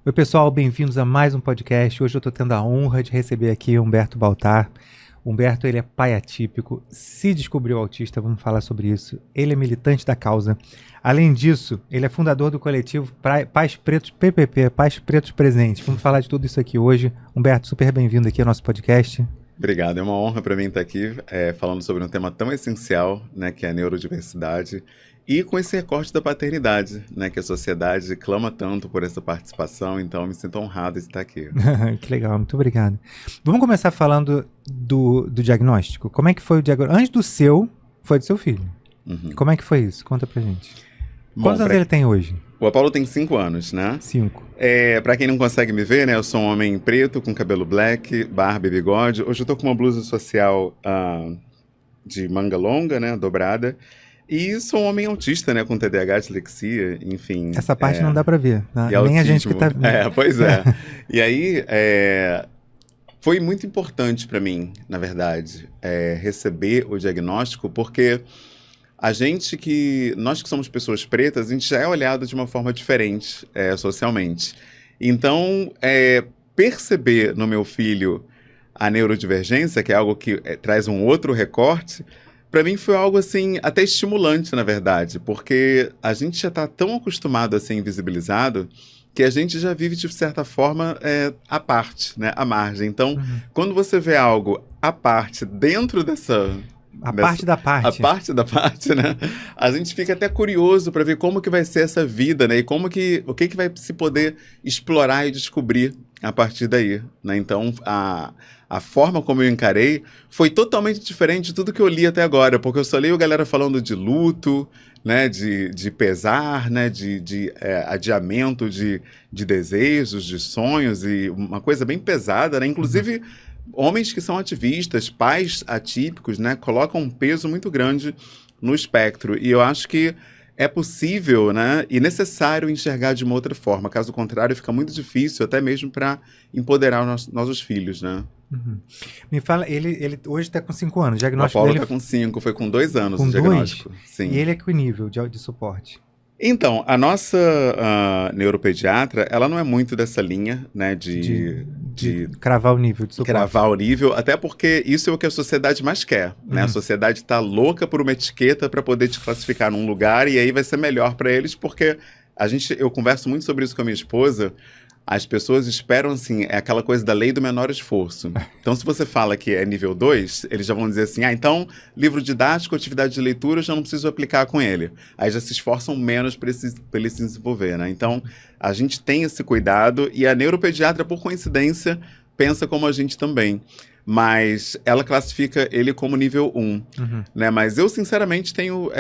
Oi, pessoal, bem-vindos a mais um podcast. Hoje eu estou tendo a honra de receber aqui Humberto Baltar. Humberto, ele é pai atípico, se descobriu autista, vamos falar sobre isso. Ele é militante da causa. Além disso, ele é fundador do coletivo Pais Pretos PPP, Pais Pretos Presentes. Vamos falar de tudo isso aqui hoje. Humberto, super bem-vindo aqui ao nosso podcast. Obrigado, é uma honra para mim estar aqui falando sobre um tema tão essencial, né, que é a neurodiversidade, e com esse recorte da paternidade, né, que a sociedade clama tanto por essa participação, então eu me sinto honrado de estar aqui. Que legal, muito obrigado. Vamos começar falando do diagnóstico. Como é que foi o diagnóstico? Antes do seu, foi do seu filho. Uhum. Como é que foi isso? Conta pra gente. Quantos anos ele tem hoje? O Apollo tem 5 anos, né? 5. Pra quem não consegue me ver, né, eu sou um homem preto, com cabelo black, barba e bigode. Hoje eu tô com uma blusa social de manga longa, né, dobrada. E sou um homem autista, né, com TDAH, dislexia, enfim. Essa parte não dá pra ver, né? Nem autismo. a gente que tá... Pois é. E aí, foi muito importante para mim, na verdade, receber o diagnóstico, porque nós que somos pessoas pretas, a gente já é olhado de uma forma diferente socialmente. Então, perceber no meu filho a neurodivergência, que é algo que traz um outro recorte, para mim foi algo assim, até estimulante, na verdade, porque a gente já está tão acostumado a ser invisibilizado que a gente já vive, de certa forma, à parte, né, à margem. Então, quando você vê algo à parte dentro parte da parte. A parte da parte, né? A gente fica até curioso para ver como que vai ser essa vida, né? E o que vai se poder explorar e descobrir a partir daí, né? Então, a forma como eu encarei foi totalmente diferente de tudo que eu li até agora, porque eu só leio a galera falando de luto, né? De pesar, né? De adiamento de desejos, de sonhos, e uma coisa bem pesada, né? Inclusive... Homens que são ativistas, pais atípicos, né, colocam um peso muito grande no espectro. E eu acho que é possível, né, e necessário enxergar de uma outra forma. Caso contrário, fica muito difícil, até mesmo para empoderar nossos filhos, né? Uhum. Me fala, ele hoje está com 5 anos. O O diagnóstico Apollo dele está com 5, foi com 2 anos com o diagnóstico. 2? Sim. E ele é que nível de suporte? Então, a nossa neuropediatra, ela não é muito dessa linha, né, de cravar o nível de suporte. Cravar o nível, até porque isso é o que a sociedade mais quer, né? A sociedade está louca por uma etiqueta para poder te classificar num lugar, e aí vai ser melhor para eles, porque eu converso muito sobre isso com a minha esposa. As pessoas esperam, assim, é aquela coisa da lei do menor esforço. Então, se você fala que é nível 2, eles já vão dizer assim, então, livro didático, atividade de leitura, eu já não preciso aplicar com ele. Aí já se esforçam menos para ele se desenvolver, né? Então, a gente tem esse cuidado, e a neuropediatra, por coincidência, pensa como a gente também. Mas ela classifica ele como nível 1, né? Mas eu, sinceramente, tenho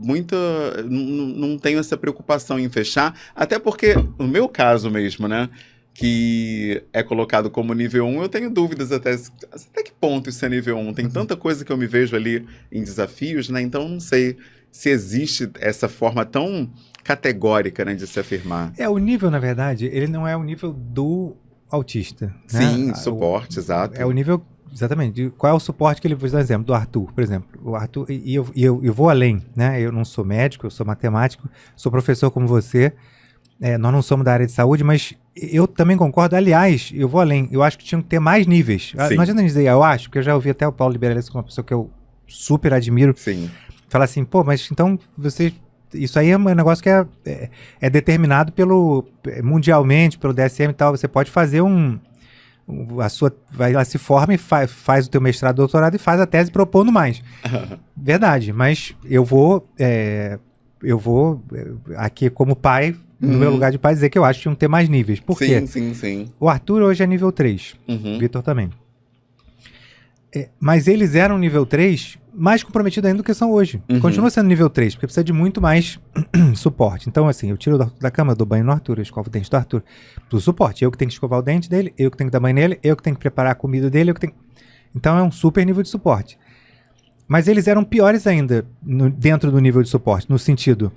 não tenho essa preocupação em fechar, até porque, no meu caso mesmo, né, que é colocado como nível 1, eu tenho dúvidas até que ponto isso é nível 1. Tem tanta coisa que eu me vejo ali em desafios, né? Então, não sei se existe essa forma tão categórica, né, de se afirmar. O nível, na verdade, ele não é o nível do autista, Sim, né? suporte, exato. É o nível, exatamente, qual é o suporte que ele, vou dar um exemplo, do Arthur, por exemplo. O Arthur, e eu vou além, né? Eu não sou médico, eu sou matemático, sou professor como você, nós não somos da área de saúde, mas eu também concordo, aliás, eu vou além, eu acho que tinha que ter mais níveis. Sim. Não adianta dizer, eu acho, porque eu já ouvi até o Paulo Liberales, que é uma pessoa que eu super admiro, sim, falar assim, pô, mas então vocês... Isso aí é um negócio que é determinado mundialmente, pelo DSM e tal. Você pode fazer vai lá, se forma e faz o teu mestrado, doutorado e faz a tese propondo mais. Verdade, mas eu vou aqui como pai, no meu lugar de pai, dizer que eu acho que tinham que ter mais níveis. Por quê? Sim. O Arthur hoje é nível 3, Vitor também. Mas eles eram nível 3 mais comprometidos ainda do que são hoje. Continua sendo nível 3, porque precisa de muito mais suporte. Então, assim, eu tiro da cama, dou banho no Arthur, eu escovo o dente do Arthur. Do suporte. Eu que tenho que escovar o dente dele, eu que tenho que dar banho nele, eu que tenho que preparar a comida dele, Então, é um super nível de suporte. Mas eles eram piores ainda dentro do nível de suporte, no sentido,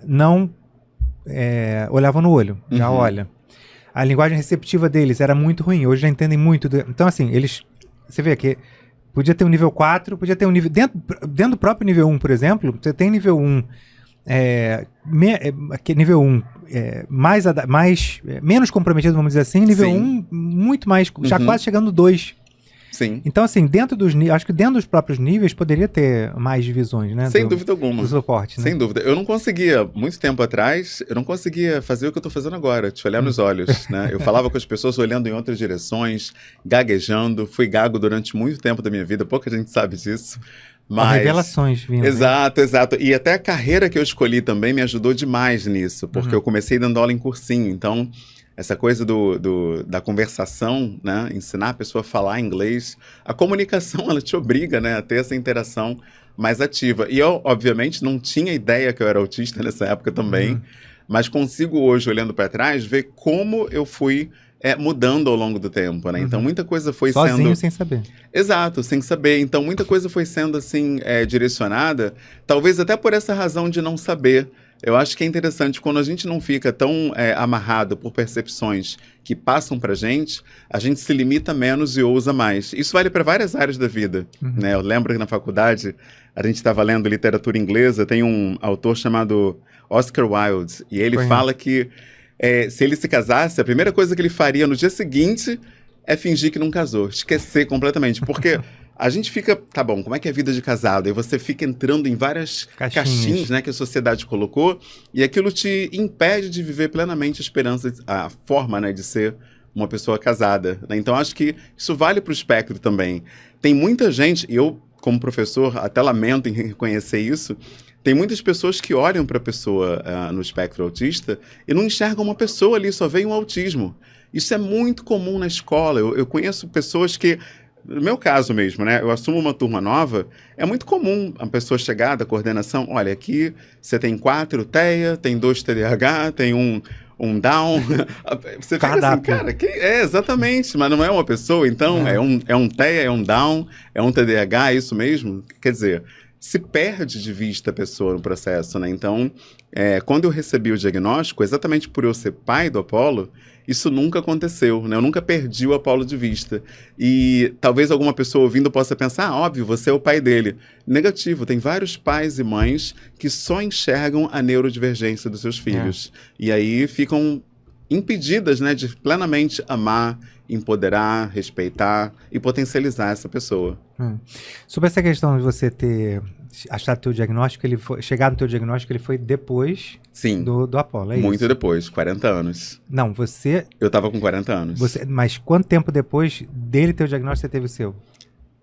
não olhavam no olho, já olha. A linguagem receptiva deles era muito ruim, hoje já entendem muito. Então, assim, você vê que podia ter um nível 4, podia ter um nível... Dentro do próprio nível 1, por exemplo, você tem nível 1... nível 1 menos comprometido, vamos dizer assim, nível Sim. 1, muito mais, já quase chegando no 2. Sim. Então, assim, acho que dentro dos próprios níveis poderia ter mais divisões, né? Sem dúvida alguma. Do suporte, né? Sem dúvida. Eu não conseguia, muito tempo atrás, eu não conseguia fazer o que eu tô fazendo agora, te olhar nos olhos, né? Eu falava com as pessoas olhando em outras direções, gaguejando. Fui gago durante muito tempo da minha vida, pouca gente sabe disso. Mas... revelações vindo. Exato, exato. E até a carreira que eu escolhi também me ajudou demais nisso, porque eu comecei dando aula em cursinho, então... Essa coisa da conversação, né? Ensinar a pessoa a falar inglês. A comunicação, ela te obriga, né? A ter essa interação mais ativa. E eu, obviamente, não tinha ideia que eu era autista nessa época também. Mas consigo hoje, olhando para trás, ver como eu fui mudando ao longo do tempo, né? Então, muita coisa foi sozinho, sendo... sem saber. Exato, sem saber. Então, muita coisa foi sendo, assim, direcionada. Talvez até por essa razão de não saber. Eu acho que é interessante, quando a gente não fica tão amarrado por percepções que passam pra gente, a gente se limita menos e ousa mais. Isso vale para várias áreas da vida, né? Eu lembro que na faculdade, a gente estava lendo literatura inglesa, tem um autor chamado Oscar Wilde, e ele fala que se ele se casasse, a primeira coisa que ele faria no dia seguinte é fingir que não casou, esquecer completamente, porque... A gente fica, tá bom, como é que é a vida de casado? E você fica entrando em várias caixinhas, né, que a sociedade colocou, e aquilo te impede de viver plenamente a esperança, a forma, né, de ser uma pessoa casada, né? Então, acho que isso vale para o espectro também. Tem muita gente, e eu, como professor, até lamento em reconhecer isso, tem muitas pessoas que olham para a pessoa no espectro autista e não enxergam uma pessoa ali, só veem o autismo. Isso é muito comum na escola. Eu conheço pessoas que... No meu caso mesmo, né? Eu assumo uma turma nova, é muito comum a pessoa chegar da coordenação, olha, aqui você tem 4 TEA, tem 2 TDAH, tem um Down. Você fica assim, cara, exatamente, mas não é uma pessoa, então é um TEA, é um Down, é um TDAH, é isso mesmo? Quer dizer, se perde de vista a pessoa no processo, né? Então, quando eu recebi o diagnóstico, exatamente por eu ser pai do Apolo, isso nunca aconteceu, né? Eu nunca perdi o Apolo de vista. E talvez alguma pessoa ouvindo possa pensar, óbvio, você é o pai dele. Negativo, tem vários pais e mães que só enxergam a neurodivergência dos seus filhos. E aí ficam impedidas, né, de plenamente amar, empoderar, respeitar e potencializar essa pessoa. Sobre essa questão de você ter achado teu diagnóstico, chegar no teu diagnóstico, ele foi depois do Apolo, é isso? Muito depois, 40 anos. Não, você... Eu tava com 40 anos. Mas quanto tempo depois dele ter o diagnóstico você teve o seu?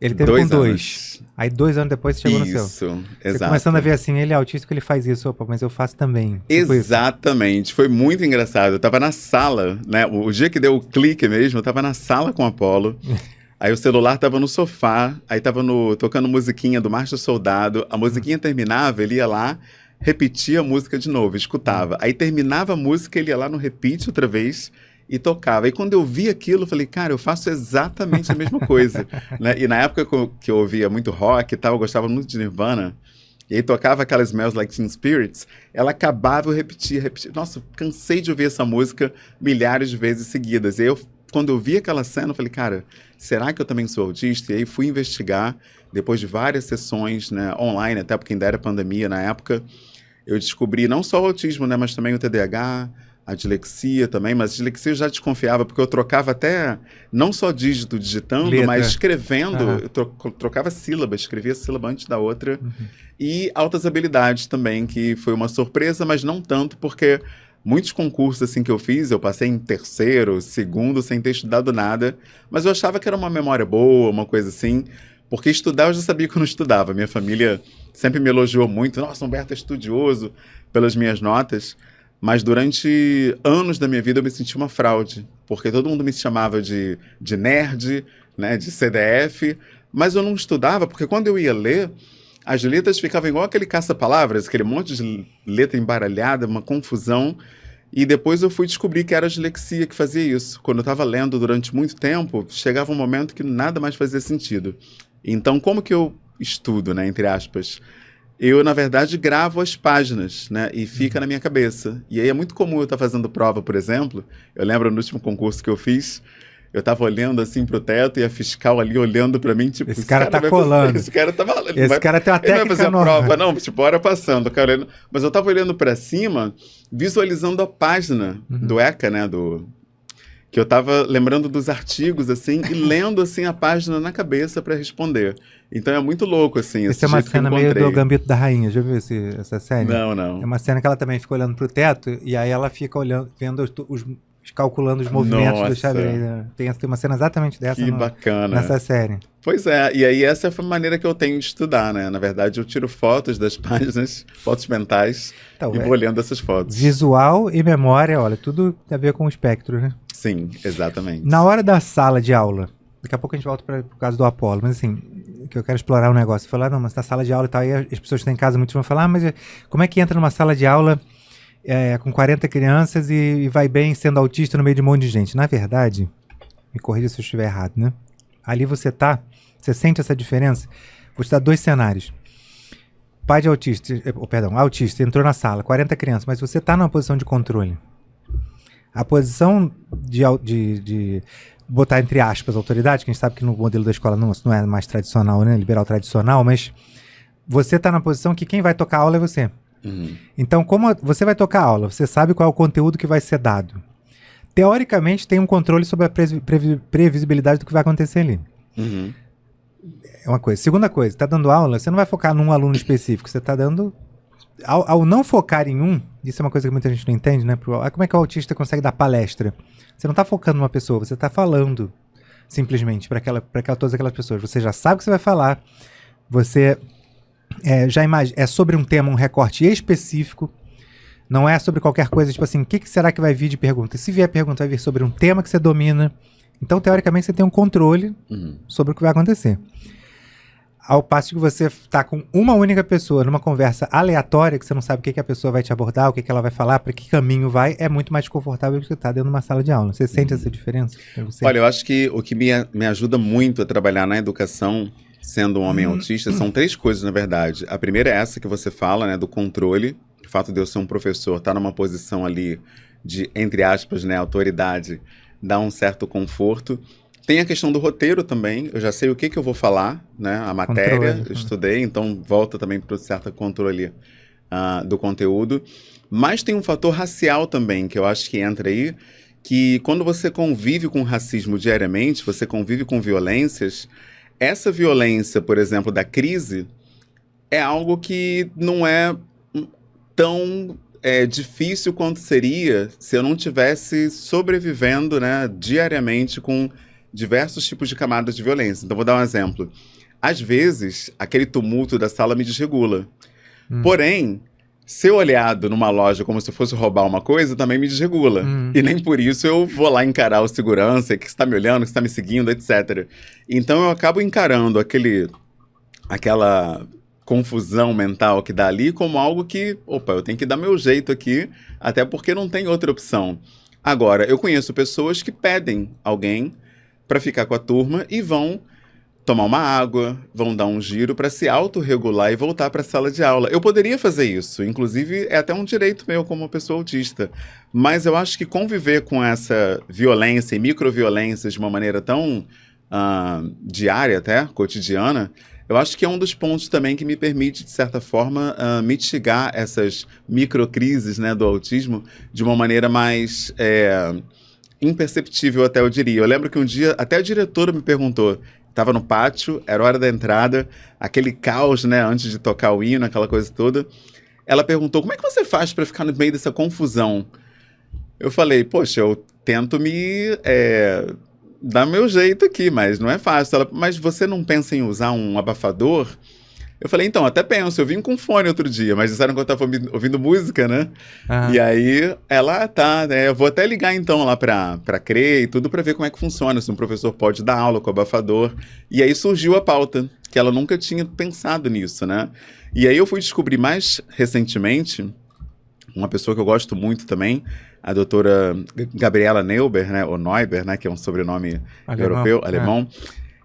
Ele teve 2 com 2. anos. Aí 2 anos depois você chegou no seu. Isso, você exato. começando a ver assim, ele é autista, ele faz isso, opa, mas eu faço também. Exatamente, foi muito engraçado. Eu tava na sala, né? O dia que deu o clique mesmo, eu tava na sala com o Apolo. Aí o celular tava no sofá, aí tava tocando musiquinha do Marcha Soldado. A musiquinha terminava, ele ia lá, repetia a música de novo, escutava. Aí terminava a música, ele ia lá no repeat outra vez e tocava. E quando eu vi aquilo, eu falei, cara, eu faço exatamente a mesma coisa. Né? E na época que eu ouvia muito rock e tal, eu gostava muito de Nirvana, e aí tocava aquela Smells Like Teen Spirits, ela acabava, eu repetia. Nossa, cansei de ouvir essa música milhares de vezes seguidas. E aí quando eu vi aquela cena, eu falei, cara, será que eu também sou autista? E aí fui investigar, depois de várias sessões, né, online, até porque ainda era pandemia na época, eu descobri não só o autismo, né, mas também o TDAH, a dislexia também, mas a dislexia eu já desconfiava, porque eu trocava até, não só dígito digitando, letra, mas escrevendo, eu trocava sílaba, escrevia a sílaba antes da outra, e altas habilidades também, que foi uma surpresa, mas não tanto, porque muitos concursos assim que eu fiz, eu passei em 3º, 2º, sem ter estudado nada, mas eu achava que era uma memória boa, uma coisa assim, porque estudar eu já sabia que eu não estudava. Minha família sempre me elogiou muito, nossa, Humberto é estudioso, pelas minhas notas, mas durante anos da minha vida eu me senti uma fraude, porque todo mundo me chamava de nerd, né, de CDF, mas eu não estudava, porque quando eu ia ler, as letras ficavam igual aquele caça-palavras, aquele monte de letra embaralhada, uma confusão. E depois eu fui descobrir que era a dislexia que fazia isso. Quando eu estava lendo durante muito tempo, chegava um momento que nada mais fazia sentido. Então, como que eu estudo, né, entre aspas? Eu, na verdade, gravo as páginas, né, e fica na minha cabeça. E aí é muito comum eu estar fazendo prova, por exemplo. Eu lembro no último concurso que eu fiz, eu tava olhando assim pro teto e a fiscal ali olhando pra mim, tipo, esse cara tá colando. Esse cara tá malando. Esse cara tem uma técnica ele vai fazer a nova. prova, não, tipo, hora passando, cara, olhando. Mas eu tava olhando pra cima, visualizando a página do ECA, né, que eu tava lembrando dos artigos, assim, e lendo, assim, a página na cabeça pra responder. Então é muito louco, assim, essa é uma cena meio do Gambito da Rainha, já viu essa série? Não. É uma cena que ela também fica olhando pro teto, e aí ela fica olhando, vendo calculando os movimentos do xadrez. Né? Tem uma cena exatamente dessa bacana. Nessa série. Pois é, e aí essa foi a maneira que eu tenho de estudar, né? Na verdade, eu tiro fotos das páginas, fotos mentais, e vou olhando essas fotos. Visual e memória, olha, tudo tem a ver com o espectro, né? Sim, exatamente. Na hora da sala de aula, daqui a pouco a gente volta para o caso do Apolo, mas assim, que eu quero explorar um negócio. Falar, não, mas na sala de aula e tal, aí as pessoas que estão em casa, muitos vão falar, mas como é que entra numa sala de aula com 40 crianças e vai bem sendo autista no meio de um monte de gente? Na verdade, me corrija se eu estiver errado, né? Ali você sente essa diferença? Vou te dar 2 cenários. Pai de autista, autista, entrou na sala, 40 crianças, mas você está numa posição de controle. A posição de botar entre aspas autoridade, que a gente sabe que no modelo da escola não é mais tradicional, né? Liberal tradicional, mas você está na posição que quem vai tocar a aula é você. Então, como você vai tocar a aula, você sabe qual é o conteúdo que vai ser dado. Teoricamente, tem um controle sobre a previsibilidade do que vai acontecer ali. É uma coisa. Segunda coisa, está dando aula, você não vai focar num aluno específico, você está dando... Ao não focar em um, isso é uma coisa que muita gente não entende, né? Como é que o autista consegue dar palestra? Você não está focando numa pessoa, você está falando simplesmente para todas aquelas pessoas. Você já sabe o que você vai falar, você já imagina, é sobre um tema, um recorte específico, não é sobre qualquer coisa, tipo assim, o que será que vai vir de pergunta? Se vier pergunta, vai vir sobre um tema que você domina. Então, teoricamente, você tem um controle sobre o que vai acontecer. Ao passo que você está com uma única pessoa numa conversa aleatória, que você não sabe o que a pessoa vai te abordar, o que ela vai falar, para que caminho vai, é muito mais confortável que você estar dentro de uma sala de aula. Você sente essa diferença? Olha, eu acho que o que me ajuda muito a trabalhar na educação, sendo um homem autista, são 3 coisas, na verdade. A primeira é essa que você fala, né, do controle. O fato de eu ser um professor, estar numa posição ali de, entre aspas, né, autoridade, dá um certo conforto. Tem a questão do roteiro também, eu já sei o que eu vou falar, né? A matéria, eu estudei, então volta também para o certo controle do conteúdo. Mas tem um fator racial também, que eu acho que entra aí, que quando você convive com racismo diariamente, você convive com violências, essa violência, por exemplo, da crise, é algo que não é tão difícil quanto seria se eu não tivesse sobrevivendo, né, diariamente com diversos tipos de camadas de violência. Então, vou dar um exemplo. Às vezes, aquele tumulto da sala me desregula. Porém, ser olhado numa loja como se fosse roubar uma coisa também me desregula. E nem por isso eu vou lá encarar o segurança, que está me olhando, que está me seguindo, etc. Então, eu acabo encarando aquela confusão mental que dá ali como algo que, opa, eu tenho que dar meu jeito aqui, até porque não tem outra opção. Agora, eu conheço pessoas que pedem alguém para ficar com a turma e vão tomar uma água, vão dar um giro para se autorregular e voltar para a sala de aula. Eu poderia fazer isso, inclusive é até um direito meu como pessoa autista, mas eu acho que conviver com essa violência e microviolências de uma maneira tão diária até, cotidiana, eu acho que é um dos pontos também que me permite, de certa forma, mitigar essas microcrises, né, do autismo de uma maneira mais... imperceptível, até eu diria. Eu lembro que um dia, até a diretora me perguntou, estava no pátio, era hora da entrada, aquele caos, né, antes de tocar o hino, aquela coisa toda. Ela perguntou, como é que você faz para ficar no meio dessa confusão? Eu falei, poxa, eu tento me dar meu jeito aqui, mas não é fácil. Ela, mas você não pensa em usar um abafador? Eu falei, então, até penso, eu vim com fone outro dia, mas disseram que eu estava ouvindo música, né? E aí, ela, tá, né? Eu vou até ligar então lá pra CRE e tudo pra ver como é que funciona, se um professor pode dar aula com abafador. E aí surgiu a pauta, que ela nunca tinha pensado nisso, né? E aí eu fui descobrir mais recentemente, uma pessoa que eu gosto muito também, a doutora Gabriela Neuber, né? Ou Neuber, né? Que é um sobrenome europeu, alemão.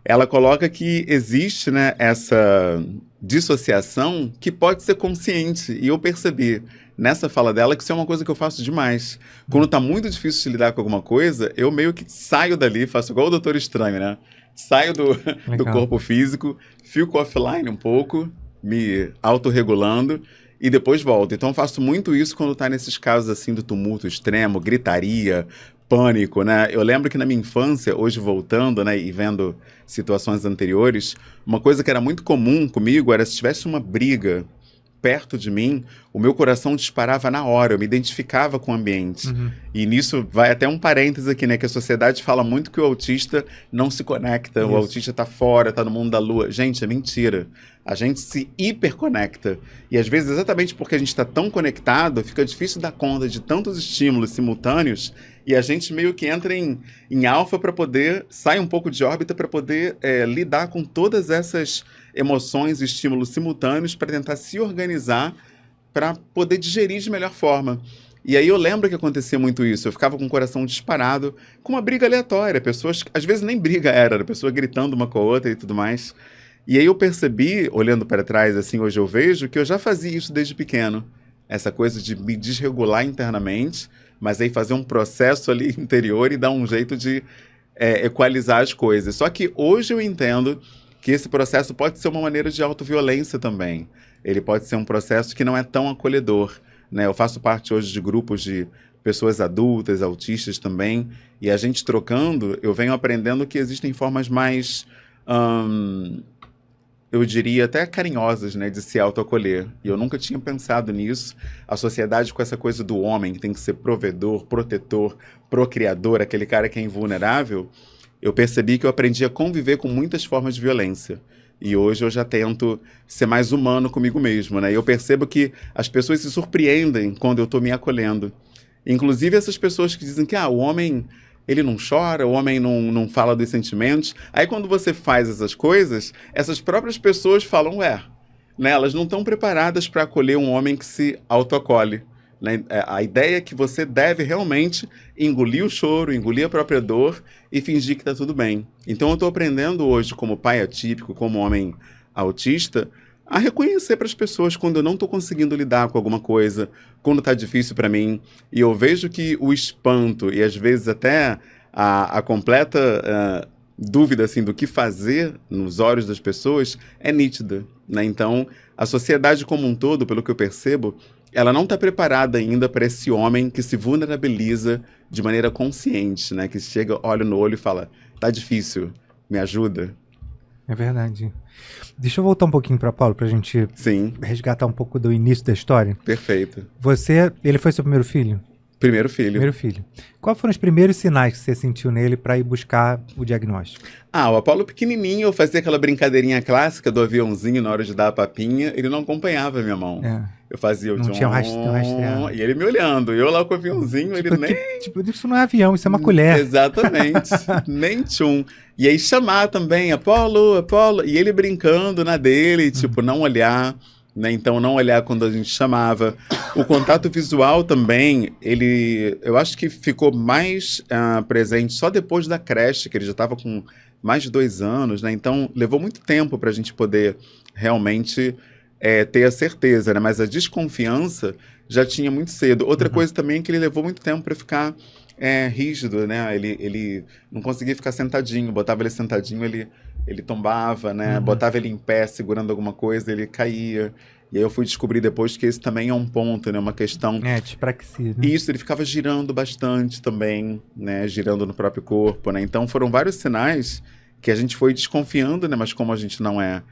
ela coloca que existe, né, essa dissociação que pode ser consciente. E eu percebi nessa fala dela que isso é uma coisa que eu faço demais. Quando tá muito difícil de lidar com alguma coisa, eu meio que saio dali, faço igual o Doutor Estranho, né? Saio do corpo físico, fico offline um pouco, me autorregulando e depois volto. Então eu faço muito isso quando tá nesses casos assim do tumulto extremo, gritaria, pânico, né? Eu lembro que na minha infância, hoje voltando, né, e vendo situações anteriores, uma coisa que era muito comum comigo era se tivesse uma briga perto de mim, o meu coração disparava na hora, eu me identificava com o ambiente. E nisso vai até um parênteses aqui, né, que a sociedade fala muito que o autista não se conecta, o autista tá fora, tá no mundo da lua. Gente, é mentira. A gente se hiperconecta. E às vezes, exatamente porque a gente está tão conectado, fica difícil dar conta de tantos estímulos simultâneos e a gente meio que entra em alfa para poder, sai um pouco de órbita para poder lidar com todas essas emoções e estímulos simultâneos para tentar se organizar para poder digerir de melhor forma. E aí eu lembro que acontecia muito isso. Eu ficava com o coração disparado, com uma briga aleatória. Pessoas, às vezes nem briga era pessoa gritando uma com a outra e tudo mais. E aí eu percebi, olhando para trás, assim, hoje eu vejo, que eu já fazia isso desde pequeno. Essa coisa de me desregular internamente, mas aí fazer um processo ali interior e dar um jeito de equalizar as coisas. Só que hoje eu entendo que esse processo pode ser uma maneira de autoviolência também. Ele pode ser um processo que não é tão acolhedor, né? Eu faço parte hoje de grupos de pessoas adultas, autistas também, e a gente trocando, eu venho aprendendo que existem formas mais, eu diria até carinhosas, né, de se autoacolher. E eu nunca tinha pensado nisso. A sociedade com essa coisa do homem, que tem que ser provedor, protetor, procriador, aquele cara que é invulnerável, eu percebi que eu aprendi a conviver com muitas formas de violência. E hoje eu já tento ser mais humano comigo mesmo, né? E eu percebo que as pessoas se surpreendem quando eu estou me acolhendo. Inclusive essas pessoas que dizem que o homem, ele não chora, o homem não fala dos sentimentos. Aí quando você faz essas coisas, essas próprias pessoas falam, né? Elas não estão preparadas para acolher um homem que se autoacolhe. Né? A ideia é que você deve realmente engolir o choro, engolir a própria dor e fingir que está tudo bem. Então eu estou aprendendo hoje, como pai atípico, como homem autista, a reconhecer para as pessoas quando eu não estou conseguindo lidar com alguma coisa, quando está difícil para mim. E eu vejo que o espanto e às vezes até a completa dúvida assim, do que fazer nos olhos das pessoas é nítida. Né? Então a sociedade como um todo, pelo que eu percebo, ela não está preparada ainda para esse homem que se vulnerabiliza de maneira consciente, né? Que chega, olha no olho e fala, tá difícil, me ajuda. É verdade. Deixa eu voltar um pouquinho para Paulo, para a gente resgatar um pouco do início da história. Perfeito. Ele foi seu primeiro filho? Primeiro filho. Primeiro filho. Quais foram os primeiros sinais que você sentiu nele para ir buscar o diagnóstico? O Apolo pequenininho, eu fazia aquela brincadeirinha clássica do aviãozinho na hora de dar a papinha, ele não acompanhava a minha mão. Eu fazia o não tinha rastreado. E ele me olhando, eu lá com o aviãozinho, ele nem... isso não é avião, isso é uma colher. Exatamente, nem tchum. E aí chamar também, Apolo, Apolo, e ele brincando na dele, não olhar... Né? Então, não olhar quando a gente chamava. O contato visual também, eu acho que ficou mais presente só depois da creche, que ele já estava com mais de 2 anos, né? Então, levou muito tempo para a gente poder realmente ter a certeza, né? Mas a desconfiança já tinha muito cedo. Outra coisa também é que ele levou muito tempo para ficar rígido, né? Ele não conseguia ficar sentadinho, botava ele sentadinho, ele tombava, né? Botava ele em pé, segurando alguma coisa, ele caía. E aí eu fui descobrir depois que esse também é um ponto, né? Uma questão... dispraxia, né? Isso, ele ficava girando bastante também, né? Girando no próprio corpo, né? Então foram vários sinais que a gente foi desconfiando, né? Mas como a gente não é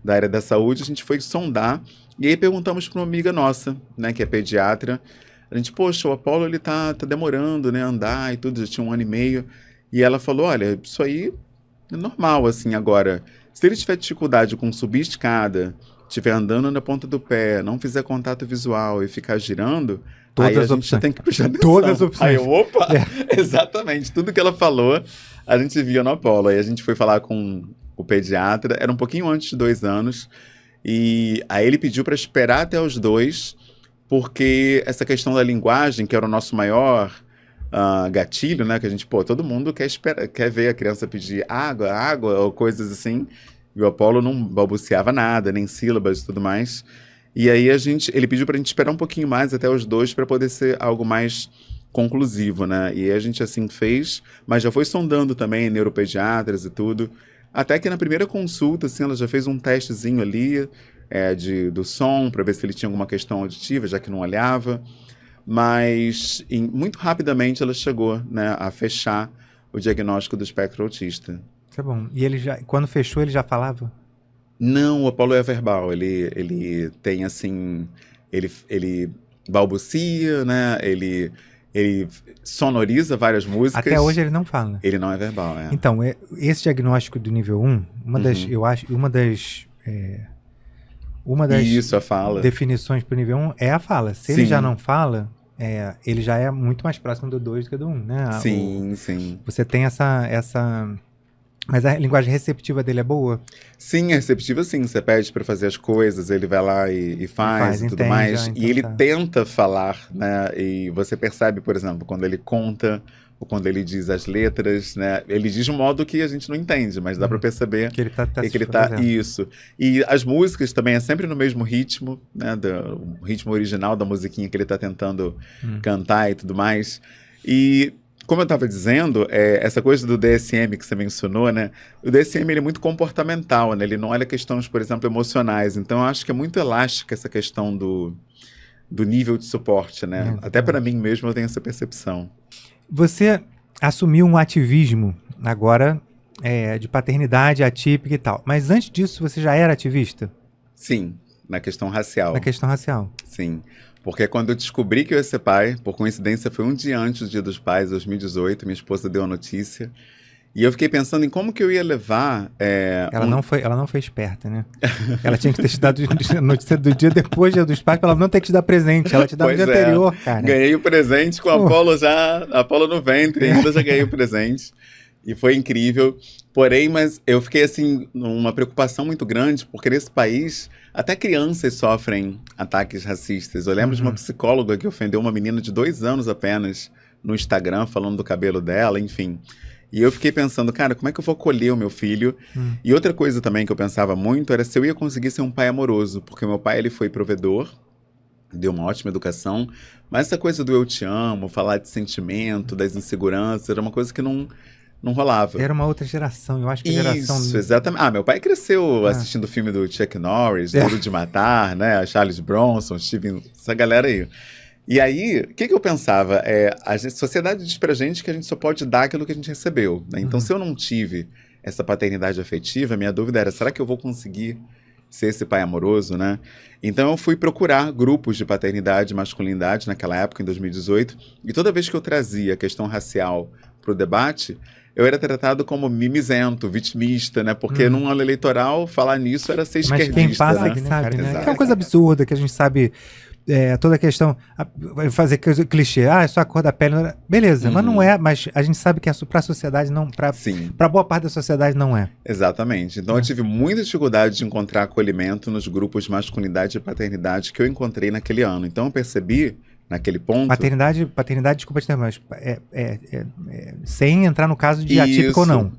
da área da saúde, a gente foi sondar. E aí perguntamos para uma amiga nossa, né? Que é pediatra. A gente, poxa, o Apolo, ele tá demorando, né? A andar e tudo, já tinha 1 ano e meio. E ela falou, olha, isso aí... é normal, assim, agora, se ele tiver dificuldade com subir escada, estiver andando na ponta do pé, não fizer contato visual e ficar girando, aí a gente já tem que prestar atenção. Todas as opções. Aí opa, exatamente, tudo que ela falou, a gente via no Apolo. Aí a gente foi falar com o pediatra, era um pouquinho antes de 2 anos, e aí ele pediu para esperar até os 2, porque essa questão da linguagem, que era o nosso maior gatilho, né? Que a gente, todo mundo quer ver a criança pedir água, ou coisas assim. E o Apolo não balbuciava nada, nem sílabas e tudo mais. E aí ele pediu pra gente esperar um pouquinho mais até os 2 para poder ser algo mais conclusivo, né? E a gente assim fez, mas já foi sondando também neuropediatras e tudo. Até que na primeira consulta, assim, ela já fez um testezinho ali do som, para ver se ele tinha alguma questão auditiva, já que não olhava. Mas muito rapidamente ela chegou, né, a fechar o diagnóstico do espectro autista. Isso é bom. E quando fechou, ele já falava? Não, o Apolo é verbal. Ele tem, assim... Ele balbucia, né? Ele sonoriza várias músicas. Até hoje ele não fala. Ele não é verbal, Então, esse diagnóstico do nível 1, uma das Isso, a fala. definições para o nível 1 é a fala. Se ele já não fala, ele já é muito mais próximo do 2 do que do 1, né? Sim. Você tem essa... Mas a linguagem receptiva dele é boa? Sim, é receptiva sim. Você pede para fazer as coisas, ele vai lá e faz e tudo entende, mais. então e ele tenta falar, né? E você percebe, por exemplo, quando ele conta ou quando ele diz as letras, né? Ele diz de um modo que a gente não entende, mas dá para perceber que ele tá isso. E as músicas também é sempre no mesmo ritmo, né? O ritmo original da musiquinha que ele tá tentando cantar e tudo mais. E como eu estava dizendo, essa coisa do DSM que você mencionou, né? O DSM ele é muito comportamental, né? Ele não olha questões, por exemplo, emocionais. Então, eu acho que é muito elástica essa questão do nível de suporte, né? Até para mim mesmo eu tenho essa percepção. Você assumiu um ativismo agora de paternidade atípica e tal. Mas antes disso, você já era ativista? Sim, na questão racial. Na questão racial. Sim. Porque quando eu descobri que eu ia ser pai, por coincidência foi um dia antes do Dia dos Pais, 2018, minha esposa deu a notícia. E eu fiquei pensando em como que eu ia levar... Ela não foi esperta, né? Ela tinha que ter te dado a notícia do dia depois do Dia dos Pais, pra ela não ter que te dar presente. Ela te dá no dia anterior, cara. Ganhei o presente com a Apolo no ventre, ainda já ganhei o presente. E foi incrível. Porém, mas eu fiquei assim, numa preocupação muito grande, porque nesse país, até crianças sofrem ataques racistas. Eu lembro de uma psicóloga que ofendeu uma menina de 2 anos apenas no Instagram, falando do cabelo dela, enfim. E eu fiquei pensando, cara, como é que eu vou acolher o meu filho? E outra coisa também que eu pensava muito era se eu ia conseguir ser um pai amoroso, porque meu pai ele foi provedor, deu uma ótima educação, mas essa coisa do eu te amo, falar de sentimento, das inseguranças, era uma coisa que não rolava. Era uma outra geração, eu acho que a geração... Isso, exatamente. Meu pai cresceu assistindo o filme do Chuck Norris, Duro de Matar, né? Charles Bronson, Steven, essa galera aí. E aí, o que eu pensava? A sociedade diz pra gente que a gente só pode dar aquilo que a gente recebeu, né? Então, se eu não tive essa paternidade afetiva, minha dúvida era, será que eu vou conseguir ser esse pai amoroso, né? Então, eu fui procurar grupos de paternidade e masculinidade naquela época, em 2018, e toda vez que eu trazia a questão racial pro debate, eu era tratado como mimizento, vitimista, né? Porque num ano eleitoral, falar nisso era ser esquerdista, quem passa né? que sabe, né? É uma coisa absurda que a gente sabe... toda a questão, fazer clichê, é só a cor da pele, beleza, mas não é, mas a gente sabe que para a sociedade não, para boa parte da sociedade não é. Exatamente, então eu tive muita dificuldade de encontrar acolhimento nos grupos de masculinidade e paternidade que eu encontrei naquele ano, então eu percebi naquele ponto... Paternidade, desculpa te interromper, mas sem entrar no caso de atípico ou não.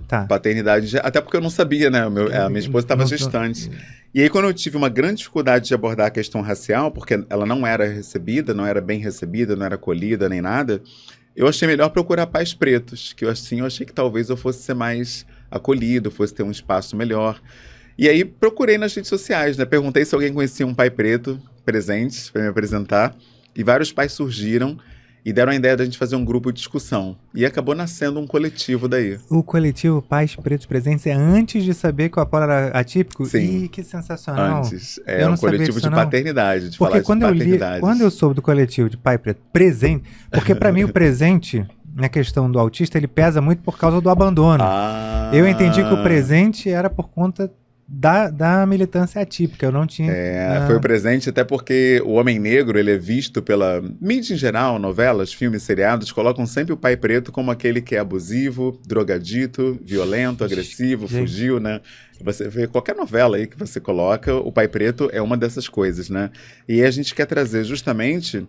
Tá. Paternidade, até porque eu não sabia, né, a minha esposa estava gestante. E aí, quando eu tive uma grande dificuldade de abordar a questão racial, porque ela não era recebida, não era bem recebida, não era acolhida, nem nada, eu achei melhor procurar pais pretos, que eu achei que talvez eu fosse ser mais acolhido, fosse ter um espaço melhor. E aí, procurei nas redes sociais, né? Perguntei se alguém conhecia um pai preto presente para me apresentar, e vários pais surgiram e deram a ideia da gente fazer um grupo de discussão. E acabou nascendo um coletivo daí. O coletivo Pais Pretos Presentes é antes de saber que o Apolo era atípico? Sim. Ih, que sensacional. Antes. É um coletivo de paternidade, de porque falar de paternidade. Quando eu soube do coletivo de Pai Preto Presente, porque para mim o presente, na questão do autista, ele pesa muito por causa do abandono. Eu entendi que o presente era por conta da militância atípica, eu não tinha... Foi o presente até porque o homem negro, ele é visto pela mídia em geral, novelas, filmes, seriados, colocam sempre o pai preto como aquele que é abusivo, drogadito, violento, agressivo, fugiu, né? Você vê qualquer novela aí que você coloca, o pai preto é uma dessas coisas, né? E a gente quer trazer justamente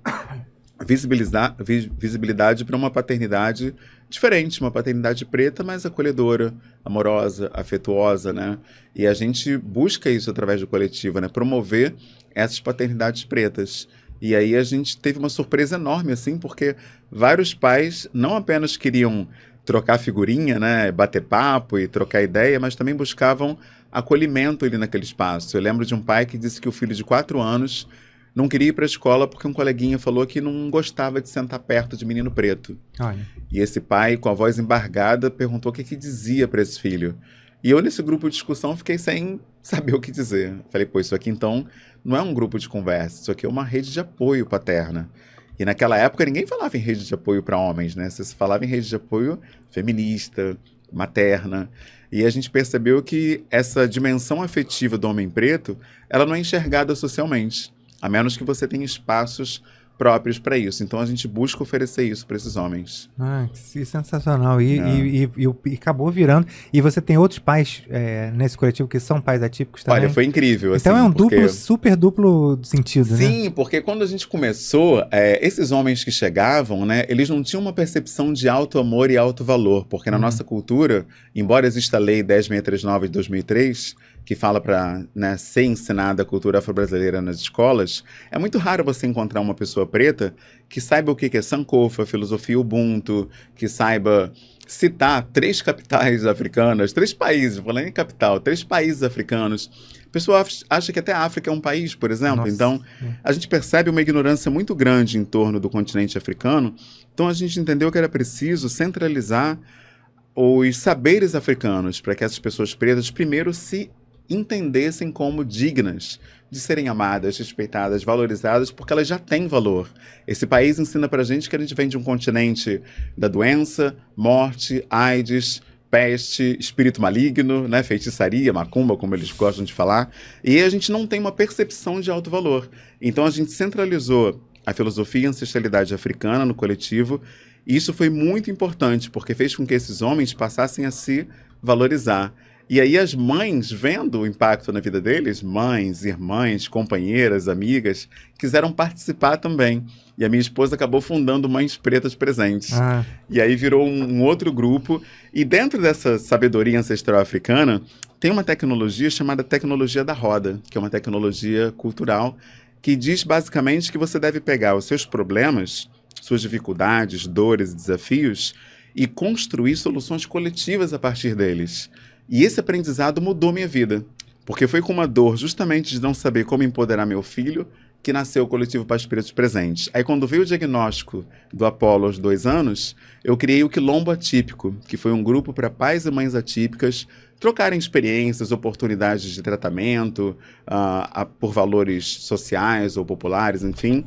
visibilidade para uma paternidade diferente, uma paternidade preta, mas acolhedora, amorosa, afetuosa, né? E a gente busca isso através do coletivo, né? Promover essas paternidades pretas. E aí a gente teve uma surpresa enorme, assim, porque vários pais não apenas queriam trocar figurinha, né? Bater papo e trocar ideia, mas também buscavam acolhimento ali naquele espaço. Eu lembro de um pai que disse que o filho de 4 anos não queria ir para a escola porque um coleguinha falou que não gostava de sentar perto de menino preto. Olha. E esse pai, com a voz embargada, perguntou o que dizia para esse filho. E eu, nesse grupo de discussão, fiquei sem saber o que dizer. Falei, pô, isso aqui então não é um grupo de conversa, isso aqui é uma rede de apoio paterna. E naquela época ninguém falava em rede de apoio para homens, né? Você falava em rede de apoio feminista, materna. E a gente percebeu que essa dimensão afetiva do homem preto, ela não é enxergada socialmente, a menos que você tenha espaços próprios para isso. Então a gente busca oferecer isso para esses homens. Ah, que sensacional. E acabou virando. E você tem outros pais nesse coletivo que são pais atípicos também? Olha, foi incrível. Então assim, é um porque... super duplo sentido, né? Sim, porque quando a gente começou, esses homens que chegavam, né, eles não tinham uma percepção de alto amor e alto valor, porque na nossa cultura, embora exista a lei 10.639 de 2003, que fala para, né, ser ensinada a cultura afro-brasileira nas escolas, é muito raro você encontrar uma pessoa preta que saiba o que é Sankofa, filosofia Ubuntu, que saiba citar 3 capitais africanas, 3 países, falando em capital, 3 países africanos. A pessoa acha que até a África é um país, por exemplo. Nossa. Então, a gente percebe uma ignorância muito grande em torno do continente africano. Então, a gente entendeu que era preciso centralizar os saberes africanos para que essas pessoas pretas primeiro se entendessem como dignas de serem amadas, respeitadas, valorizadas, porque elas já têm valor. Esse país ensina pra gente que a gente vem de um continente da doença, morte, AIDS, peste, espírito maligno, né, feitiçaria, macumba, como eles gostam de falar, e a gente não tem uma percepção de alto valor. Então a gente centralizou a filosofia e a ancestralidade africana no coletivo, e isso foi muito importante, porque fez com que esses homens passassem a se valorizar. E aí as mães, vendo o impacto na vida deles, mães, irmãs, companheiras, amigas, quiseram participar também. E a minha esposa acabou fundando Mães Pretas Presentes. E aí virou um outro grupo. E dentro dessa sabedoria ancestral africana, tem uma tecnologia chamada tecnologia da roda, que é uma tecnologia cultural, que diz basicamente que você deve pegar os seus problemas, suas dificuldades, dores e desafios, e construir soluções coletivas a partir deles. E esse aprendizado mudou minha vida, porque foi com uma dor justamente de não saber como empoderar meu filho que nasceu o Coletivo Pais Pretos Presentes. Aí quando veio o diagnóstico do Apolo aos 2 anos, eu criei o Quilombo Atípico, que foi um grupo para pais e mães atípicas trocarem experiências, oportunidades de tratamento, por valores sociais ou populares, enfim.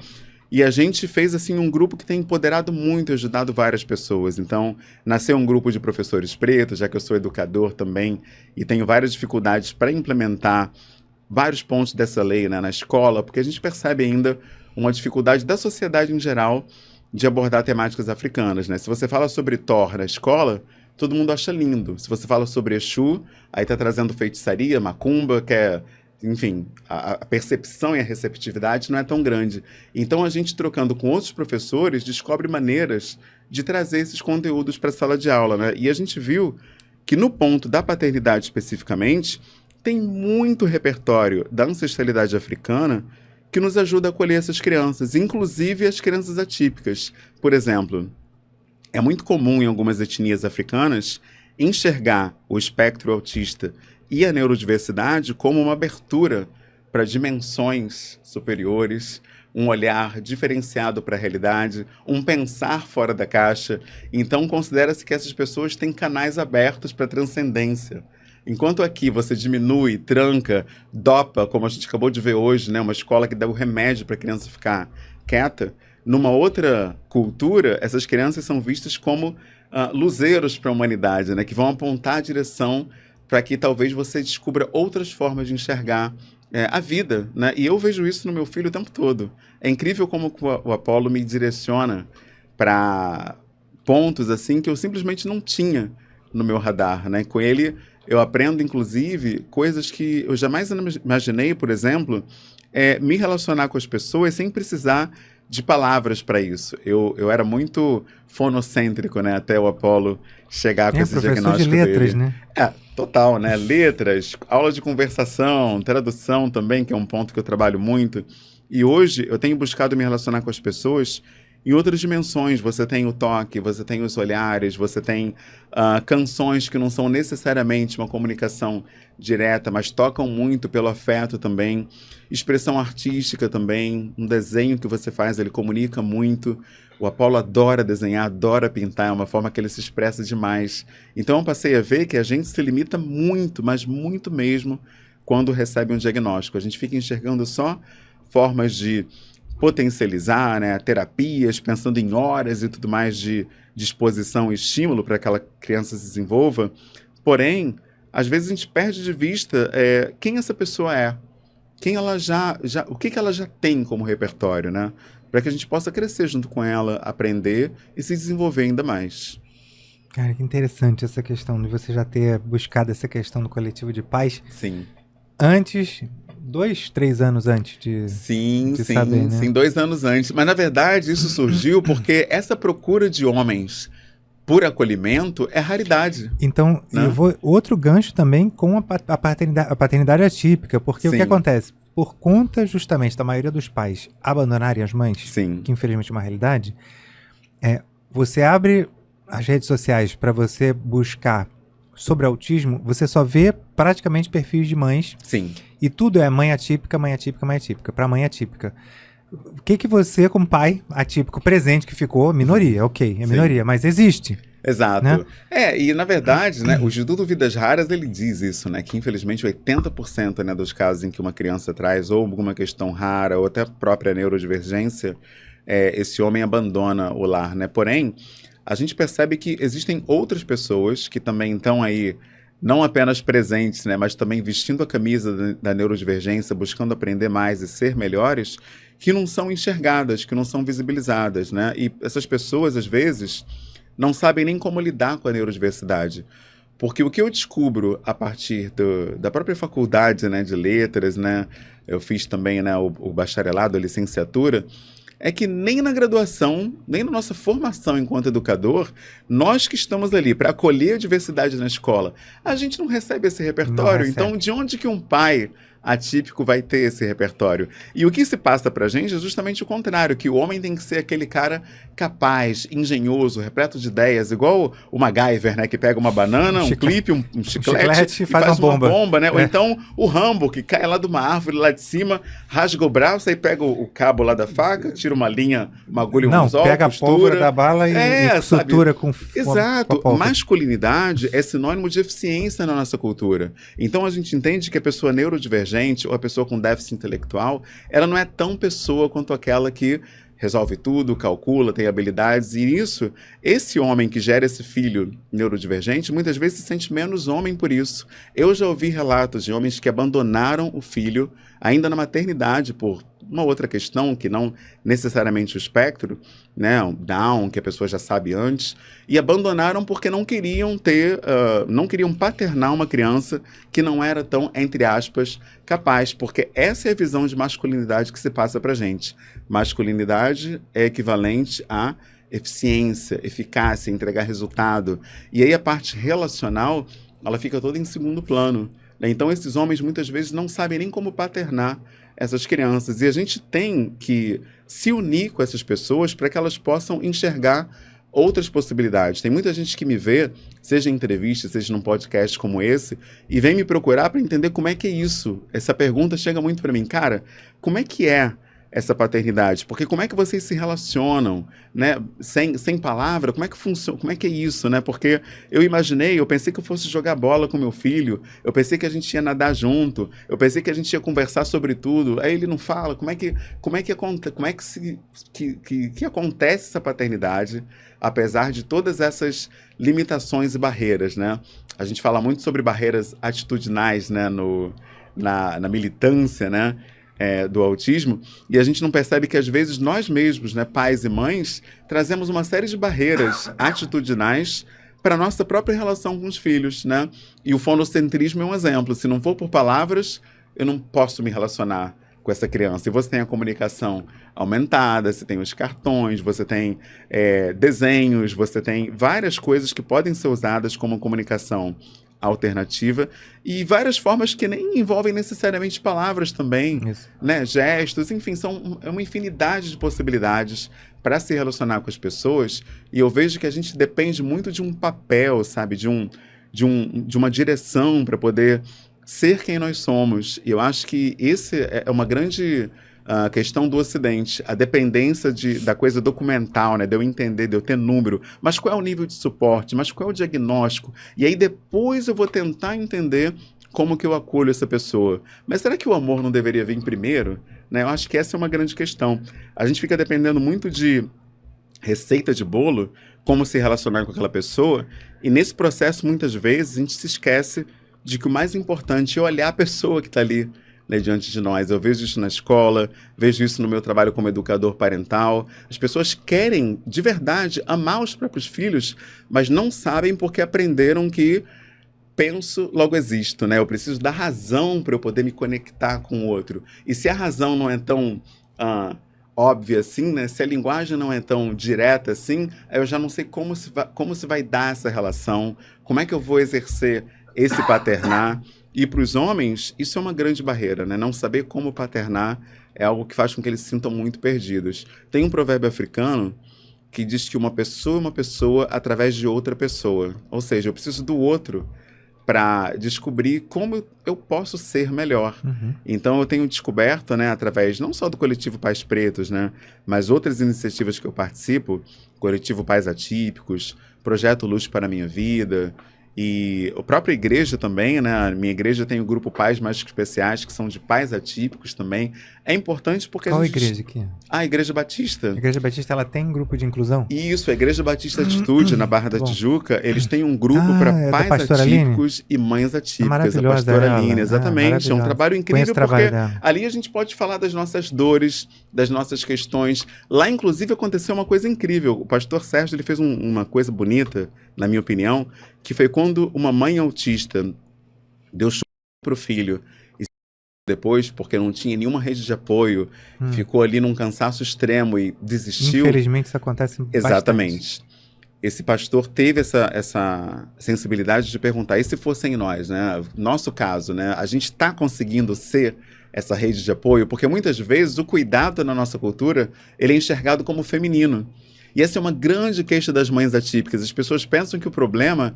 E a gente fez assim um grupo que tem empoderado muito, ajudado várias pessoas. Então, nasceu um grupo de professores pretos, já que eu sou educador também, e tenho várias dificuldades para implementar vários pontos dessa lei, né, na escola, porque a gente percebe ainda uma dificuldade da sociedade em geral de abordar temáticas africanas, né? Se você fala sobre Thor na escola, todo mundo acha lindo. Se você fala sobre Exu, aí tá trazendo feitiçaria, macumba, que é... Enfim, a percepção e a receptividade não é tão grande. Então, a gente, trocando com outros professores, descobre maneiras de trazer esses conteúdos para a sala de aula, né? E a gente viu que, no ponto da paternidade especificamente, tem muito repertório da ancestralidade africana que nos ajuda a acolher essas crianças, inclusive as crianças atípicas. Por exemplo, é muito comum em algumas etnias africanas enxergar o espectro autista e a neurodiversidade como uma abertura para dimensões superiores, um olhar diferenciado para a realidade, um pensar fora da caixa. Então, considera-se que essas pessoas têm canais abertos para transcendência. Enquanto aqui você diminui, tranca, dopa, como a gente acabou de ver hoje, né, uma escola que dá o remédio para a criança ficar quieta, numa outra cultura, essas crianças são vistas como luzeiros para a humanidade, né, que vão apontar a direção para que talvez você descubra outras formas de enxergar a vida, né? E eu vejo isso no meu filho o tempo todo. É incrível como o Apolo me direciona para pontos assim que eu simplesmente não tinha no meu radar, né? Com ele eu aprendo, inclusive, coisas que eu jamais imaginei, por exemplo, me relacionar com as pessoas sem precisar de palavras para isso. Eu era muito fonocêntrico, né? Até o Apollo chegar com esse professor diagnóstico de letras, dele. né? Total, né? Letras, aula de conversação, tradução também, que é um ponto que eu trabalho muito. E hoje eu tenho buscado me relacionar com as pessoas em outras dimensões. Você tem o toque, você tem os olhares, você tem canções que não são necessariamente uma comunicação direta, mas tocam muito pelo afeto também. Expressão artística também, um desenho que você faz, ele comunica muito. O Apollo adora desenhar, adora pintar, é uma forma que ele se expressa demais. Então eu passei a ver que a gente se limita muito, mas muito mesmo, quando recebe um diagnóstico. A gente fica enxergando só formas de potencializar, né, terapias, pensando em horas e tudo mais de disposição e estímulo para que aquela criança se desenvolva. Porém, às vezes a gente perde de vista quem essa pessoa é, quem ela o que ela já tem como repertório, né? Para que a gente possa crescer junto com ela, aprender e se desenvolver ainda mais. Cara, que interessante essa questão de você já ter buscado essa questão do coletivo de pais. Sim. Antes, 2, 3 anos antes de saber, né? Sim, 2 anos antes. Mas, na verdade, isso surgiu porque essa procura de homens por acolhimento é raridade. Então, né? eu vou outro gancho também com a paternidade atípica, porque o que acontece? Por conta justamente da maioria dos pais abandonarem as mães, Sim. que infelizmente é uma realidade, você abre as redes sociais para você buscar sobre autismo, você só vê praticamente perfis de mães. Sim. E tudo é mãe atípica, mãe atípica, mãe atípica, para mãe atípica. O que você, como pai atípico presente que ficou, minoria, ok, é minoria, mas existe. Exato. Né? E na verdade, né, o Instituto Vidas Raras, ele diz isso, né, que infelizmente 80%, né, dos casos em que uma criança traz ou alguma questão rara ou até a própria neurodivergência, esse homem abandona o lar, né? Porém, a gente percebe que existem outras pessoas que também estão aí, não apenas presentes, né, mas também vestindo a camisa da neurodivergência, buscando aprender mais e ser melhores, que não são enxergadas, que não são visibilizadas, né? E essas pessoas, às vezes, não sabem nem como lidar com a neurodiversidade. Porque o que eu descubro a partir da própria faculdade, né, de letras, né, eu fiz também, né, o bacharelado, a licenciatura, é que nem na graduação, nem na nossa formação enquanto educador, nós que estamos ali para acolher a diversidade na escola, a gente não recebe esse repertório. Então, de onde que um pai atípico vai ter esse repertório? E o que se passa pra gente é justamente o contrário, que o homem tem que ser aquele cara capaz, engenhoso, repleto de ideias, igual o MacGyver, né, que pega uma banana, um clipe, um chiclete e faz uma bomba, né? Ou então o Rambo, que cai lá de uma árvore lá de cima, rasga o braço, aí pega o cabo lá da faca, tira uma linha, uma agulha e um anzol, pega costura. A pólvora da bala e sutura com Exato. Com Masculinidade é sinônimo de eficiência na nossa cultura. Então a gente entende que a pessoa neurodivergente ou a pessoa com déficit intelectual, ela não é tão pessoa quanto aquela que resolve tudo, calcula, tem habilidades, e isso, esse homem que gera esse filho neurodivergente, muitas vezes se sente menos homem por isso. Eu já ouvi relatos de homens que abandonaram o filho ainda na maternidade por uma outra questão, que não necessariamente o espectro, né, o Down, que a pessoa já sabe antes, e abandonaram porque não queriam não queriam paternar uma criança que não era tão, entre aspas, capaz, porque essa é a visão de masculinidade que se passa pra gente. Masculinidade é equivalente a eficiência, eficácia, entregar resultado. E aí a parte relacional, ela fica toda em segundo plano. Então esses homens muitas vezes não sabem nem como paternar essas crianças. E a gente tem que se unir com essas pessoas para que elas possam enxergar outras possibilidades. Tem muita gente que me vê, seja em entrevista, seja num podcast como esse, e vem me procurar para entender como é que é isso. Essa pergunta chega muito para mim. Cara, como é que é essa paternidade? Porque como é que vocês se relacionam, né? Sem palavra, como é que funciona? Como é que é isso, né? Porque eu pensei que eu fosse jogar bola com meu filho, eu pensei que a gente ia nadar junto, eu pensei que a gente ia conversar sobre tudo. Aí ele não fala. Como é que acontece essa paternidade, apesar de todas essas limitações e barreiras, né? A gente fala muito sobre barreiras atitudinais, né? Na militância, né? Do autismo, e a gente não percebe que às vezes nós mesmos, né, pais e mães, trazemos uma série de barreiras atitudinais para a nossa própria relação com os filhos, né? E o fonocentrismo é um exemplo. Se não for por palavras, eu não posso me relacionar com essa criança. E você tem a comunicação aumentada, você tem os cartões, você tem desenhos, você tem várias coisas que podem ser usadas como comunicação alternativa e várias formas que nem envolvem necessariamente palavras também, né? Gestos, enfim, é uma infinidade de possibilidades para se relacionar com as pessoas, e eu vejo que a gente depende muito de um papel, sabe? De uma direção para poder ser quem nós somos. E eu acho que esse é uma grande questão do Ocidente, a dependência da coisa documental, né? De eu entender, de eu ter número, mas qual é o nível de suporte, mas qual é o diagnóstico? E aí depois eu vou tentar entender como que eu acolho essa pessoa. Mas será que o amor não deveria vir primeiro? Né? Eu acho que essa é uma grande questão. A gente fica dependendo muito de receita de bolo, como se relacionar com aquela pessoa, e nesse processo, muitas vezes, a gente se esquece de que o mais importante é olhar a pessoa que está ali, né, diante de nós. Eu vejo isso na escola, vejo isso no meu trabalho como educador parental. As pessoas querem, de verdade, amar os próprios filhos, mas não sabem porque aprenderam que penso, logo existo, né? Eu preciso da razão para eu poder me conectar com o outro. E se a razão não é tão óbvia assim, né? Se a linguagem não é tão direta assim, eu já não sei como se vai dar essa relação, como é que eu vou exercer esse paternar. E para os homens, isso é uma grande barreira, né? Não saber como paternar é algo que faz com que eles se sintam muito perdidos. Tem um provérbio africano que diz que uma pessoa é uma pessoa através de outra pessoa. Ou seja, eu preciso do outro para descobrir como eu posso ser melhor. Então eu tenho descoberto, né, através não só do Coletivo Pais Pretos, né, mas outras iniciativas que eu participo, Coletivo Pais Atípicos, Projeto Luz para a Minha Vida, e a própria igreja também, né? A minha igreja tem o grupo Pais Mágicos Especiais, que são de pais atípicos também. É importante porque Qual a igreja aqui? A Igreja Batista. A Igreja Batista, ela tem grupo de inclusão? Isso, a Igreja Batista Atitude, na Barra da Tijuca, eles têm um grupo para pais atípicos e mães atípicas. A pastora Aline, exatamente. É um trabalho incrível porque ali a gente pode falar das nossas dores, das nossas questões. Lá, inclusive, aconteceu uma coisa incrível. O pastor Sérgio, ele fez uma coisa bonita, na minha opinião, que foi quando uma mãe autista deu chute para o filho e depois, porque não tinha nenhuma rede de apoio, ficou ali num cansaço extremo e desistiu. Infelizmente isso acontece bastante. Exatamente. Esse pastor teve essa sensibilidade de perguntar, e se fossem nós, né? Nosso caso, né? A gente está conseguindo ser essa rede de apoio? Porque muitas vezes o cuidado na nossa cultura, ele é enxergado como feminino. E essa é uma grande queixa das mães atípicas. As pessoas pensam que o problema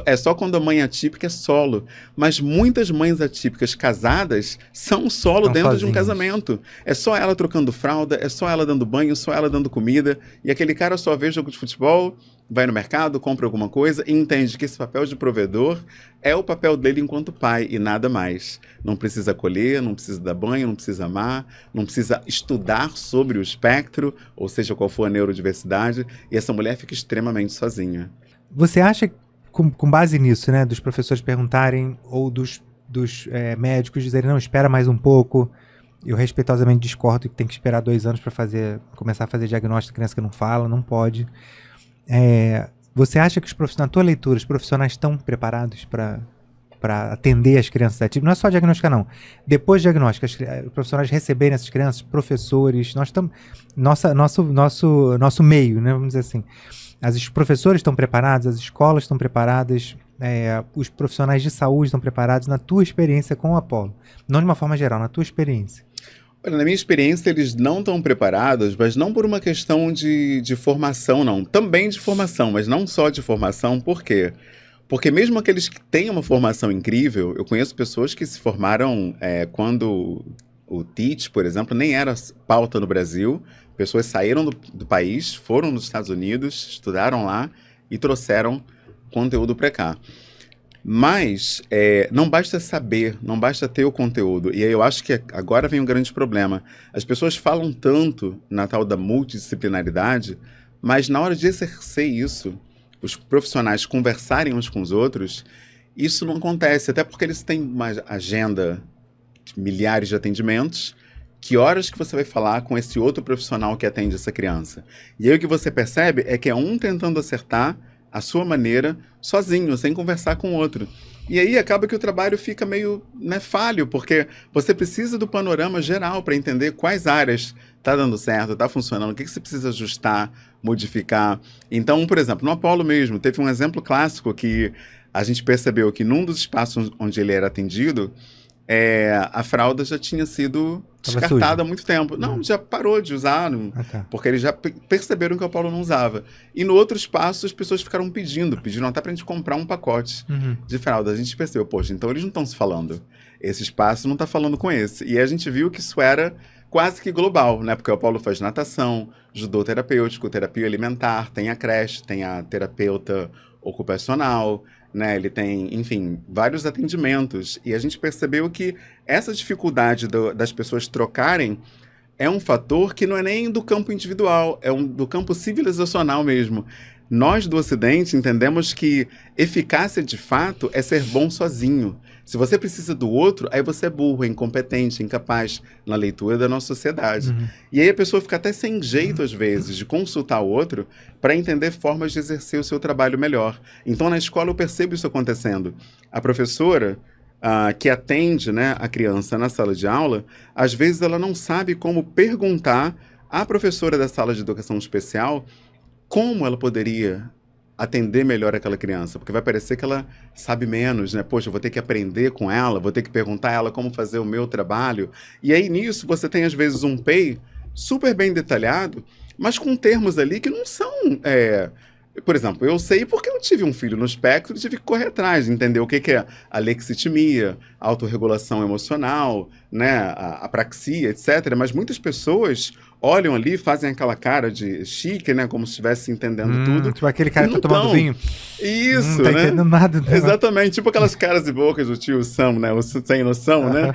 é só quando a mãe atípica é solo. Mas muitas mães atípicas casadas são solo dentro de um casamento. É só ela trocando fralda, é só ela dando banho, só ela dando comida. E aquele cara só vê jogo de futebol, vai no mercado, compra alguma coisa e entende que esse papel de provedor é o papel dele enquanto pai e nada mais. Não precisa acolher, não precisa dar banho, não precisa amar, não precisa estudar sobre o espectro, ou seja, qual for a neurodiversidade, e essa mulher fica extremamente sozinha. Você acha, com base nisso, né, dos professores perguntarem ou dos médicos dizerem, não, espera mais um pouco, eu respeitosamente discordo que tem que esperar 2 anos para começar a fazer diagnóstico de criança que não fala, não pode. Você acha que na tua leitura, os profissionais estão preparados para atender as crianças atípicas? Não é só diagnosticar, não. Depois de diagnóstico, os profissionais receberem essas crianças, professores, nós estamos... Nosso meio, né, vamos dizer assim. Os professores estão preparados, as escolas estão preparadas, os profissionais de saúde estão preparados, na tua experiência com o Apollo. Não de uma forma geral, na tua experiência. Olha, na minha experiência, eles não estão preparados, mas não por uma questão de formação, não. Também de formação, mas não só de formação. Por quê? Porque mesmo aqueles que têm uma formação incrível, eu conheço pessoas que se formaram quando o TEACH, por exemplo, nem era pauta no Brasil. Pessoas saíram do país, foram nos Estados Unidos, estudaram lá e trouxeram conteúdo para cá. Mas não basta saber, não basta ter o conteúdo. E aí eu acho que agora vem um grande problema. As pessoas falam tanto na tal da multidisciplinaridade, mas na hora de exercer isso, os profissionais conversarem uns com os outros, isso não acontece. Até porque eles têm uma agenda de milhares de atendimentos. Que horas que você vai falar com esse outro profissional que atende essa criança? E aí o que você percebe é que é um tentando acertar à sua maneira, sozinho, sem conversar com o outro. E aí acaba que o trabalho fica meio, né, falho, porque você precisa do panorama geral para entender quais áreas está dando certo, está funcionando, o que você precisa ajustar, modificar. Então, por exemplo, no Apollo mesmo, teve um exemplo clássico que a gente percebeu que num dos espaços onde ele era atendido, a fralda já tinha sido descartada há muito tempo. Não, já parou de usar, porque eles já perceberam que o Apollo não usava. E no outro espaço, as pessoas ficaram pedindo até pra gente comprar um pacote de fralda. A gente percebeu, poxa, então eles não estão se falando. Esse espaço não está falando com esse. E a gente viu que isso era quase que global, né? Porque o Apollo faz natação, judô terapêutico, terapia alimentar, tem a creche, tem a terapeuta ocupacional, né? Ele tem, enfim, vários atendimentos. E a gente percebeu que essa dificuldade das pessoas trocarem é um fator que não é nem do campo individual, do campo civilizacional mesmo. Nós do Ocidente entendemos que eficácia de fato é ser bom sozinho. Se você precisa do outro, aí você é burro, é incompetente, incapaz na leitura da nossa sociedade. E aí a pessoa fica até sem jeito, às vezes, de consultar o outro para entender formas de exercer o seu trabalho melhor. Então, na escola, eu percebo isso acontecendo. A professora que atende, né, a criança na sala de aula, às vezes ela não sabe como perguntar à professora da sala de educação especial como ela poderia atender melhor aquela criança, porque vai parecer que ela sabe menos, né? Poxa, eu vou ter que aprender com ela, vou ter que perguntar a ela como fazer o meu trabalho. E aí, nisso, você tem, às vezes, um PEI super bem detalhado, mas com termos ali que não são... Por exemplo, eu sei porque eu tive um filho no espectro e tive que correr atrás, entender o que é a lexitimia, a autorregulação emocional, né, a apraxia, etc. Mas muitas pessoas olham ali, fazem aquela cara de chique, né, como se estivesse entendendo tudo. Tipo aquele cara que tá tomando vinho. Isso, não tá né? entendendo nada. Né? Exatamente, tipo aquelas caras e bocas do tio Sam, né, o sem noção, né?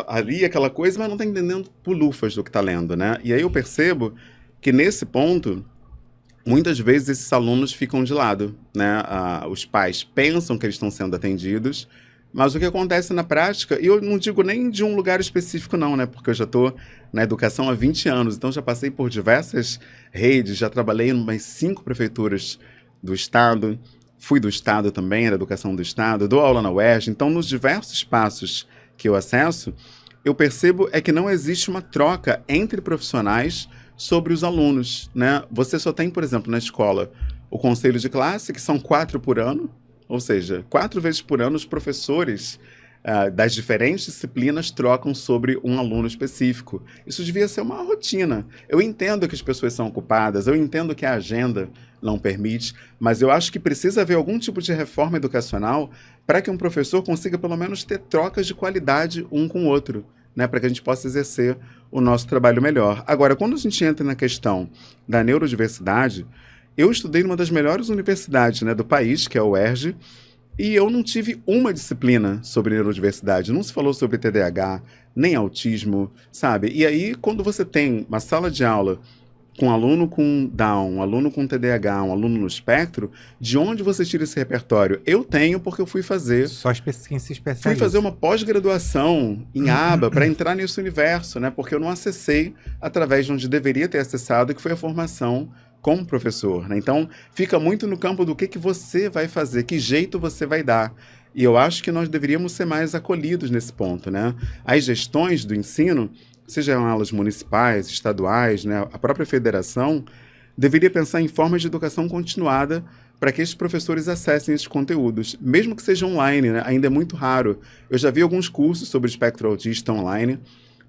Ali aquela coisa, mas não tá entendendo pulufas do que tá lendo, né? E aí eu percebo que nesse ponto... Muitas vezes esses alunos ficam de lado, né? Os pais pensam que eles estão sendo atendidos, mas o que acontece na prática, e eu não digo nem de um lugar específico não, né? Porque eu já estou na educação há 20 anos, então já passei por diversas redes, já trabalhei em umas 5 prefeituras do estado, fui do estado também, da educação do estado, dou aula na UERJ, então nos diversos espaços que eu acesso, eu percebo que não existe uma troca entre profissionais sobre os alunos, né? Você só tem, por exemplo, na escola, o conselho de classe, que são 4 por ano, ou seja, 4 vezes por ano os professores das diferentes disciplinas trocam sobre um aluno específico. Isso devia ser uma rotina. Eu entendo que as pessoas são ocupadas, eu entendo que a agenda não permite, mas eu acho que precisa haver algum tipo de reforma educacional para que um professor consiga pelo menos ter trocas de qualidade um com o outro, né, para que a gente possa exercer o nosso trabalho melhor. Agora, quando a gente entra na questão da neurodiversidade, eu estudei numa das melhores universidades, né, do país, que é a UERJ, e eu não tive uma disciplina sobre neurodiversidade. Não se falou sobre TDAH, nem autismo, sabe? E aí, quando você tem uma sala de aula com um aluno com Down, um aluno com TDAH, um aluno no espectro, de onde você tira esse repertório? Eu tenho porque eu fui fazer... Só quem se especializa. Fui fazer uma pós-graduação em aba para entrar nesse universo, né? Porque eu não acessei através de onde deveria ter acessado, que foi a formação como professor, né? Então, fica muito no campo do que você vai fazer, que jeito você vai dar. E eu acho que nós deveríamos ser mais acolhidos nesse ponto, né? As gestões do ensino, sejam aulas municipais, estaduais, né, a própria federação, deveria pensar em formas de educação continuada para que esses professores acessem esses conteúdos, mesmo que seja online, né, ainda é muito raro. Eu já vi alguns cursos sobre espectro autista online,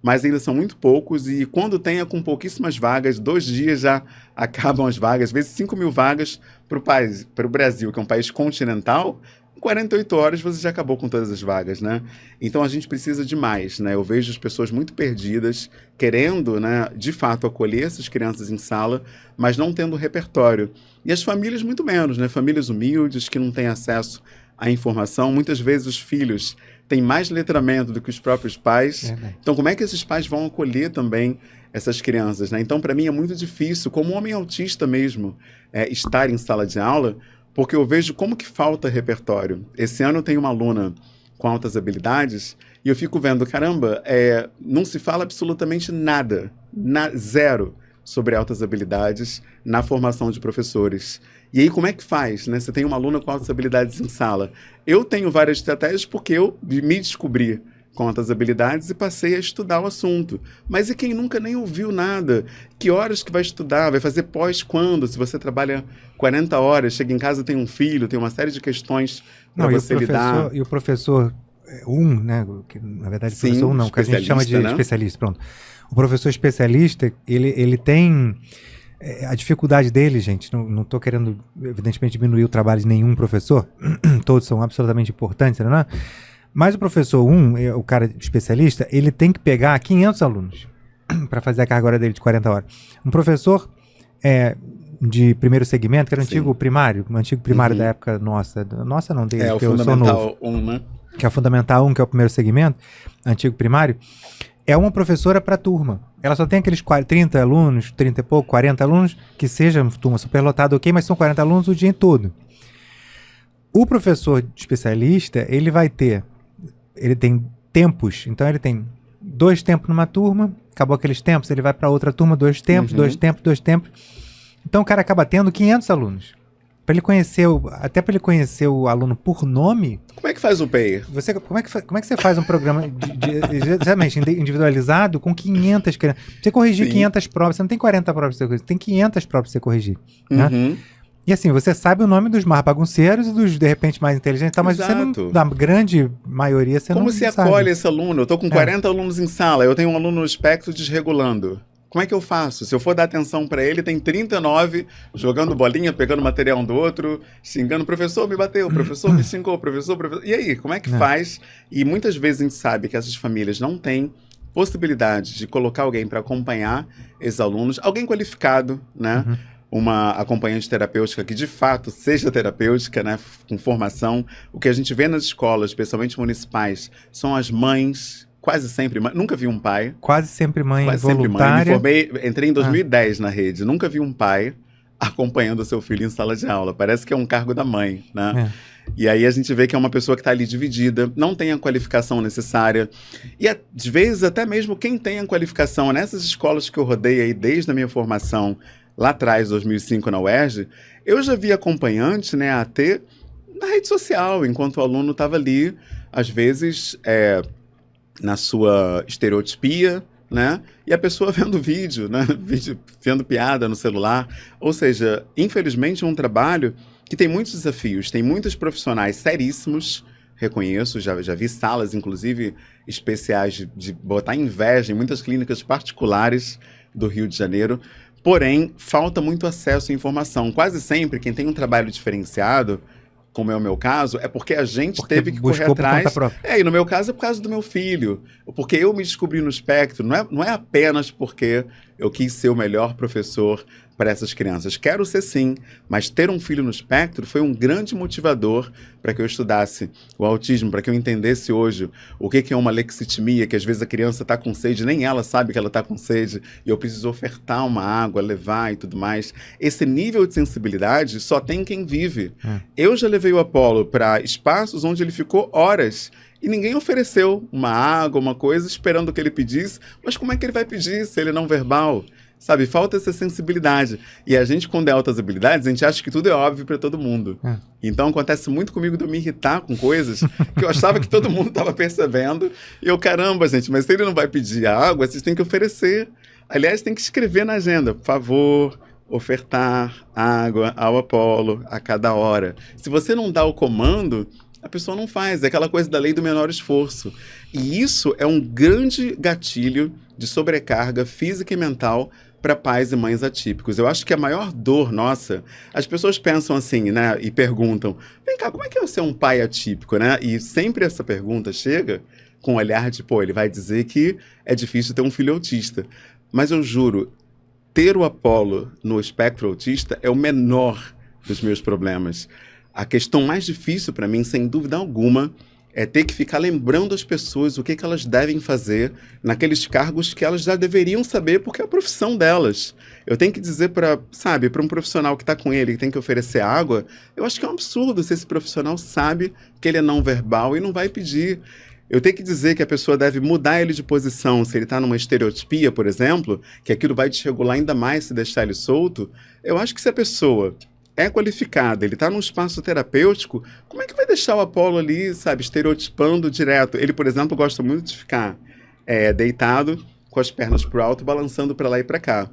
mas ainda são muito poucos e quando tem é com pouquíssimas vagas, 2 dias já acabam as vagas, às vezes 5 mil vagas para o Brasil, que é um país continental. 48 horas você já acabou com todas as vagas, né? Então a gente precisa de mais, né? Eu vejo as pessoas muito perdidas, querendo, né, de fato acolher essas crianças em sala, mas não tendo repertório. E as famílias muito menos, né? Famílias humildes que não têm acesso à informação. Muitas vezes os filhos têm mais letramento do que os próprios pais. Então como é que esses pais vão acolher também essas crianças, né? Então para mim é muito difícil, como homem autista mesmo, estar em sala de aula, porque eu vejo como que falta repertório. Esse ano eu tenho uma aluna com altas habilidades e eu fico vendo, caramba, não se fala absolutamente nada, zero, sobre altas habilidades na formação de professores. E aí, como é que faz, né? Você tem uma aluna com altas habilidades em sala. Eu tenho várias estratégias porque eu me descobri com altas habilidades e passei a estudar o assunto. Mas e quem nunca nem ouviu nada? Que horas que vai estudar? Vai fazer pós quando? Se você trabalha 40 horas, chega em casa, tem um filho, tem uma série de questões para você lidar. E o professor né? Que, na verdade, Sim, professor não, que a gente chama de especialista, pronto. O professor especialista, ele tem... A dificuldade dele, gente, não estou querendo, evidentemente, diminuir o trabalho de nenhum professor, todos são absolutamente importantes, né? Mas o professor o cara especialista, ele tem que pegar 500 alunos para fazer a carga horária dele de 40 horas. Um professor de primeiro segmento, que era o antigo primário, da época nossa não, dele, o que eu sou novo. Fundamental 1, né? Que é o Fundamental 1, que é o primeiro segmento, antigo primário, é uma professora para turma. Ela só tem aqueles 30 alunos, 30 e pouco, 40 alunos, que seja turma superlotada, ok, mas são 40 alunos o dia todo. O professor especialista, ele tem tempos, então ele tem 2 tempos numa turma, acabou aqueles tempos, ele vai para outra turma, 2 tempos, 2 tempos, 2 tempos. Então o cara acaba tendo 500 alunos. Até para ele conhecer o aluno por nome. Como é que faz o PEI? Como é que você faz um programa exatamente individualizado com 500 crianças? Você corrigir 500 provas, você não tem 40 provas para você corrigir, tem 500 provas para você corrigir. Né? E assim, você sabe o nome dos mais bagunceiros e dos, de repente, mais inteligentes, mas você não, da grande maioria, você não sabe. Como você acolhe esse aluno? Eu estou com 40 alunos em sala, eu tenho um aluno no espectro desregulando. Como é que eu faço? Se eu for dar atenção para ele, tem 39 jogando bolinha, pegando material um do outro, xingando, professor me bateu, professor me xingou, professor... E aí, como é que faz? E muitas vezes a gente sabe que essas famílias não têm possibilidade de colocar alguém para acompanhar esses alunos, alguém qualificado, né? Uma acompanhante terapêutica que de fato seja terapêutica, né, com formação. O que a gente vê nas escolas, especialmente municipais, são as mães, quase sempre mãe, nunca vi um pai. Quase sempre mãe voluntária. Entrei em 2010 na rede, nunca vi um pai acompanhando o seu filho em sala de aula. Parece que é um cargo da mãe, né? E aí a gente vê que é uma pessoa que está ali dividida, não tem a qualificação necessária. E às vezes até mesmo quem tem a qualificação, nessas escolas que eu rodei aí desde a minha formação, lá atrás, 2005, na UERJ, eu já vi acompanhante, né, AT, na rede social, enquanto o aluno estava ali, às vezes, na sua estereotipia, né, e a pessoa vendo vídeo, né, vendo piada no celular. Ou seja, infelizmente é um trabalho que tem muitos desafios, tem muitos profissionais seríssimos, reconheço, já vi salas, inclusive, especiais de botar inveja em muitas clínicas particulares do Rio de Janeiro. Porém, falta muito acesso à informação. Quase sempre, quem tem um trabalho diferenciado, como é o meu caso, é porque a gente teve que correr atrás. E no meu caso é por causa do meu filho. Porque eu me descobri no espectro. Não é apenas porque eu quis ser o melhor professor para essas crianças. Quero ser sim, mas ter um filho no espectro foi um grande motivador para que eu estudasse o autismo, para que eu entendesse hoje o que é uma lexitimia, que às vezes a criança está com sede, nem ela sabe que ela está com sede, e eu preciso ofertar uma água, levar e tudo mais. Esse nível de sensibilidade só tem quem vive. Eu já levei o Apolo para espaços onde ele ficou horas e ninguém ofereceu uma água, uma coisa, esperando que ele pedisse. Mas como é que ele vai pedir se ele é não verbal? Sabe, falta essa sensibilidade. E a gente, quando é altas habilidades, a gente acha que tudo é óbvio para todo mundo. Então, acontece muito comigo de eu me irritar com coisas que eu achava que todo mundo estava percebendo. E eu, caramba, gente, mas se ele não vai pedir água, vocês têm que oferecer. Aliás, tem que escrever na agenda, por favor, ofertar água ao Apolo a cada hora. Se você não dá o comando, a pessoa não faz. É aquela coisa da lei do menor esforço. E isso é um grande gatilho de sobrecarga física e mental para pais e mães atípicos. Eu acho que a maior dor nossa, as pessoas pensam assim, né, e perguntam, vem cá, como é que é ser um pai atípico, né? E sempre essa pergunta chega com um olhar de, ele vai dizer que é difícil ter um filho autista. Mas eu juro, ter o Apolo no espectro autista é o menor dos meus problemas. A questão mais difícil para mim, sem dúvida alguma, é ter que ficar lembrando as pessoas o que elas devem fazer naqueles cargos que elas já deveriam saber, porque é a profissão delas. Eu tenho que dizer para um profissional que está com ele, que tem que oferecer água, eu acho que é um absurdo se esse profissional sabe que ele é não verbal e não vai pedir. Eu tenho que dizer que a pessoa deve mudar ele de posição, se ele está numa estereotipia, por exemplo, que aquilo vai desregular ainda mais se deixar ele solto. Eu acho que se a pessoa é qualificado, ele está num espaço terapêutico, como é que vai deixar o Apolo ali, sabe, estereotipando direto? Ele, por exemplo, gosta muito de ficar deitado, com as pernas pro alto, balançando para lá e para cá.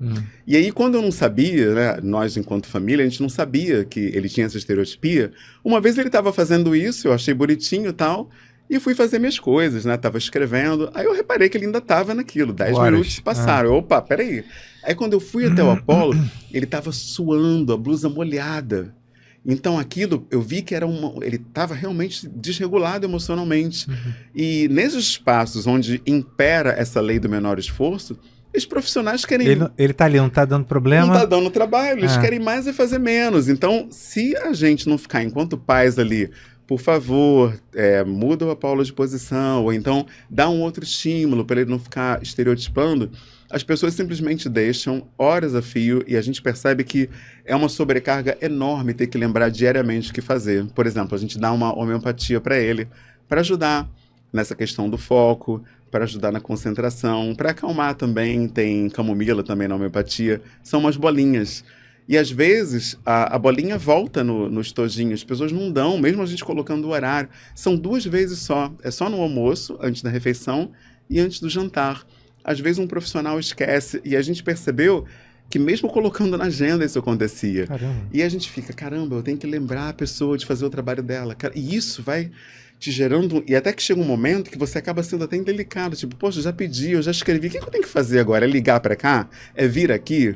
E aí, quando eu não sabia, né, nós, enquanto família, a gente não sabia que ele tinha essa estereotipia, uma vez ele estava fazendo isso, eu achei bonitinho e tal, e fui fazer minhas coisas, né, tava escrevendo, aí eu reparei que ele ainda tava naquilo, 10 minutos passaram, opa, peraí. Aí quando eu fui até o Apolo, ele tava suando, a blusa molhada. Então aquilo, eu vi que ele estava realmente desregulado emocionalmente. E nesses espaços onde impera essa lei do menor esforço, os profissionais querem... Ele tá ali, não tá dando problema. Não tá dando trabalho, eles querem mais é fazer menos. Então, se a gente não ficar enquanto pais ali, por favor, muda o Apolo de posição, ou então dá um outro estímulo para ele não ficar estereotipando, as pessoas simplesmente deixam horas a fio e a gente percebe que é uma sobrecarga enorme ter que lembrar diariamente o que fazer. Por exemplo, a gente dá uma homeopatia para ele, para ajudar nessa questão do foco, para ajudar na concentração, para acalmar também, tem camomila também na homeopatia, são umas bolinhas. E às vezes a bolinha volta no estojinho, as pessoas não dão, mesmo a gente colocando o horário. São 2 vezes só, é só no almoço, antes da refeição e antes do jantar. Às vezes um profissional esquece e a gente percebeu que mesmo colocando na agenda isso acontecia. Caramba. E a gente fica, caramba, eu tenho que lembrar a pessoa de fazer o trabalho dela. E isso vai te gerando... E até que chega um momento que você acaba sendo até indelicado. Tipo, poxa, eu já pedi, eu já escrevi. O que eu tenho que fazer agora? É ligar para cá? É vir aqui?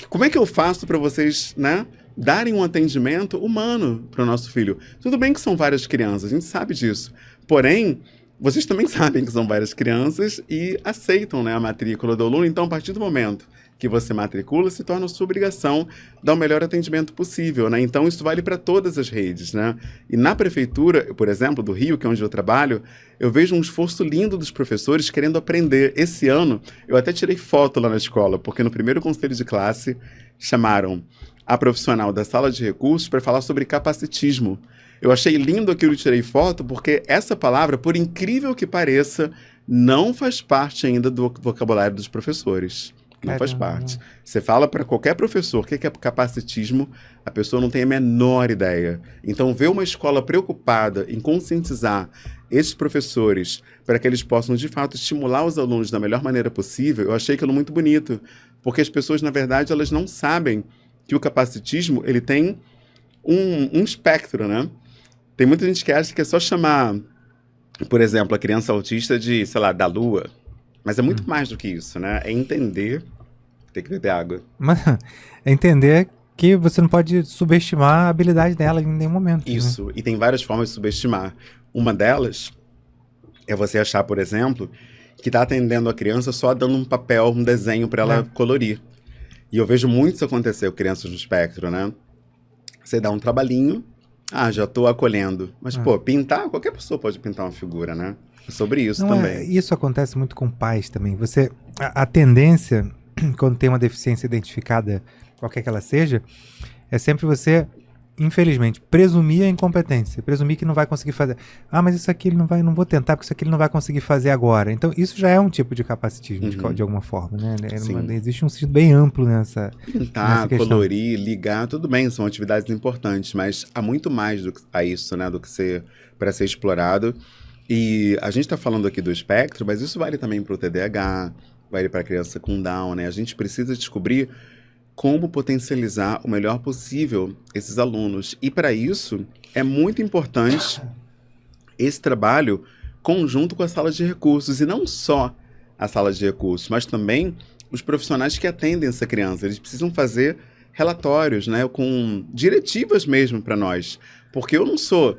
Como é que eu faço para vocês, né, darem um atendimento humano para o nosso filho? Tudo bem que são várias crianças, a gente sabe disso. Porém... vocês também sabem que são várias crianças e aceitam, né, a matrícula do aluno. Então, a partir do momento que você matricula, se torna sua obrigação dar o melhor atendimento possível, né? Então, isso vale para todas as redes, né? E na prefeitura, por exemplo, do Rio, que é onde eu trabalho, eu vejo um esforço lindo dos professores querendo aprender. Esse ano, eu até tirei foto lá na escola, porque no primeiro conselho de classe chamaram a profissional da sala de recursos para falar sobre capacitismo. Eu achei lindo aquilo e tirei foto, porque essa palavra, por incrível que pareça, não faz parte ainda do vocabulário dos professores. Não faz parte. Você fala para qualquer professor o que é capacitismo, a pessoa não tem a menor ideia. Então, ver uma escola preocupada em conscientizar esses professores para que eles possam, de fato, estimular os alunos da melhor maneira possível, eu achei aquilo muito bonito. Porque as pessoas, na verdade, elas não sabem que o capacitismo ele tem um espectro, né? Tem muita gente que acha que é só chamar, por exemplo, a criança autista de, sei lá, da lua. Mas é muito mais do que isso, né? É entender... Tem que beber água. Mas é entender que você não pode subestimar a habilidade dela em nenhum momento. Isso. Né? E tem várias formas de subestimar. Uma delas é você achar, por exemplo, que está atendendo a criança só dando um papel, um desenho para ela colorir. E eu vejo muito isso acontecer com crianças no espectro, né? Você dá um trabalhinho... já estou acolhendo. Mas, pô, pintar, qualquer pessoa pode pintar uma figura, né? É sobre isso também. Isso acontece muito com pais também. A tendência, quando tem uma deficiência identificada, qualquer que ela seja, é sempre você, infelizmente, presumir a incompetência. Presumir que não vai conseguir fazer. Mas isso aqui ele não vou tentar, porque isso aqui ele não vai conseguir fazer agora. Então, isso já é um tipo de capacitismo, de alguma forma, né? Existe um sentido bem amplo nessa Pintar, colorir, ligar, tudo bem, são atividades importantes, mas há muito mais a isso, né? Do que para ser explorado. E a gente está falando aqui do espectro, mas isso vale também para o TDAH, vale para a criança com Down, né? A gente precisa descobrir como potencializar o melhor possível esses alunos. E para isso, é muito importante esse trabalho conjunto com a sala de recursos. E não só a sala de recursos, mas também os profissionais que atendem essa criança. Eles precisam fazer relatórios, né, com diretivas mesmo para nós. Porque eu não sou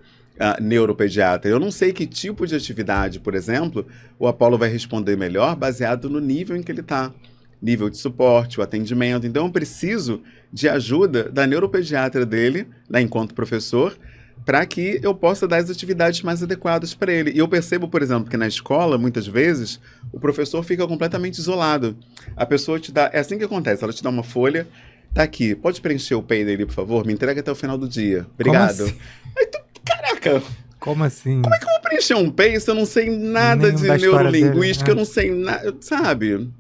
neuropediatra, eu não sei que tipo de atividade, por exemplo, o Apolo vai responder melhor baseado no nível em que ele está. Nível de suporte, o atendimento. Então, eu preciso de ajuda da neuropediatra dele, né, enquanto professor, para que eu possa dar as atividades mais adequadas para ele. E eu percebo, por exemplo, que na escola, muitas vezes, o professor fica completamente isolado. A pessoa te dá... É assim que acontece, ela te dá uma folha, tá aqui, pode preencher o PEI dele, por favor? Me entrega até o final do dia. Obrigado. Como assim? Aí tu, caraca! Como assim? Como é que eu vou preencher um PEI se eu não sei nada Nem de da história neurolinguística, dele, eu não sei nada, sabe?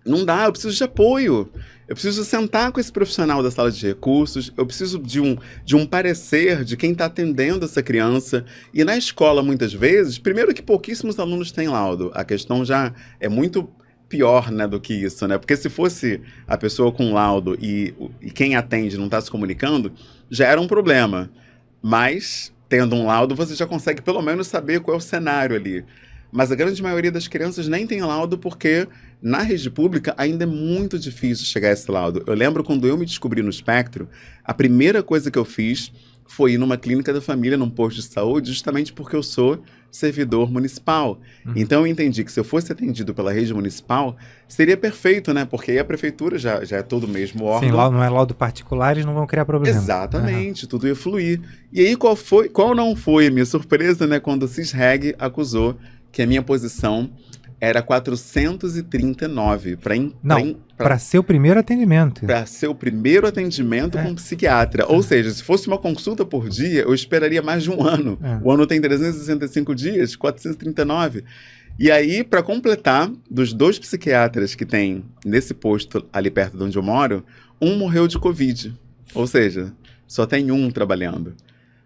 Não dá, eu preciso de apoio. Eu preciso sentar com esse profissional da sala de recursos, eu preciso de um parecer de quem está atendendo essa criança. E na escola, muitas vezes, primeiro que pouquíssimos alunos têm laudo. A questão já é muito pior, né, do que isso, né? Porque se fosse a pessoa com laudo e quem atende não está se comunicando, já era um problema. Mas, tendo um laudo, você já consegue pelo menos saber qual é o cenário ali. Mas a grande maioria das crianças nem tem laudo porque na rede pública ainda é muito difícil chegar a esse laudo. Eu lembro quando eu me descobri no espectro, a primeira coisa que eu fiz foi ir numa clínica da família, num posto de saúde, justamente porque eu sou servidor municipal. Então eu entendi que se eu fosse atendido pela rede municipal, seria perfeito, né? Porque aí a prefeitura já é todo o mesmo órgão. Sim, não é laudo particular, eles não vão criar problema. Exatamente, tudo ia fluir. E aí qual não foi a minha surpresa, né? Quando o CISREG acusou que a minha posição era 439 para ser o primeiro atendimento. Para ser o primeiro atendimento com um psiquiatra. Ou seja, se fosse uma consulta por dia, eu esperaria mais de um ano. O ano tem 365 dias, 439. E aí, para completar, dos 2 psiquiatras que tem nesse posto ali perto de onde eu moro, um morreu de Covid. Ou seja, só tem um trabalhando.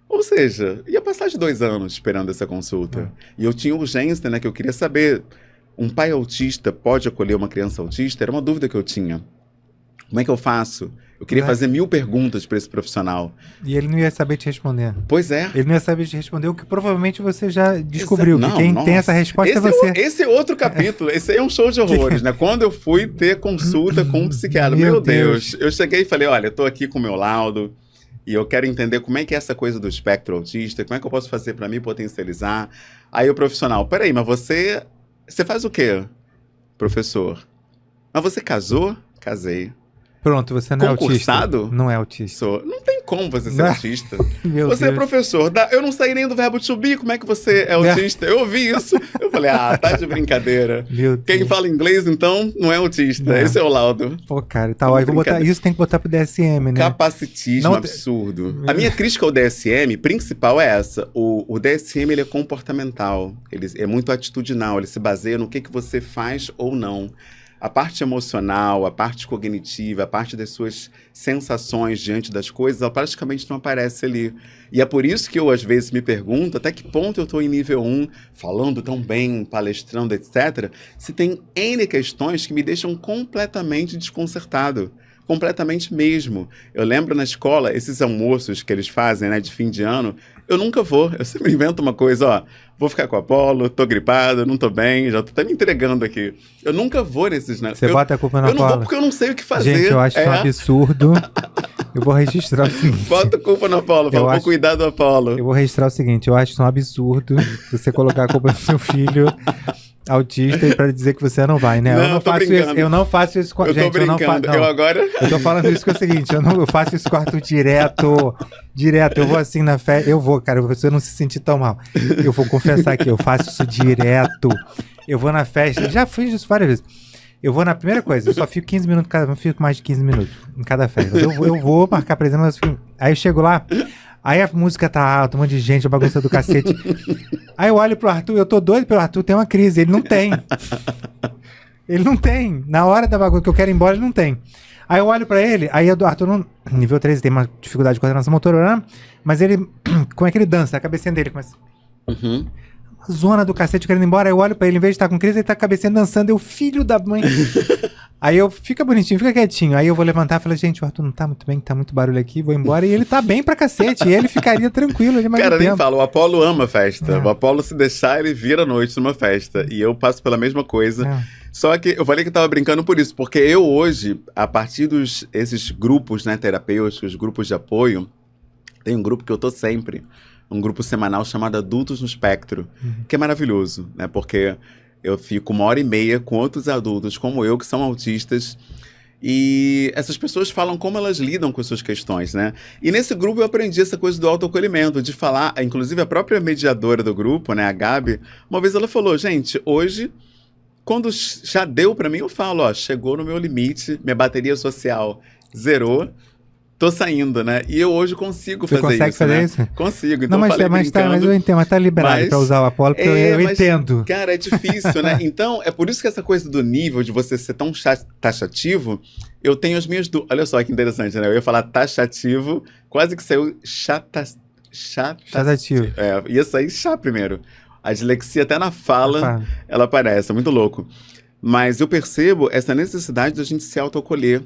Ou seja, ia passar de 2 anos esperando essa consulta. E eu tinha urgência, né? Que eu queria saber, um pai autista pode acolher uma criança autista? Era uma dúvida que eu tinha. Como é que eu faço? Eu queria fazer 1000 perguntas para esse profissional. E ele não ia saber te responder. Pois é. Ele não ia saber te responder o que provavelmente você já descobriu. Que quem tem essa resposta é você. Esse é outro capítulo. Esse aí é um show de horrores, né? Quando eu fui ter consulta com um psiquiatra. Meu Deus. Eu cheguei e falei, olha, eu tô aqui com o meu laudo. E eu quero entender como é que é essa coisa do espectro autista, como é que eu posso fazer para me potencializar. Aí o profissional, peraí, mas você faz o quê, professor? Mas você casou? Casei. Pronto, você não Concursado? é autista. Não é autista. Sou. Não tem como você ser autista. Meu você Deus. É professor. Eu não saí nem do verbo to be, como é que você é autista? Eu ouvi isso. Eu falei, tá de brincadeira. Meu Quem Deus. fala inglês, então, não é autista. Não. Esse é o laudo. Pô, cara, tá, ó, eu vou botar, isso tem que botar pro DSM, né? Capacitismo não, absurdo. A minha crítica ao DSM principal é essa. O DSM, ele é comportamental. Ele é muito atitudinal. Ele se baseia no que você faz ou não. A parte emocional, a parte cognitiva, a parte das suas sensações diante das coisas, ela praticamente não aparece ali. E é por isso que eu, às vezes, me pergunto até que ponto eu estou em nível 1, falando tão bem, palestrando, etc., se tem N questões que me deixam completamente desconcertado. Completamente mesmo. Eu lembro na escola, esses almoços que eles fazem, né, de fim de ano, eu nunca vou. Eu sempre invento uma coisa, vou ficar com a Apolo, tô gripado, não tô bem, já tô até me entregando aqui. Eu nunca vou nesses, né? Você bota a culpa na Apolo? Eu não vou porque eu não sei o que fazer. Gente, eu acho um absurdo. Eu vou registrar o seguinte. Bota a culpa no Apolo, vou cuidar do Apolo. Eu vou registrar o seguinte, eu acho um absurdo você colocar a culpa no seu filho autista e pra dizer que você não vai, né? Eu não faço isso com a gente. Eu não faço. Eu tô falando isso que é o seguinte, eu faço isso com o Arthur direto. Eu vou assim na festa. Eu vou, cara, você não se sentir tão mal. Eu vou confessar aqui, eu faço isso direto. Eu vou na festa, já fiz isso várias vezes. Eu vou na primeira coisa, eu só fico 15 minutos, não fico mais de 15 minutos em cada festa. Eu vou marcar presença, mas aí eu chego lá. Aí a música tá alta, um monte de gente, a bagunça do cacete. Aí eu olho pro Arthur, eu tô doido pelo Arthur, tem uma crise, ele não tem. Ele não tem. Na hora da bagunça que eu quero ir embora, ele não tem. Aí eu olho pra ele, aí o Arthur, nível 13, tem uma dificuldade de coordenação motora, mas ele, como é que ele dança? A cabecinha dele começa... Uma zona do cacete querendo ir embora, aí eu olho pra ele, em vez de estar com crise, ele tá com a cabecinha dançando, eu, filho da mãe... Aí eu, fica bonitinho, fica quietinho. Aí eu vou levantar e falar, gente, o Arthur não tá muito bem, tá muito barulho aqui, vou embora. E ele tá bem pra cacete, e ele ficaria tranquilo. Cara, nem fala, o Apolo ama festa. O Apolo, se deixar, ele vira a noite numa festa. E eu passo pela mesma coisa. Só que eu falei que eu tava brincando por isso, porque eu hoje, a partir esses grupos, né, terapêuticos, grupos de apoio, tem um grupo que eu tô sempre, um grupo semanal chamado Adultos no Espectro, que é maravilhoso, né, porque... Eu fico 1h30 com outros adultos como eu, que são autistas, e essas pessoas falam como elas lidam com as suas questões, né? E nesse grupo eu aprendi essa coisa do autoacolhimento, de falar, inclusive a própria mediadora do grupo, né, a Gabi, uma vez ela falou, gente, hoje, quando já deu pra mim, eu falo, chegou no meu limite, minha bateria social zerou, tô saindo, né? E eu hoje consigo Você fazer consegue isso, fazer né? isso? Consigo. Então Não, eu falei mas brincando, eu entendo, mas tá liberado mas- pra usar o Apollo, porque eu mas, entendo. cara, é difícil, né? Então, é por isso que essa coisa do nível de você ser tão taxativo, eu tenho as minhas dúvidas. Olha só que interessante, né? Eu ia falar taxativo, quase que saiu Chatativo. ia sair chá primeiro. A dislexia até na fala, Fala. ela aparece, é muito louco. Mas eu percebo essa necessidade da gente se autoacolher,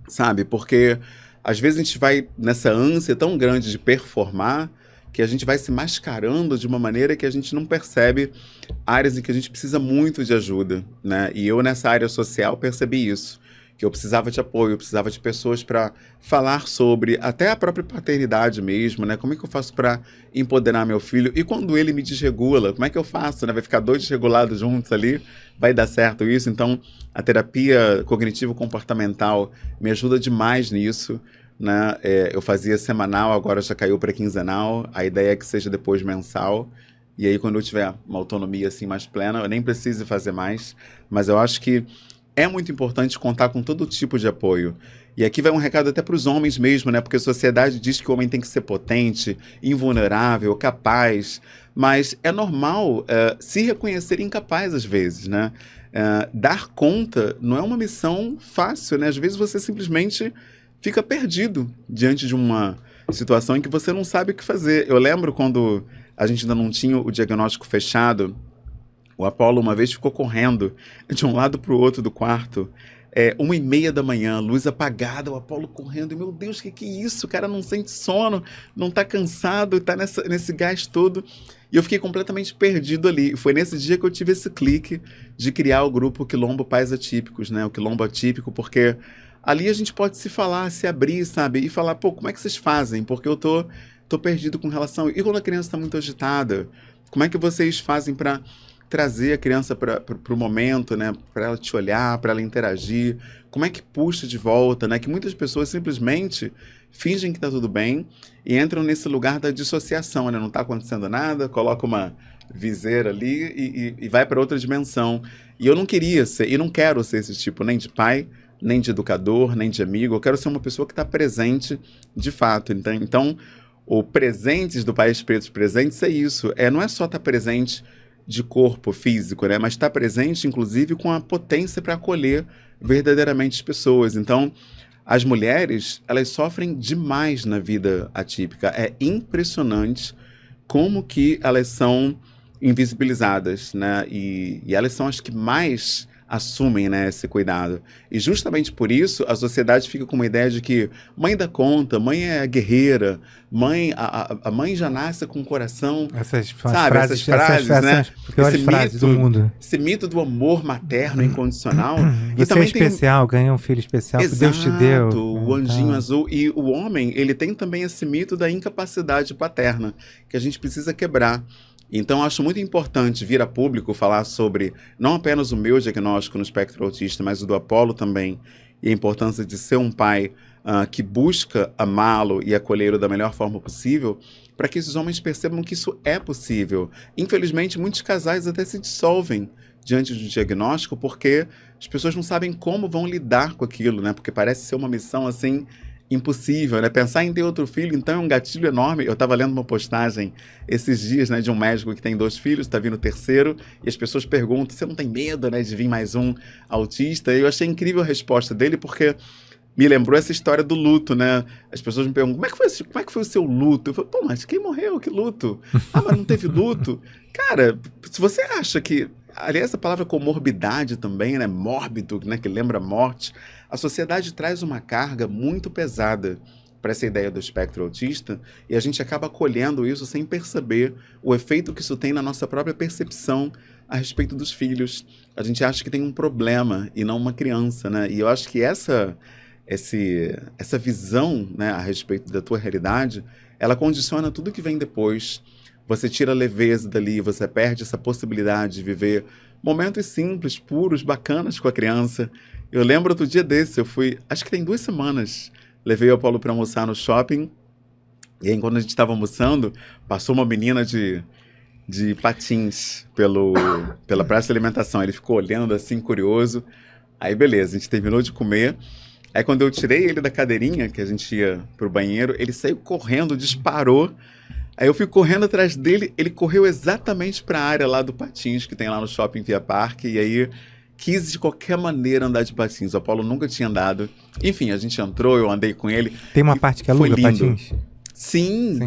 sabe? Porque às vezes a gente vai nessa ânsia tão grande de performar que a gente vai se mascarando de uma maneira que a gente não percebe áreas em que a gente precisa muito de ajuda, né? E eu nessa área social percebi isso, que eu precisava de apoio, eu precisava de pessoas para falar sobre até a própria paternidade mesmo, né? Como é que eu faço para empoderar meu filho? E quando ele me desregula, como é que eu faço, né? Vai ficar dois desregulados juntos ali? Vai dar certo isso? Então, a terapia cognitivo-comportamental me ajuda demais nisso, né? Eu fazia semanal, agora já caiu para quinzenal. A ideia é que seja depois mensal. E aí, quando eu tiver uma autonomia assim mais plena, eu nem preciso fazer mais. Mas eu acho que é muito importante contar com todo tipo de apoio. E aqui vai um recado até para os homens mesmo, né? Porque a sociedade diz que o homem tem que ser potente, invulnerável, capaz. Mas é normal se reconhecer incapaz às vezes, né? Dar conta não é uma missão fácil, né? Às vezes você simplesmente fica perdido diante de uma situação em que você não sabe o que fazer. Eu lembro quando a gente ainda não tinha o diagnóstico fechado, o Apollo uma vez ficou correndo de um lado para o outro do quarto, 1h30 da manhã, luz apagada, o Apollo correndo, e meu Deus, que é isso? O cara não sente sono, não tá cansado, tá nesse gás todo. E eu fiquei completamente perdido ali. E foi nesse dia que eu tive esse clique de criar o grupo Quilombo Pais Atípicos, né? O Quilombo Atípico, porque ali a gente pode se falar, se abrir, sabe? E falar, pô, como é que vocês fazem? Porque eu tô perdido com relação... E quando a criança tá muito agitada, como é que vocês fazem para trazer a criança para o momento, né? Para ela te olhar, para ela interagir? Como é que puxa de volta, né? Que muitas pessoas simplesmente fingem que tá tudo bem e entram nesse lugar da dissociação, né? Não tá acontecendo nada, coloca uma viseira ali e vai para outra dimensão. E eu não queria ser, e não quero ser esse tipo, nem de pai, nem de educador, nem de amigo. Eu quero ser uma pessoa que está presente de fato. Então, o Presentes do País Pretos Presentes é isso. Não é só estar presente de corpo físico, né? Mas estar presente, inclusive, com a potência para acolher verdadeiramente as pessoas. Então, as mulheres, elas sofrem demais na vida atípica. É impressionante como que elas são invisibilizadas, né? E elas são as que mais assumem, né, esse cuidado. E justamente por isso a sociedade fica com uma ideia de que mãe dá conta, mãe é guerreira, a mãe já nasce com o coração, Essas sabe? Essas frases, né? São as piores frases do mundo. Esse mito do amor materno incondicional. E Você é também especial, ganhou um filho especial que Deus te deu. O anjinho azul. E o homem, ele tem também esse mito da incapacidade paterna, que a gente precisa quebrar. Então, acho muito importante vir a público falar sobre não apenas o meu diagnóstico no espectro autista, mas o do Apollo também, e a importância de ser um pai que busca amá-lo e acolhê-lo da melhor forma possível, para que esses homens percebam que isso é possível. Infelizmente, muitos casais até se dissolvem diante do diagnóstico porque as pessoas não sabem como vão lidar com aquilo, né? Porque parece ser uma missão, assim, impossível, né? Pensar em ter outro filho, então, é um gatilho enorme. Eu estava lendo uma postagem esses dias, né, de um médico que tem 2 filhos, está vindo o terceiro, e as pessoas perguntam, você não tem medo, né, de vir mais um autista? E eu achei incrível a resposta dele, porque me lembrou essa história do luto, né? As pessoas me perguntam, como é que foi o seu luto? Eu falo, pô, mas quem morreu? Que luto? Ah, mas não teve luto? Cara, se você acha que... Aliás, essa palavra comorbidade também, né? Mórbido, né? Que lembra morte. A sociedade traz uma carga muito pesada para essa ideia do espectro autista e a gente acaba acolhendo isso sem perceber o efeito que isso tem na nossa própria percepção a respeito dos filhos. A gente acha que tem um problema e não uma criança, né? E eu acho que essa visão, né, a respeito da tua realidade, ela condiciona tudo que vem depois. Você tira a leveza dali, você perde essa possibilidade de viver momentos simples, puros, bacanas com a criança. Eu lembro outro dia desse, eu fui, acho que tem 2 semanas, levei o Apollo para almoçar no shopping, e aí quando a gente estava almoçando, passou uma menina de patins pela praça de alimentação. Ele ficou olhando assim, curioso. Aí beleza, a gente terminou de comer, Aí quando eu tirei ele da cadeirinha, que a gente ia pro banheiro, ele saiu correndo, disparou. Aí eu fui correndo atrás dele, ele correu exatamente pra área lá do patins, que tem lá no shopping Via Parque, e aí quis de qualquer maneira andar de patins. O Apolo nunca tinha andado. Enfim, a gente entrou, eu andei com ele. Tem uma parte que aluga patins? Sim.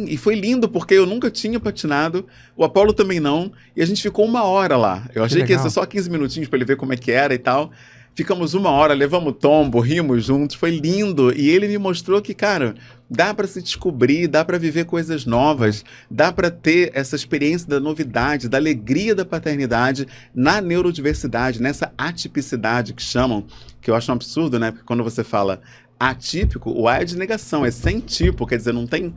E foi lindo, porque eu nunca tinha patinado, o Apolo também não, e a gente ficou 1 hora lá. Eu achei que ia ser só 15 minutinhos pra ele ver como é que era e tal. Ficamos 1 hora, levamos tombo, rimos juntos, foi lindo. E ele me mostrou que, cara, dá pra se descobrir, dá pra viver coisas novas, dá pra ter essa experiência da novidade, da alegria da paternidade na neurodiversidade, nessa atipicidade que chamam, que eu acho um absurdo, né? Porque quando você fala atípico, o A é de negação, é sem tipo, quer dizer, não tem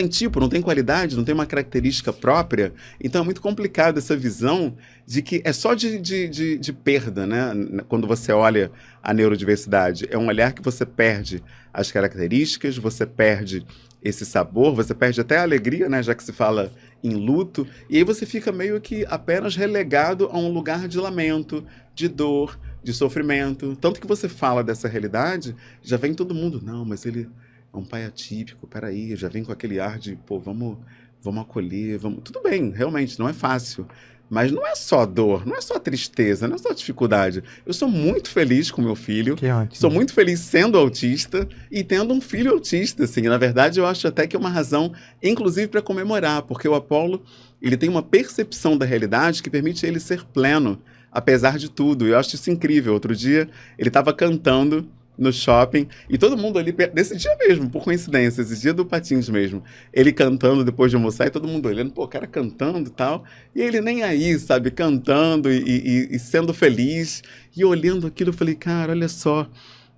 tipo, não tem qualidade, não tem uma característica própria. Então é muito complicado essa visão de que é só de perda, né? Quando você olha a neurodiversidade, é um olhar que você perde as características, você perde esse sabor, você perde até a alegria, né? Já que se fala em luto, e aí você fica meio que apenas relegado a um lugar de lamento, de dor, de sofrimento. Tanto que você fala dessa realidade, já vem todo mundo, não, mas ele é um pai atípico, peraí, já vem com aquele ar de, pô, vamos acolher, vamos... Tudo bem, realmente, não é fácil. Mas não é só dor, não é só tristeza, não é só dificuldade. Eu sou muito feliz com meu filho, sou muito feliz sendo autista e tendo um filho autista, assim. Na verdade, eu acho até que é uma razão, inclusive, para comemorar, porque o Apolo, ele tem uma percepção da realidade que permite ele ser pleno, apesar de tudo. Eu acho isso incrível. Outro dia, ele estava cantando no shopping, e todo mundo ali, nesse dia mesmo, por coincidência, esse dia do patins mesmo, ele cantando depois de almoçar, e todo mundo olhando, pô, o cara cantando e tal, e ele nem aí, sabe, cantando e sendo feliz, e olhando aquilo, eu falei, cara, olha só,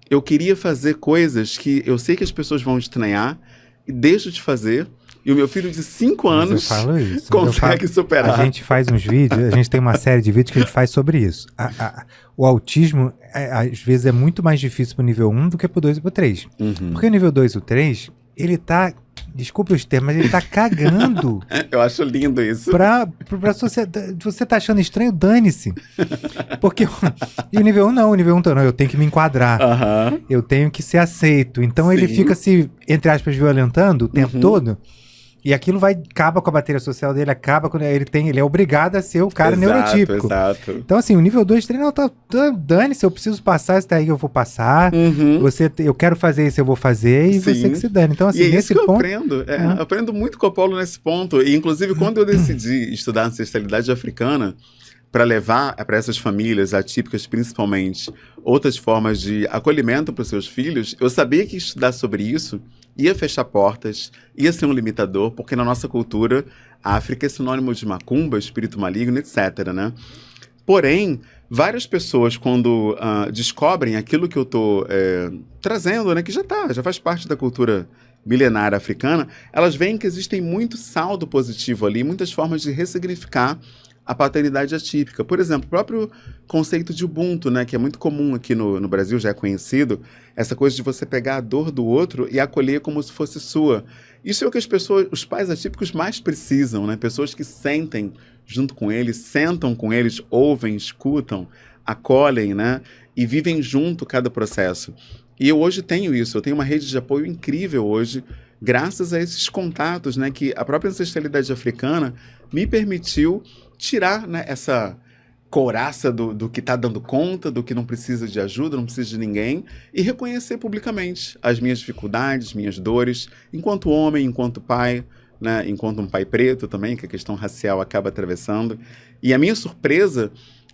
eu queria fazer coisas que eu sei que as pessoas vão estranhar, e deixo de fazer, e o meu filho de 5 anos consegue superar. A gente faz uns vídeos, a gente tem uma série de vídeos que a gente faz sobre isso. O autismo, às vezes, é muito mais difícil pro nível 1 do que pro 2 e pro 3. Porque o nível 2 e o 3, ele tá, desculpa os termos, mas ele tá cagando. Eu acho lindo isso. Pra sociedade. Você tá achando estranho, dane-se. Porque e o nível 1 não, o nível 1 não, eu tenho que me enquadrar. Eu tenho que ser aceito. Então ele fica se, entre aspas, violentando o tempo todo. E aquilo acaba com a bateria social dele, acaba com ele é obrigado a ser o cara neurotípico. Exato. Então, assim, o nível 2 de treino, dane-se, eu preciso passar isso daí, eu vou passar. Eu quero fazer isso, eu vou fazer, e você que se dane. Então, assim, e é nesse isso que ponto. Eu aprendo muito com o Apolo nesse ponto. E, inclusive, quando eu decidi estudar ancestralidade africana, para levar para essas famílias atípicas, principalmente, outras formas de acolhimento para os seus filhos, eu sabia que estudar sobre isso ia fechar portas, ia ser um limitador, porque na nossa cultura, a África é sinônimo de macumba, espírito maligno, etc., né? Porém, várias pessoas, quando descobrem aquilo que eu estou trazendo, né, que já faz parte da cultura milenar africana, elas veem que existem muito saldo positivo ali, muitas formas de ressignificar a paternidade atípica. Por exemplo, o próprio conceito de Ubuntu, né, que é muito comum aqui no Brasil, já é conhecido, essa coisa de você pegar a dor do outro e acolher como se fosse sua. Isso é o que os pais atípicos mais precisam, né? Pessoas que sentem junto com eles, sentam com eles, ouvem, escutam, acolhem, né? E vivem junto cada processo. E eu hoje tenho isso, eu tenho uma rede de apoio incrível hoje, graças a esses contatos, né, que a própria ancestralidade africana me permitiu tirar, né, essa couraça do que está dando conta, do que não precisa de ajuda, não precisa de ninguém, e reconhecer publicamente as minhas dificuldades, minhas dores, enquanto homem, enquanto pai, né, enquanto um pai preto também, que a questão racial acaba atravessando. E a minha surpresa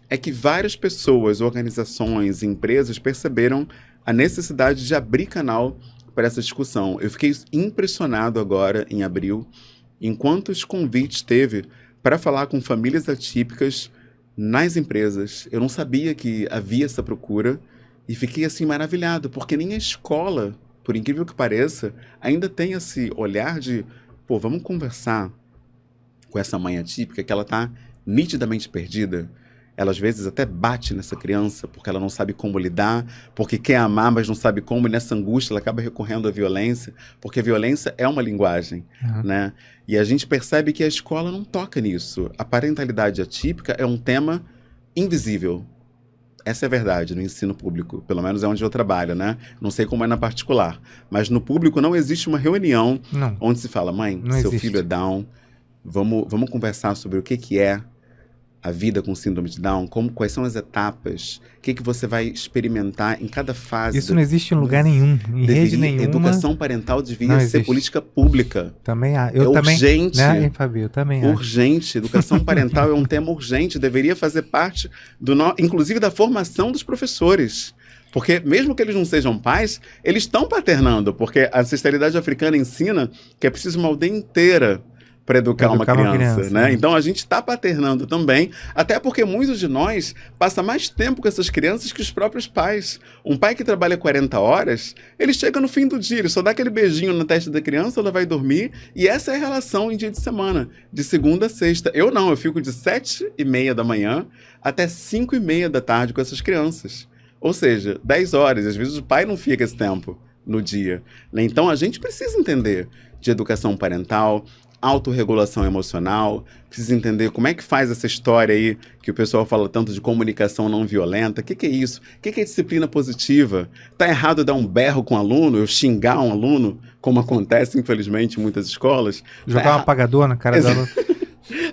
é que várias pessoas, organizações, empresas perceberam a necessidade de abrir canal para essa discussão. Eu fiquei impressionado agora, em abril, em quantos convites teve para falar com famílias atípicas nas empresas. Eu não sabia que havia essa procura e fiquei assim maravilhado, porque nem a escola, por incrível que pareça, ainda tem esse olhar de, pô, vamos conversar com essa mãe atípica que ela está nitidamente perdida. Ela às vezes até bate nessa criança porque ela não sabe como lidar, porque quer amar, mas não sabe como, e nessa angústia ela acaba recorrendo à violência, porque a violência é uma linguagem, né? E a gente percebe que a escola não toca nisso. A parentalidade atípica é um tema invisível. Essa é a verdade no ensino público, pelo menos é onde eu trabalho, né? Não sei como é na particular, mas no público não existe uma reunião onde se fala, mãe, seu filho é Down, vamos conversar sobre o que é a vida com síndrome de Down, quais são as etapas, o que você vai experimentar em cada fase. Isso não existe em lugar nenhum, em rede nenhuma. Educação parental devia ser política pública. Também há. Urgente. Né, Fabio? Eu também acho. Urgente. Educação parental é um tema urgente, deveria fazer parte, inclusive da formação dos professores. Porque mesmo que eles não sejam pais, eles estão paternando, porque a ancestralidade africana ensina que é preciso uma aldeia inteira para educar uma criança, né? Então a gente está paternando também, até porque muitos de nós passa mais tempo com essas crianças que os próprios pais. Um pai que trabalha 40 horas, ele chega no fim do dia, ele só dá aquele beijinho na testa da criança, ela vai dormir, e essa é a relação em dia de semana, de segunda a sexta. Eu fico de 7h30 da manhã até 5h30 da tarde com essas crianças. Ou seja, 10 horas, às vezes o pai não fica esse tempo no dia, né? Então a gente precisa entender de educação parental, autorregulação emocional, precisa entender como é que faz essa história aí, que o pessoal fala tanto de comunicação não violenta. O que é isso? O que é disciplina positiva? Tá errado dar um berro com um aluno, eu xingar um aluno, como acontece, infelizmente, em muitas escolas? Jogar um apagador na cara do aluno.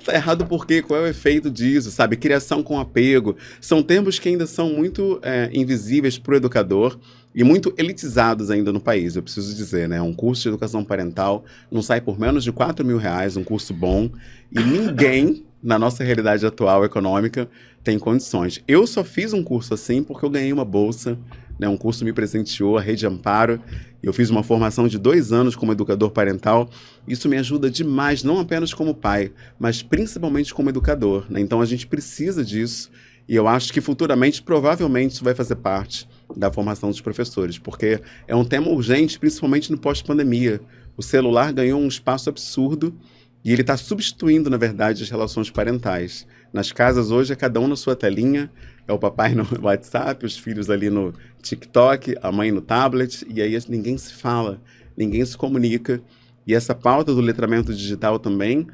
Tá errado por quê? Qual é o efeito disso, sabe? Criação com apego. São termos que ainda são muito invisíveis para o educador e muito elitizados ainda no país, eu preciso dizer, né? Um curso de educação parental não sai por menos de R$4.000, um curso bom, e ninguém, na nossa realidade atual econômica, tem condições. Eu só fiz um curso assim porque eu ganhei uma bolsa, né? Um curso me presenteou, a Rede Amparo. Eu fiz uma formação de 2 anos como educador parental. Isso me ajuda demais, não apenas como pai, mas principalmente como educador, né? Então a gente precisa disso. E eu acho que futuramente, provavelmente, isso vai fazer parte da formação dos professores, porque é um tema urgente, principalmente no pós-pandemia. O celular ganhou um espaço absurdo e ele está substituindo, na verdade, as relações parentais. Nas casas hoje é cada um na sua telinha, é o papai no WhatsApp, os filhos ali no TikTok, a mãe no tablet, e aí ninguém se fala, ninguém se comunica. E essa pauta do letramento digital também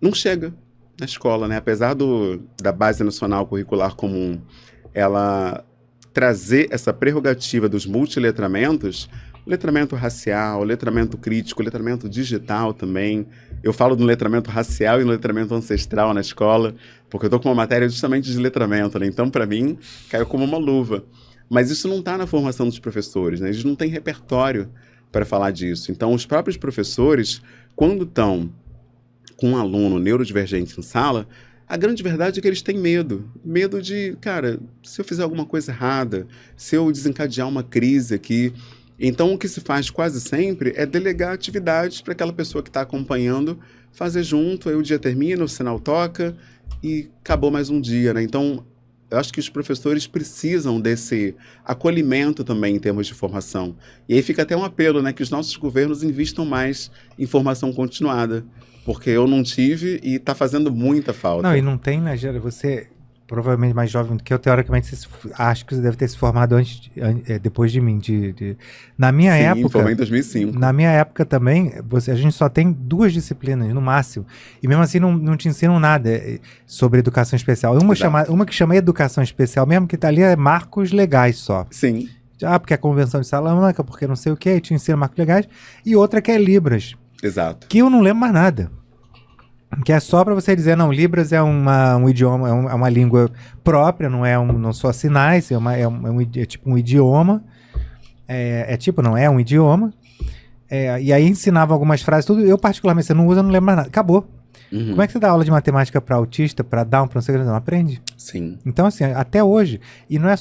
não chega na escola, né? Apesar da Base Nacional Curricular Comum, ela trazer essa prerrogativa dos multiletramentos, letramento racial, letramento crítico, letramento digital também. Eu falo do letramento racial e no letramento ancestral na escola, porque eu estou com uma matéria justamente de letramento, né? Então, para mim, caiu como uma luva. Mas isso não está na formação dos professores, né? Eles não têm repertório para falar disso. Então, os próprios professores, quando estão com um aluno neurodivergente em sala, a grande verdade é que eles têm medo. Medo de, cara, se eu fizer alguma coisa errada, se eu desencadear uma crise aqui. Então, o que se faz quase sempre é delegar atividades para aquela pessoa que está acompanhando fazer junto, aí o dia termina, o sinal toca e acabou mais um dia, né? Então, eu acho que os professores precisam desse acolhimento também em termos de formação. E aí fica até um apelo, né, que os nossos governos investam mais em formação continuada, porque eu não tive e está fazendo muita falta. Não, e não tem, né, Gera? Você, provavelmente mais jovem do que eu, teoricamente, acho que você deve ter se formado depois de mim. Na minha época... Sim, formei em 2005. Na minha época também, a gente só tem 2 disciplinas, no máximo. E mesmo assim não te ensinam nada sobre educação especial. Uma que chama educação especial mesmo, que tá ali é marcos legais só. Sim. Porque é a Convenção de Salamanca, porque não sei o que, te ensina marcos legais. E outra que é Libras. Exato. Que eu não lembro mais nada. Que é só para você dizer, não, Libras é um idioma, é uma língua própria, não só sinais, é tipo um idioma. É um idioma. E aí ensinava algumas frases, tudo. Eu particularmente, você não usa, não lembro mais nada. Acabou. Uhum. Como é que você dá aula de matemática para autista, para Down, para não sei o que, não aprende? Sim. Então, assim, até hoje, e não é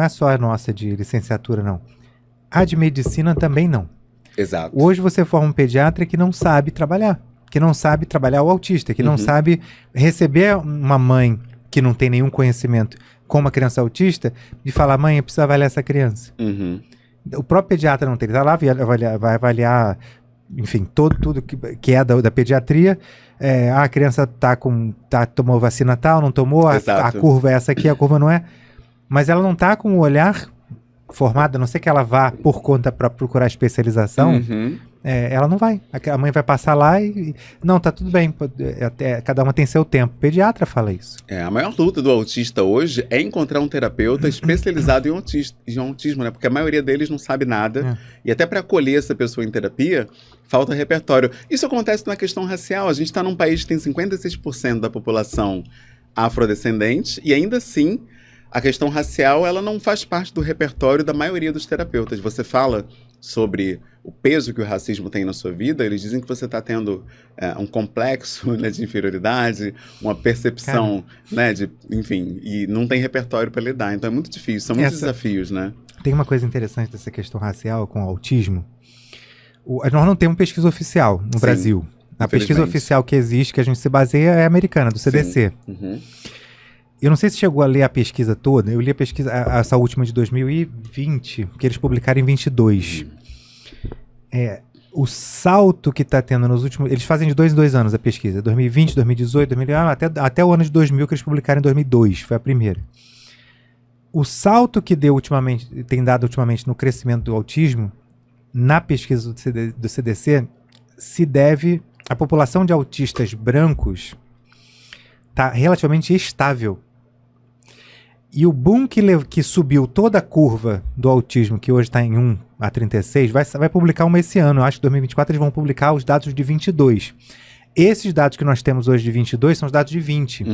só a nossa de licenciatura, não. A de medicina também não. Exato. Hoje você forma um pediatra que não sabe trabalhar o autista, que não sabe receber uma mãe que não tem nenhum conhecimento com uma criança autista e falar, mãe, eu preciso avaliar essa criança. Uhum. O próprio pediatra não tem, ele tá lá, vai avaliar, enfim, tudo que é da pediatria. A criança tomou vacina tal, não tomou, a curva é essa aqui, a curva não é. Mas ela não tá com o olhar formado, a não ser que ela vá por conta para procurar especialização, ela não vai. A mãe vai passar lá e não, tá tudo bem, cada uma tem seu tempo. O pediatra fala isso. A maior luta do autista hoje é encontrar um terapeuta especializado em autismo, né? Porque a maioria deles não sabe nada. E até para acolher essa pessoa em terapia, falta repertório. Isso acontece na questão racial. A gente está num país que tem 56% da população afrodescendente e ainda assim a questão racial ela não faz parte do repertório da maioria dos terapeutas. Você fala sobre o peso que o racismo tem na sua vida, eles dizem que você está tendo um complexo, né, de inferioridade, uma percepção, né, enfim, e não tem repertório para lidar. Então é muito difícil, são muitos desafios, né? Tem uma coisa interessante dessa questão racial com o autismo. Nós não temos pesquisa oficial no Brasil. A pesquisa oficial que existe, que a gente se baseia, é americana, do CDC. Eu não sei se chegou a ler a pesquisa toda. Eu li a pesquisa, essa última de 2020, que eles publicaram em 22. O salto que está tendo nos últimos... Eles fazem de 2 em 2 anos a pesquisa. 2020, 2018, 2019, até o ano de 2000, que eles publicaram em 2002. Foi a primeira. O salto que tem dado ultimamente no crescimento do autismo, na pesquisa do CDC, se deve... A população de autistas brancos está relativamente estável. E o boom que subiu toda a curva do autismo, que hoje está em 1 a 36, vai publicar uma esse ano. Eu acho que em 2024 eles vão publicar os dados de 22. Esses dados que nós temos hoje de 22 são os dados de 20.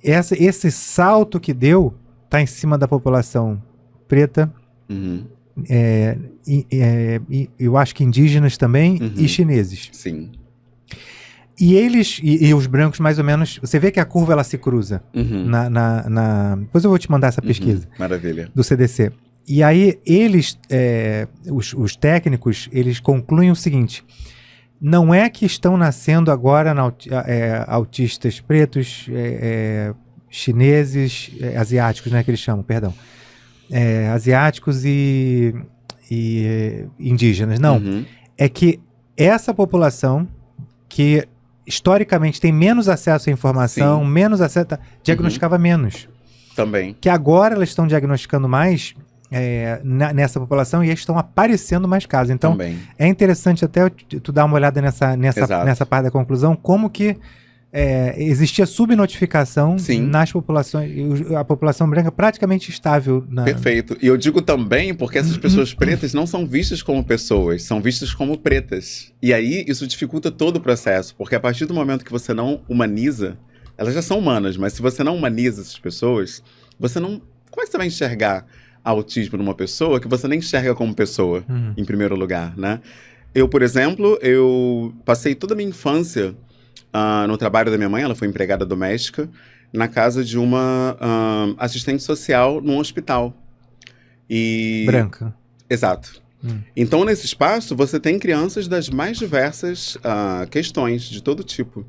Esse salto que deu está em cima da população preta, eu acho que indígenas também, e chineses. Sim. E eles, e os brancos mais ou menos, você vê que a curva ela se cruza. Depois eu vou te mandar essa pesquisa. Maravilha. Do CDC. E aí eles, os técnicos, eles concluem o seguinte: não é que estão nascendo agora autistas pretos, chineses, asiáticos, né, que eles chamam, perdão. Asiáticos e indígenas. Não. É que essa população que historicamente tem menos acesso à informação, menos acesso, diagnosticava menos. Também. Que agora elas estão diagnosticando mais nessa população e estão aparecendo mais casos. Então, também. É interessante até tu dar uma olhada nessa parte da conclusão, como que existia subnotificação nas populações, a população branca praticamente estável. Perfeito. E eu digo também porque essas pessoas pretas não são vistas como pessoas, são vistas como pretas. E aí isso dificulta todo o processo, porque a partir do momento que você não humaniza, elas já são humanas, mas se você não humaniza essas pessoas, você não... Como é que você vai enxergar autismo numa pessoa que você nem enxerga como pessoa, em primeiro lugar, né? Eu, por exemplo, passei toda a minha infância no trabalho da minha mãe, ela foi empregada doméstica, na casa de uma assistente social num hospital. Branca. Exato. Então, nesse espaço, você tem crianças das mais diversas questões, de todo tipo.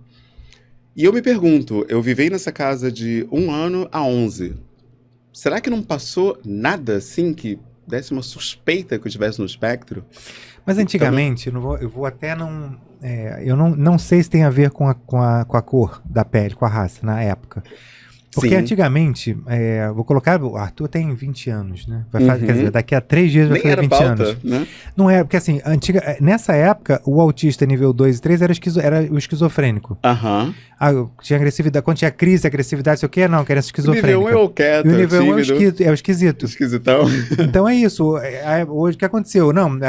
E eu me pergunto, eu vivei nessa casa de 1 ano a 11. Será que não passou nada assim que desse uma suspeita que eu estivesse no espectro? Mas antigamente, eu vou até não... eu não sei se tem a ver com a cor da pele, com a raça, na época. Porque antigamente, vou colocar, o Arthur tem 20 anos, né? Quer dizer, daqui a 3 dias vai fazer 20 anos. Né? Não é, porque assim, nessa época, o autista nível 2 e 3 era o esquizofrênico. Tinha agressividade, quando tinha crise, agressividade, sei o quê, não, que era esquizofrênico. O nível 1 é o quieto, e o nível 1 é o esquisito. Esquisitão. Então é isso. Hoje, o que aconteceu? Não,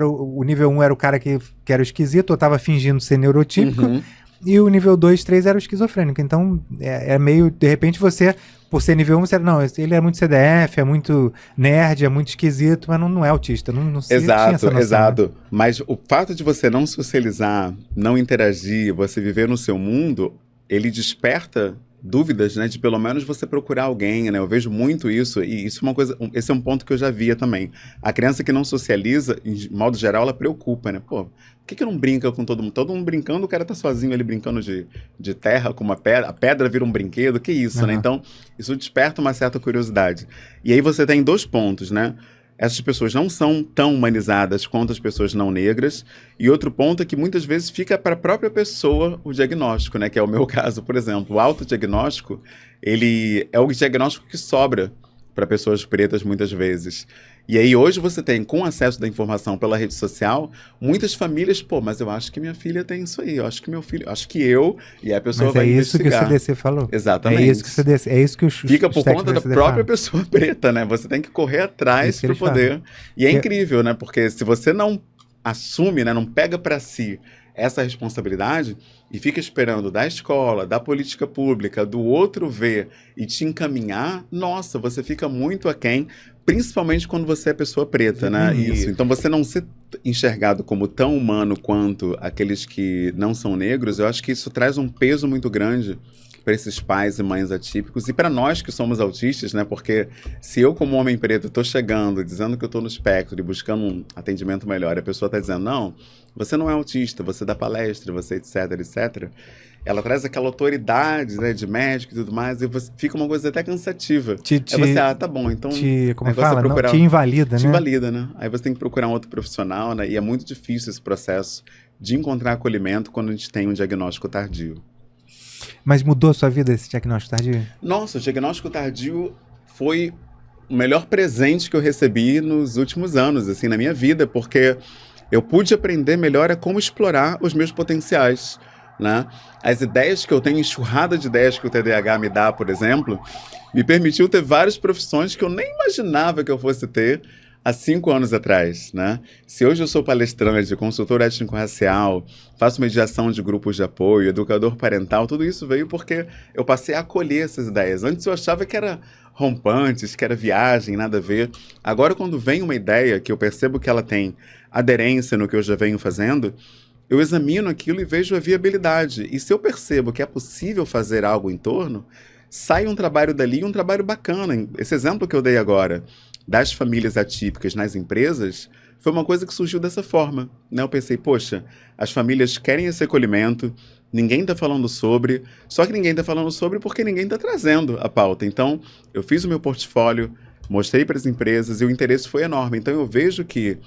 o nível 1 era o cara que era o esquisito, ou estava fingindo ser neurotípico. E o nível 2, 3 era o esquizofrênico. Então, é meio... De repente, você, por ser nível 1, você não, ele é muito CDF, é muito nerd, é muito esquisito, mas não é autista. Não tinha essa noção, exato. Né? Mas o fato de você não socializar, não interagir, você viver no seu mundo, ele desperta dúvidas, né, de pelo menos você procurar alguém, né? Eu vejo muito isso, e isso é uma coisa, esse é um ponto que eu já via também. A criança que não socializa, em modo geral, ela preocupa, né? Pô, por que não brinca com todo mundo? Todo mundo brincando, o cara tá sozinho ali brincando de terra com uma pedra, a pedra vira um brinquedo, que isso, né? Então, isso desperta uma certa curiosidade. E aí você tem 2 pontos, né? Essas pessoas não são tão humanizadas quanto as pessoas não negras. E outro ponto é que muitas vezes fica para a própria pessoa o diagnóstico, né? Que é o meu caso, por exemplo. O autodiagnóstico, ele é o diagnóstico que sobra para pessoas pretas muitas vezes. E aí hoje você tem, com acesso da informação pela rede social, muitas famílias, pô, mas eu acho que minha filha tem isso aí, eu acho que meu filho, acho que eu, e aí a pessoa Mas vai isso que o investigar. CDC falou. Exatamente. É isso que o CDC, é isso que os Fica por técnicos conta da CDC própria falam. pessoa preta, né? Você tem que correr atrás Isso que para eles poder. E é Que- incrível, né? Porque se você não assume, né, não pega para si essa responsabilidade e fica esperando da escola, da política pública, do outro ver e te encaminhar, nossa, você fica muito aquém, principalmente quando você é pessoa preta, né? Isso. Então você não ser enxergado como tão humano quanto aqueles que não são negros, eu acho que isso traz um peso muito grande para esses pais e mães atípicos e para nós que somos autistas, né? Porque se eu, como homem preto, estou chegando, dizendo que eu estou no espectro e buscando um atendimento melhor, e a pessoa está dizendo, não, você não é autista, você dá palestra, você etc, etc. Ela traz aquela autoridade, né, de médico e tudo mais, e fica uma coisa até cansativa. Aí você, tá bom, então como negócio fala? é procurar, Te invalida, te né? invalida, né? Aí você tem que procurar um outro profissional, né? E é muito difícil esse processo de encontrar acolhimento quando a gente tem um diagnóstico tardio. Mas mudou a sua vida esse diagnóstico tardio? Nossa, o diagnóstico tardio foi o melhor presente que eu recebi nos últimos anos, assim, na minha vida, porque eu pude aprender melhor a como explorar os meus potenciais, né? As ideias que eu tenho, enxurrada de ideias que o TDAH me dá, por exemplo, me permitiu ter várias profissões que eu nem imaginava que eu fosse ter há 5 anos atrás, né? Se hoje eu sou palestrante, consultor étnico-racial, faço mediação de grupos de apoio, educador parental, tudo isso veio porque eu passei a acolher essas ideias. Antes eu achava que era rompantes, que era viagem, nada a ver. Agora, quando vem uma ideia que eu percebo que ela tem aderência no que eu já venho fazendo, eu examino aquilo e vejo a viabilidade. E se eu percebo que é possível fazer algo em torno, sai um trabalho dali, um trabalho bacana. Esse exemplo que eu dei agora, das famílias atípicas nas empresas, foi uma coisa que surgiu dessa forma, né? Eu pensei, poxa, as famílias querem esse acolhimento, ninguém está falando sobre, só que ninguém está falando sobre porque ninguém está trazendo a pauta. Então, eu fiz o meu portfólio, mostrei para as empresas e o interesse foi enorme. Então, eu vejo que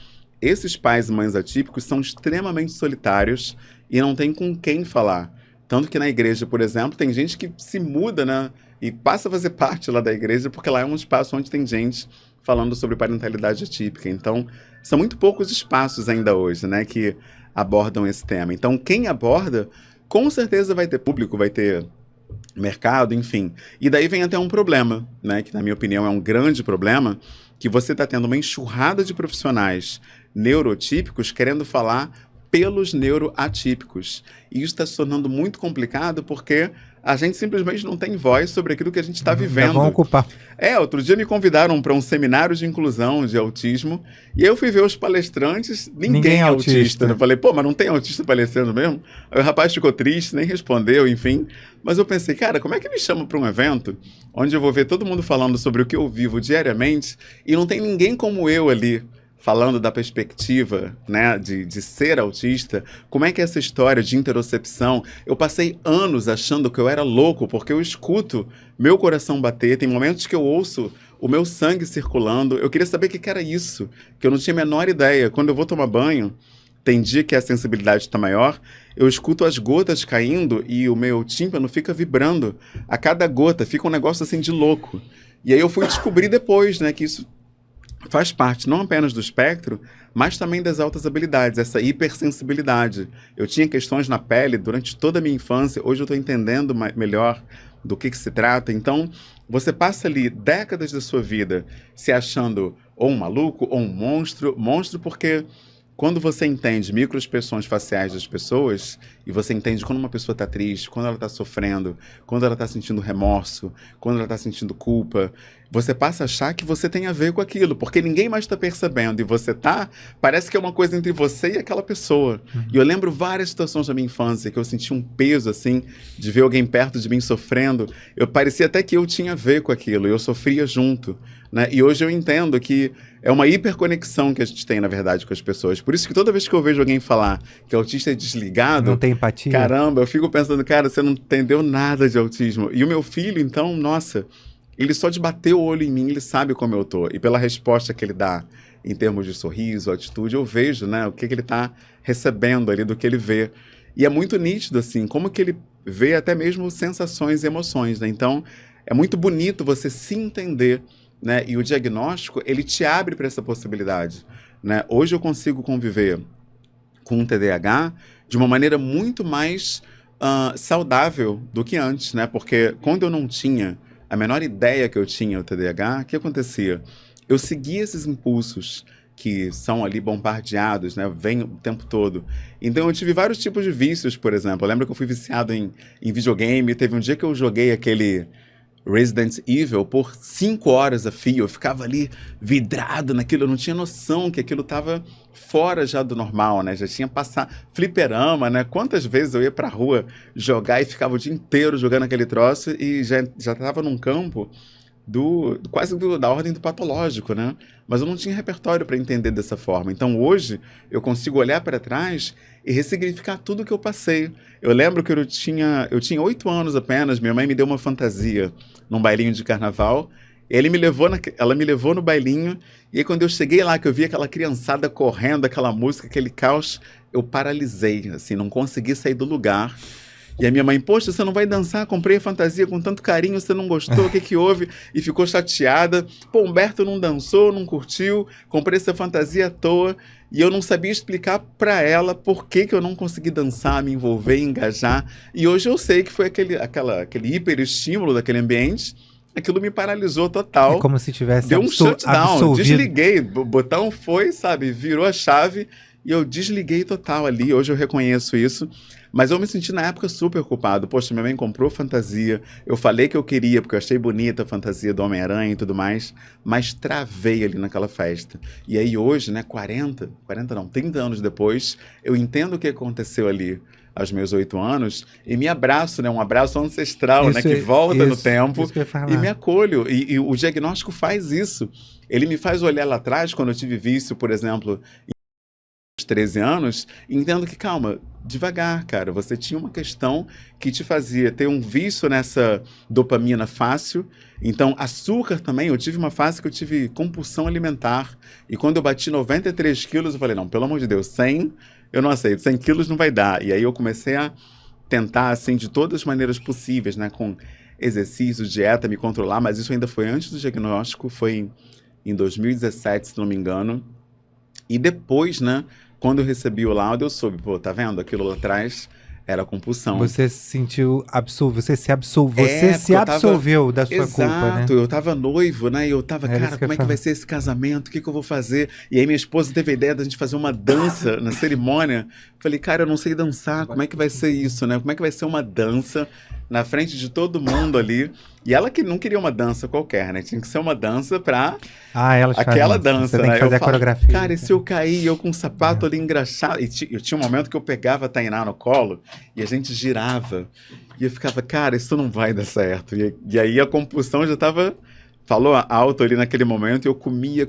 esses pais e mães atípicos são extremamente solitários e não tem com quem falar. Tanto que na igreja, por exemplo, tem gente que se muda, né? E passa a fazer parte lá da igreja porque lá é um espaço onde tem gente falando sobre parentalidade atípica. Então, são muito poucos espaços ainda hoje, né, que abordam esse tema. Então, quem aborda, com certeza vai ter público, vai ter mercado, enfim. E daí vem até um problema, né, que na minha opinião é um grande problema, que você está tendo uma enxurrada de profissionais neurotípicos querendo falar pelos neuroatípicos. E isso está se tornando muito complicado porque a gente simplesmente não tem voz sobre aquilo que a gente está vivendo. Vão ocupar. Outro dia me convidaram para um seminário de inclusão de autismo e eu fui ver os palestrantes, ninguém é autista. Eu falei, pô, mas não tem autista palestrando mesmo? Aí o rapaz ficou triste, nem respondeu, enfim. Mas eu pensei, cara, como é que me chama para um evento onde eu vou ver todo mundo falando sobre o que eu vivo diariamente e não tem ninguém como eu ali falando da perspectiva, né, de ser autista? Como é que é essa história de interocepção? Eu passei anos achando que eu era louco, porque eu escuto meu coração bater, tem momentos que eu ouço o meu sangue circulando. Eu queria saber o que era isso, que eu não tinha a menor ideia. Quando eu vou tomar banho, tem dia que a sensibilidade está maior, eu escuto as gotas caindo e o meu tímpano fica vibrando a cada gota, fica um negócio assim de louco. E aí eu fui descobrir depois, né, que isso faz parte não apenas do espectro, mas também das altas habilidades, essa hipersensibilidade. Eu tinha questões na pele durante toda a minha infância, hoje eu estou entendendo melhor do que se trata. Então, você passa ali décadas da sua vida se achando ou um maluco ou um monstro porque quando você entende microexpressões faciais das pessoas, e você entende quando uma pessoa está triste, quando ela está sofrendo, quando ela está sentindo remorso, quando ela está sentindo culpa, você passa a achar que você tem a ver com aquilo, porque ninguém mais está percebendo, e você tá, parece que é uma coisa entre você e aquela pessoa. E eu lembro várias situações da minha infância que eu senti um peso, assim, de ver alguém perto de mim sofrendo, parecia até que eu tinha a ver com aquilo, eu sofria junto, né? E hoje eu entendo que é uma hiperconexão que a gente tem, na verdade, com as pessoas. Por isso que toda vez que eu vejo alguém falar que autista é desligado... Não tem empatia. Caramba, eu fico pensando, cara, você não entendeu nada de autismo. E o meu filho, então, nossa, ele só de bater o olho em mim, ele sabe como eu tô. E pela resposta que ele dá em termos de sorriso, atitude, eu vejo, né, o que ele tá recebendo ali do que ele vê. E é muito nítido, assim, como que ele vê até mesmo sensações e emoções, né? Então, é muito bonito você se entender né? E o diagnóstico, ele te abre para essa possibilidade, né? Hoje eu consigo conviver com o TDAH de uma maneira muito mais saudável do que antes, né? Porque quando eu não tinha a menor ideia que eu tinha o TDAH, o que acontecia? Eu seguia esses impulsos que são ali bombardeados, né? Vem o tempo todo. Então eu tive vários tipos de vícios, por exemplo. Eu lembro que eu fui viciado em videogame. Teve um dia que eu joguei aquele Resident Evil por 5 horas a fio. Eu ficava ali vidrado naquilo. Eu não tinha noção que aquilo estava fora já do normal, né? Já tinha passado fliperama, né? Quantas vezes eu ia pra rua jogar e ficava o dia inteiro jogando aquele troço e já estava num campo da ordem do patológico, né? Mas eu não tinha repertório para entender dessa forma. Então hoje eu consigo olhar para trás e ressignificar tudo que eu passei. Eu lembro que eu tinha 8 anos apenas, minha mãe me deu uma fantasia num bailinho de carnaval. Ela me levou no bailinho, e aí quando eu cheguei lá, que eu vi aquela criançada correndo, aquela música, aquele caos, eu paralisei, assim, não consegui sair do lugar. E a minha mãe, poxa, você não vai dançar? Comprei a fantasia com tanto carinho, você não gostou? O que que houve? E ficou chateada. Pô, Humberto não dançou, não curtiu, comprei essa fantasia à toa. E eu não sabia explicar pra ela por que eu não consegui dançar, me envolver, engajar. E hoje eu sei que foi aquele hiperestímulo daquele ambiente. Aquilo me paralisou total. É como se tivesse Deu um shutdown, absolvido. desliguei. O botão foi, sabe, virou a chave e eu desliguei total ali. Hoje eu reconheço isso. Mas eu me senti na época super culpado. Poxa, minha mãe comprou fantasia. Eu falei que eu queria, porque eu achei bonita a fantasia do Homem-Aranha e tudo mais. Mas travei ali naquela festa. E aí hoje, né, 30 anos depois, eu entendo o que aconteceu ali aos meus 8 anos e me abraço, né? Um abraço ancestral, né? Que volta no tempo e me acolho. E o diagnóstico faz isso. Ele me faz olhar lá atrás, quando eu tive vício, por exemplo, 13 anos, entendo que, calma, devagar, cara, você tinha uma questão que te fazia ter um vício nessa dopamina fácil. Então, açúcar também, eu tive uma fase que eu tive compulsão alimentar, e quando eu bati 93 quilos, eu falei, não, pelo amor de Deus, 100, eu não aceito, 100 quilos não vai dar. E aí eu comecei a tentar, assim, de todas as maneiras possíveis, né, com exercício, dieta, me controlar, mas isso ainda foi antes do diagnóstico, foi em 2017, se não me engano. E depois, né, quando eu recebi o laudo, eu soube, pô, tá vendo? Aquilo lá atrás era compulsão. Você se sentiu você se absolveu da sua culpa, né? Exato, eu tava noivo, né? E eu tava, cara, como é que vai ser esse casamento? O que eu vou fazer? E aí minha esposa teve a ideia da gente fazer uma dança na cerimônia. Falei, cara, eu não sei dançar, como é que vai ser isso, né? Como é que vai ser uma dança na frente de todo mundo ali? E ela que não queria uma dança qualquer, né? Tinha que ser uma dança pra aquela dança, você tem né? que fazer a coreografia. Cara, e se eu cair, eu com um sapato ali engraxado? E eu tinha um momento que eu pegava a Tainá no colo e a gente girava. E eu ficava, cara, isso não vai dar certo. E aí a compulsão já tava... Falou alto ali naquele momento, e eu comia,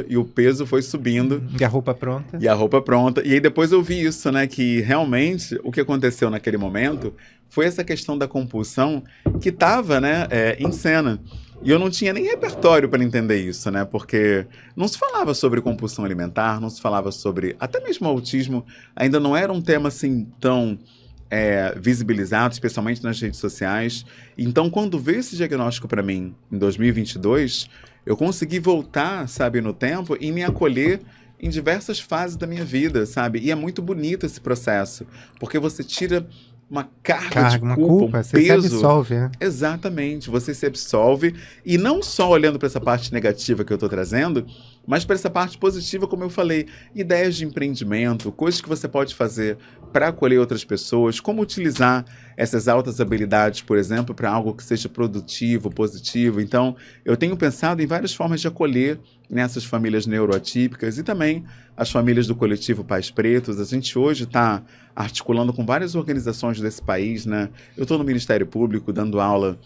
e o peso foi subindo. E a roupa pronta. E aí depois eu vi isso, né, que realmente o que aconteceu naquele momento foi essa questão da compulsão que estava, né, em cena. E eu não tinha nem repertório para entender isso, né, porque não se falava sobre compulsão alimentar, não se falava sobre... Até mesmo autismo ainda não era um tema assim tão... visibilizado, especialmente nas redes sociais. Então, quando veio esse diagnóstico para mim, em 2022, eu consegui voltar, sabe, no tempo e me acolher em diversas fases da minha vida, sabe? E é muito bonito esse processo, porque você tira uma carga de culpa, um você peso. se absolve, né? Exatamente, você se absolve, e não só olhando para essa parte negativa que eu estou trazendo, mas para essa parte positiva, como eu falei, ideias de empreendimento, coisas que você pode fazer para acolher outras pessoas, como utilizar essas altas habilidades, por exemplo, para algo que seja produtivo, positivo. Então, eu tenho pensado em várias formas de acolher nessas famílias neuroatípicas e também as famílias do coletivo Pais Pretos. A gente hoje está articulando com várias organizações desse país, né? Eu estou no Ministério Público dando aula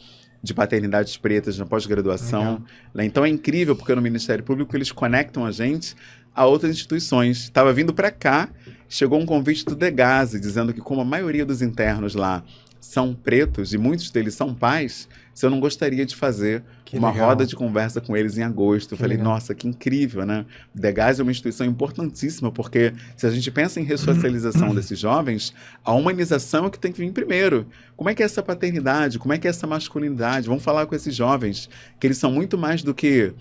de paternidades pretas na pós-graduação. Então é incrível, porque no Ministério Público eles conectam a gente a outras instituições. Estava vindo para cá, chegou um convite do Degase, dizendo que como a maioria dos internos lá são pretos e muitos deles são pais, se eu não gostaria de fazer uma roda de conversa com eles em agosto. Eu falei, nossa, que incrível, né? O Degás é uma instituição importantíssima, porque se a gente pensa em ressocialização desses jovens, a humanização é que tem que vir primeiro. Como é que é essa paternidade? Como é que é essa masculinidade? Vamos falar com esses jovens, que eles são muito mais do que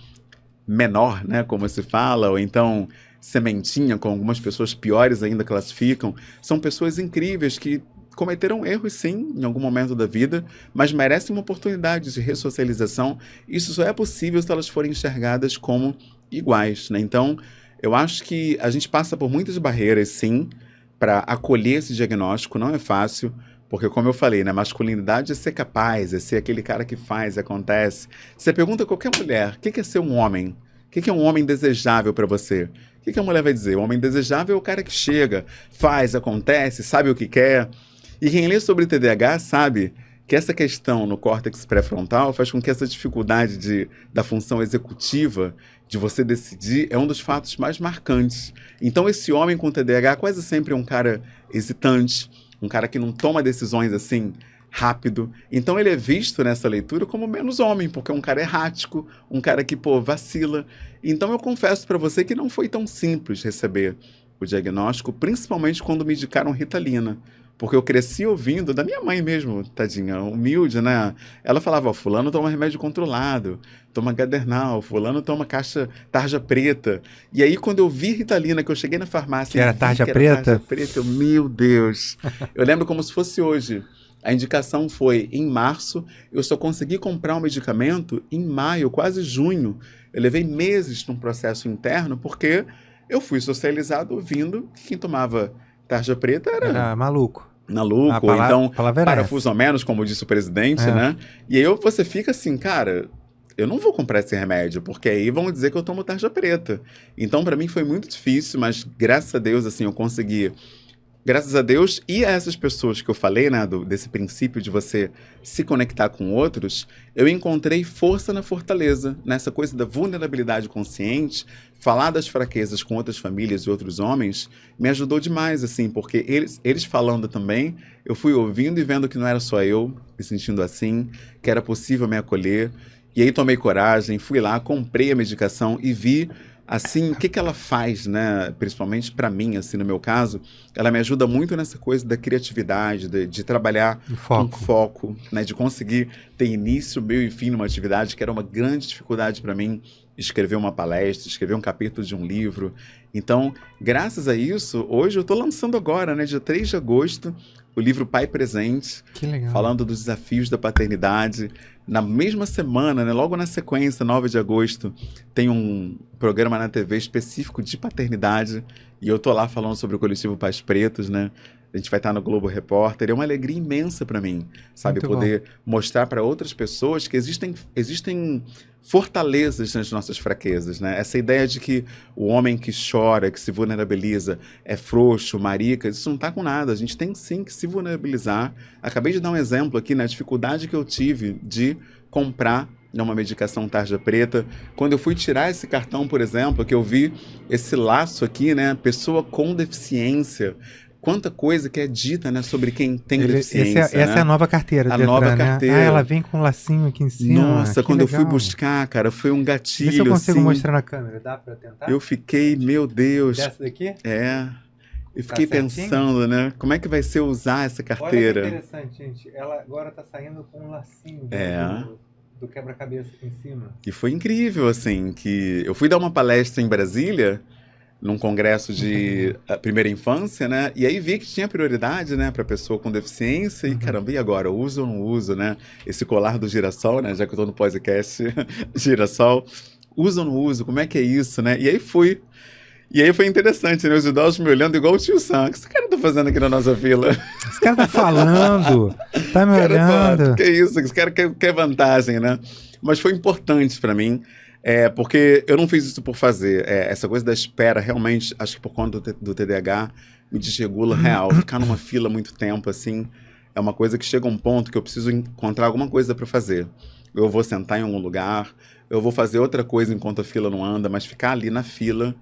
menor, né? Como se fala, ou então sementinha, como algumas pessoas piores ainda classificam. São pessoas incríveis que cometeram erros, sim, em algum momento da vida, mas merecem uma oportunidade de ressocialização. Isso só é possível se elas forem enxergadas como iguais, né? Então, eu acho que a gente passa por muitas barreiras, sim, para acolher esse diagnóstico. Não é fácil, porque, como eu falei, né, masculinidade é ser capaz, é ser aquele cara que faz, acontece. Você pergunta a qualquer mulher, o que é ser um homem? O que é um homem desejável para você? O que a mulher vai dizer? O homem desejável é o cara que chega, faz, acontece, sabe o que quer. E quem lê sobre TDAH sabe que essa questão no córtex pré-frontal faz com que essa dificuldade da função executiva, de você decidir, é um dos fatos mais marcantes. Então, esse homem com TDAH quase sempre é um cara hesitante, um cara que não toma decisões assim rápido. Então, ele é visto nessa leitura como menos homem, porque é um cara errático, um cara que, vacila. Então, eu confesso para você que não foi tão simples receber o diagnóstico, principalmente quando me indicaram Ritalina. Porque eu cresci ouvindo, da minha mãe mesmo, tadinha, humilde, né? Ela falava, fulano toma remédio controlado, toma Gadernal, fulano toma tarja preta. E aí, quando eu vi Ritalina, que eu cheguei na farmácia... Que era tarja preta? Meu Deus! Eu lembro como se fosse hoje. A indicação foi em março, eu só consegui comprar um medicamento em maio, quase junho. Eu levei meses num processo interno, porque eu fui socializado ouvindo que quem tomava tarja preta era maluco. Ou então parafuso menos, como disse o presidente, né? E aí você fica assim, cara, eu não vou comprar esse remédio, porque aí vão dizer que eu tomo tarja preta. Então, para mim foi muito difícil, mas graças a Deus, assim, eu consegui. Graças a Deus e a essas pessoas que eu falei, né, desse princípio de você se conectar com outros, eu encontrei força na fortaleza, nessa coisa da vulnerabilidade consciente. Falar das fraquezas com outras famílias e outros homens me ajudou demais, assim, porque eles falando também, eu fui ouvindo e vendo que não era só eu me sentindo assim, que era possível me acolher. E aí tomei coragem, fui lá, comprei a medicação e vi assim, o que ela faz, né? Principalmente para mim, assim, no meu caso, ela me ajuda muito nessa coisa da criatividade, de trabalhar com foco, né? De conseguir ter início, meio e fim numa atividade, que era uma grande dificuldade para mim, escrever uma palestra, escrever um capítulo de um livro. Então, graças a isso, hoje eu estou lançando agora, né? Dia 3 de agosto, o livro Pai Presente, que legal, falando dos desafios da paternidade. Na mesma semana, né, logo na sequência, 9 de agosto, tem um programa na TV específico de paternidade, e eu tô lá falando sobre o coletivo Pais Pretos, né? A gente vai estar no Globo Repórter. É uma alegria imensa para mim, sabe? Muito poder mostrar para outras pessoas que existem fortalezas nas nossas fraquezas, né? Essa ideia de que o homem que chora, que se vulnerabiliza, é frouxo, marica, isso não tá com nada. A gente tem sim que se vulnerabilizar. Acabei de dar um exemplo aqui, na dificuldade que eu tive de comprar uma medicação tarja preta. Quando eu fui tirar esse cartão, por exemplo, que eu vi esse laço aqui, né? Pessoa com deficiência. Quanta coisa que é dita, né, sobre quem tem deficiência. Essa é a nova carteira. A nova carteira. Ah, ela vem com um lacinho aqui em cima. Nossa, quando legal. Eu fui buscar, cara, foi um gatilho. Vê se eu consigo assim, mostrar na câmera. Dá pra tentar? Eu fiquei, meu Deus. Dessa daqui? É. Eu fiquei pensando, né? Como é que vai ser usar essa carteira? Olha que interessante, gente. Ela agora tá saindo com um lacinho. Do quebra-cabeça aqui em cima. E foi incrível, assim, que eu fui dar uma palestra em Brasília, num congresso de primeira infância, né? E aí vi que tinha prioridade, né, para pessoa com deficiência. E caramba, e agora? Uso ou não uso, né? Esse colar do girassol, né? Já que eu tô no podcast girassol. Uso ou não uso? Como é que é isso, né? E aí fui. E aí foi interessante, né? Os idosos me olhando igual o tio Sam. O que esse cara tá fazendo aqui na nossa fila? Esse cara tá falando. Tá me olhando. Que isso? Esse cara quer vantagem, né? Mas foi importante para mim. Porque eu não fiz isso por fazer. Essa coisa da espera, realmente, acho que por conta do TDAH, me desregula real. Ficar numa fila muito tempo, assim, é uma coisa que chega a um ponto que eu preciso encontrar alguma coisa para fazer. Eu vou sentar em algum lugar, eu vou fazer outra coisa enquanto a fila não anda, mas ficar ali na fila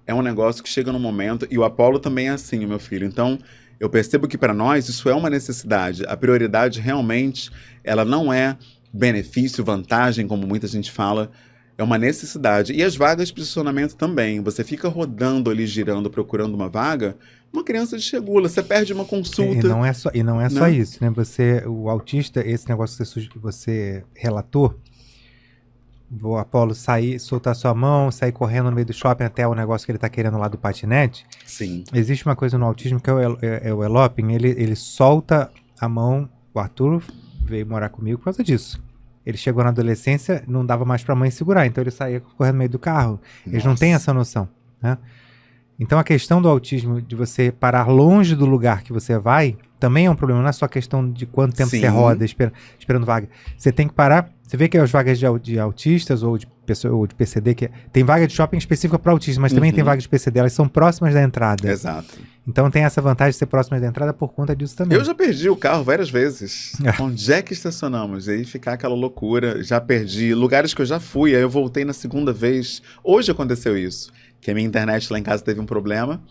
é um negócio que chega num momento... E o Apolo também é assim, o meu filho. Então, Eu percebo que para nós isso é uma necessidade. A prioridade realmente, ela não é benefício, vantagem, como muita gente fala, é uma necessidade. E as vagas de estacionamento também. Você fica rodando ali, girando, procurando uma vaga, uma criança desregula, você perde uma consulta. E não é só isso, né? O autista, esse negócio que você relatou, o Apolo soltar sua mão, sair correndo no meio do shopping até o negócio que ele tá querendo lá do patinete. Sim. Existe uma coisa no autismo que é o eloping, ele solta a mão. O Arthur veio morar comigo por causa disso. Ele chegou na adolescência, não dava mais pra mãe segurar, então ele saía correndo no meio do carro. Eles não têm essa noção, né? Então a questão do autismo, de você parar longe do lugar que você vai, também é um problema. Não é só questão de quanto tempo você roda esperando vaga. Você tem que parar. Você vê que as vagas de autistas ou de PCD, tem vaga de shopping específica para autistas, mas também tem vaga de PCD, elas são próximas da entrada. Exato. Então tem essa vantagem de ser próximas da entrada por conta disso também. Eu já perdi o carro várias vezes. Onde é que estacionamos? E aí ficar aquela loucura. Já perdi lugares que eu já fui, aí eu voltei na segunda vez. Hoje aconteceu isso, que a minha internet lá em casa teve um problema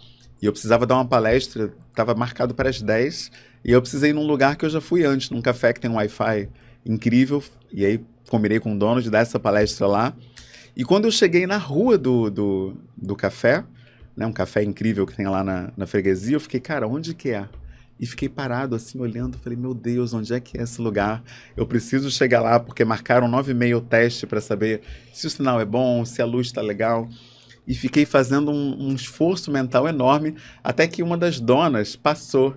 e eu precisava dar uma palestra, estava marcado para as 10 e eu precisei ir num lugar que eu já fui antes, num café que tem um Wi-Fi incrível, e aí combinei com o dono de dar essa palestra lá. E quando eu cheguei na rua do café, né, um café incrível que tem lá na freguesia, eu fiquei, cara, onde que é? E fiquei parado assim, olhando, falei, meu Deus, onde é que é esse lugar? Eu preciso chegar lá, porque marcaram 9h30 o teste para saber se o sinal é bom, se a luz está legal. E fiquei fazendo um esforço mental enorme, até que uma das donas passou.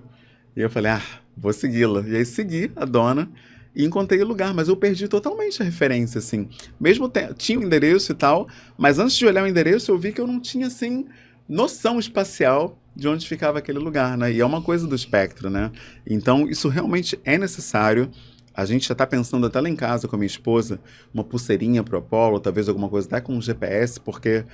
E eu falei, vou segui-la. E aí segui a dona e encontrei o lugar, mas eu perdi totalmente a referência, assim. Mesmo tinha o endereço e tal, mas antes de olhar o endereço, eu vi que eu não tinha, assim, noção espacial de onde ficava aquele lugar, né? E é uma coisa do espectro, né? Então, isso realmente é necessário. A gente já está pensando até lá em casa com a minha esposa, uma pulseirinha pro Apolo, talvez alguma coisa até com um GPS, porque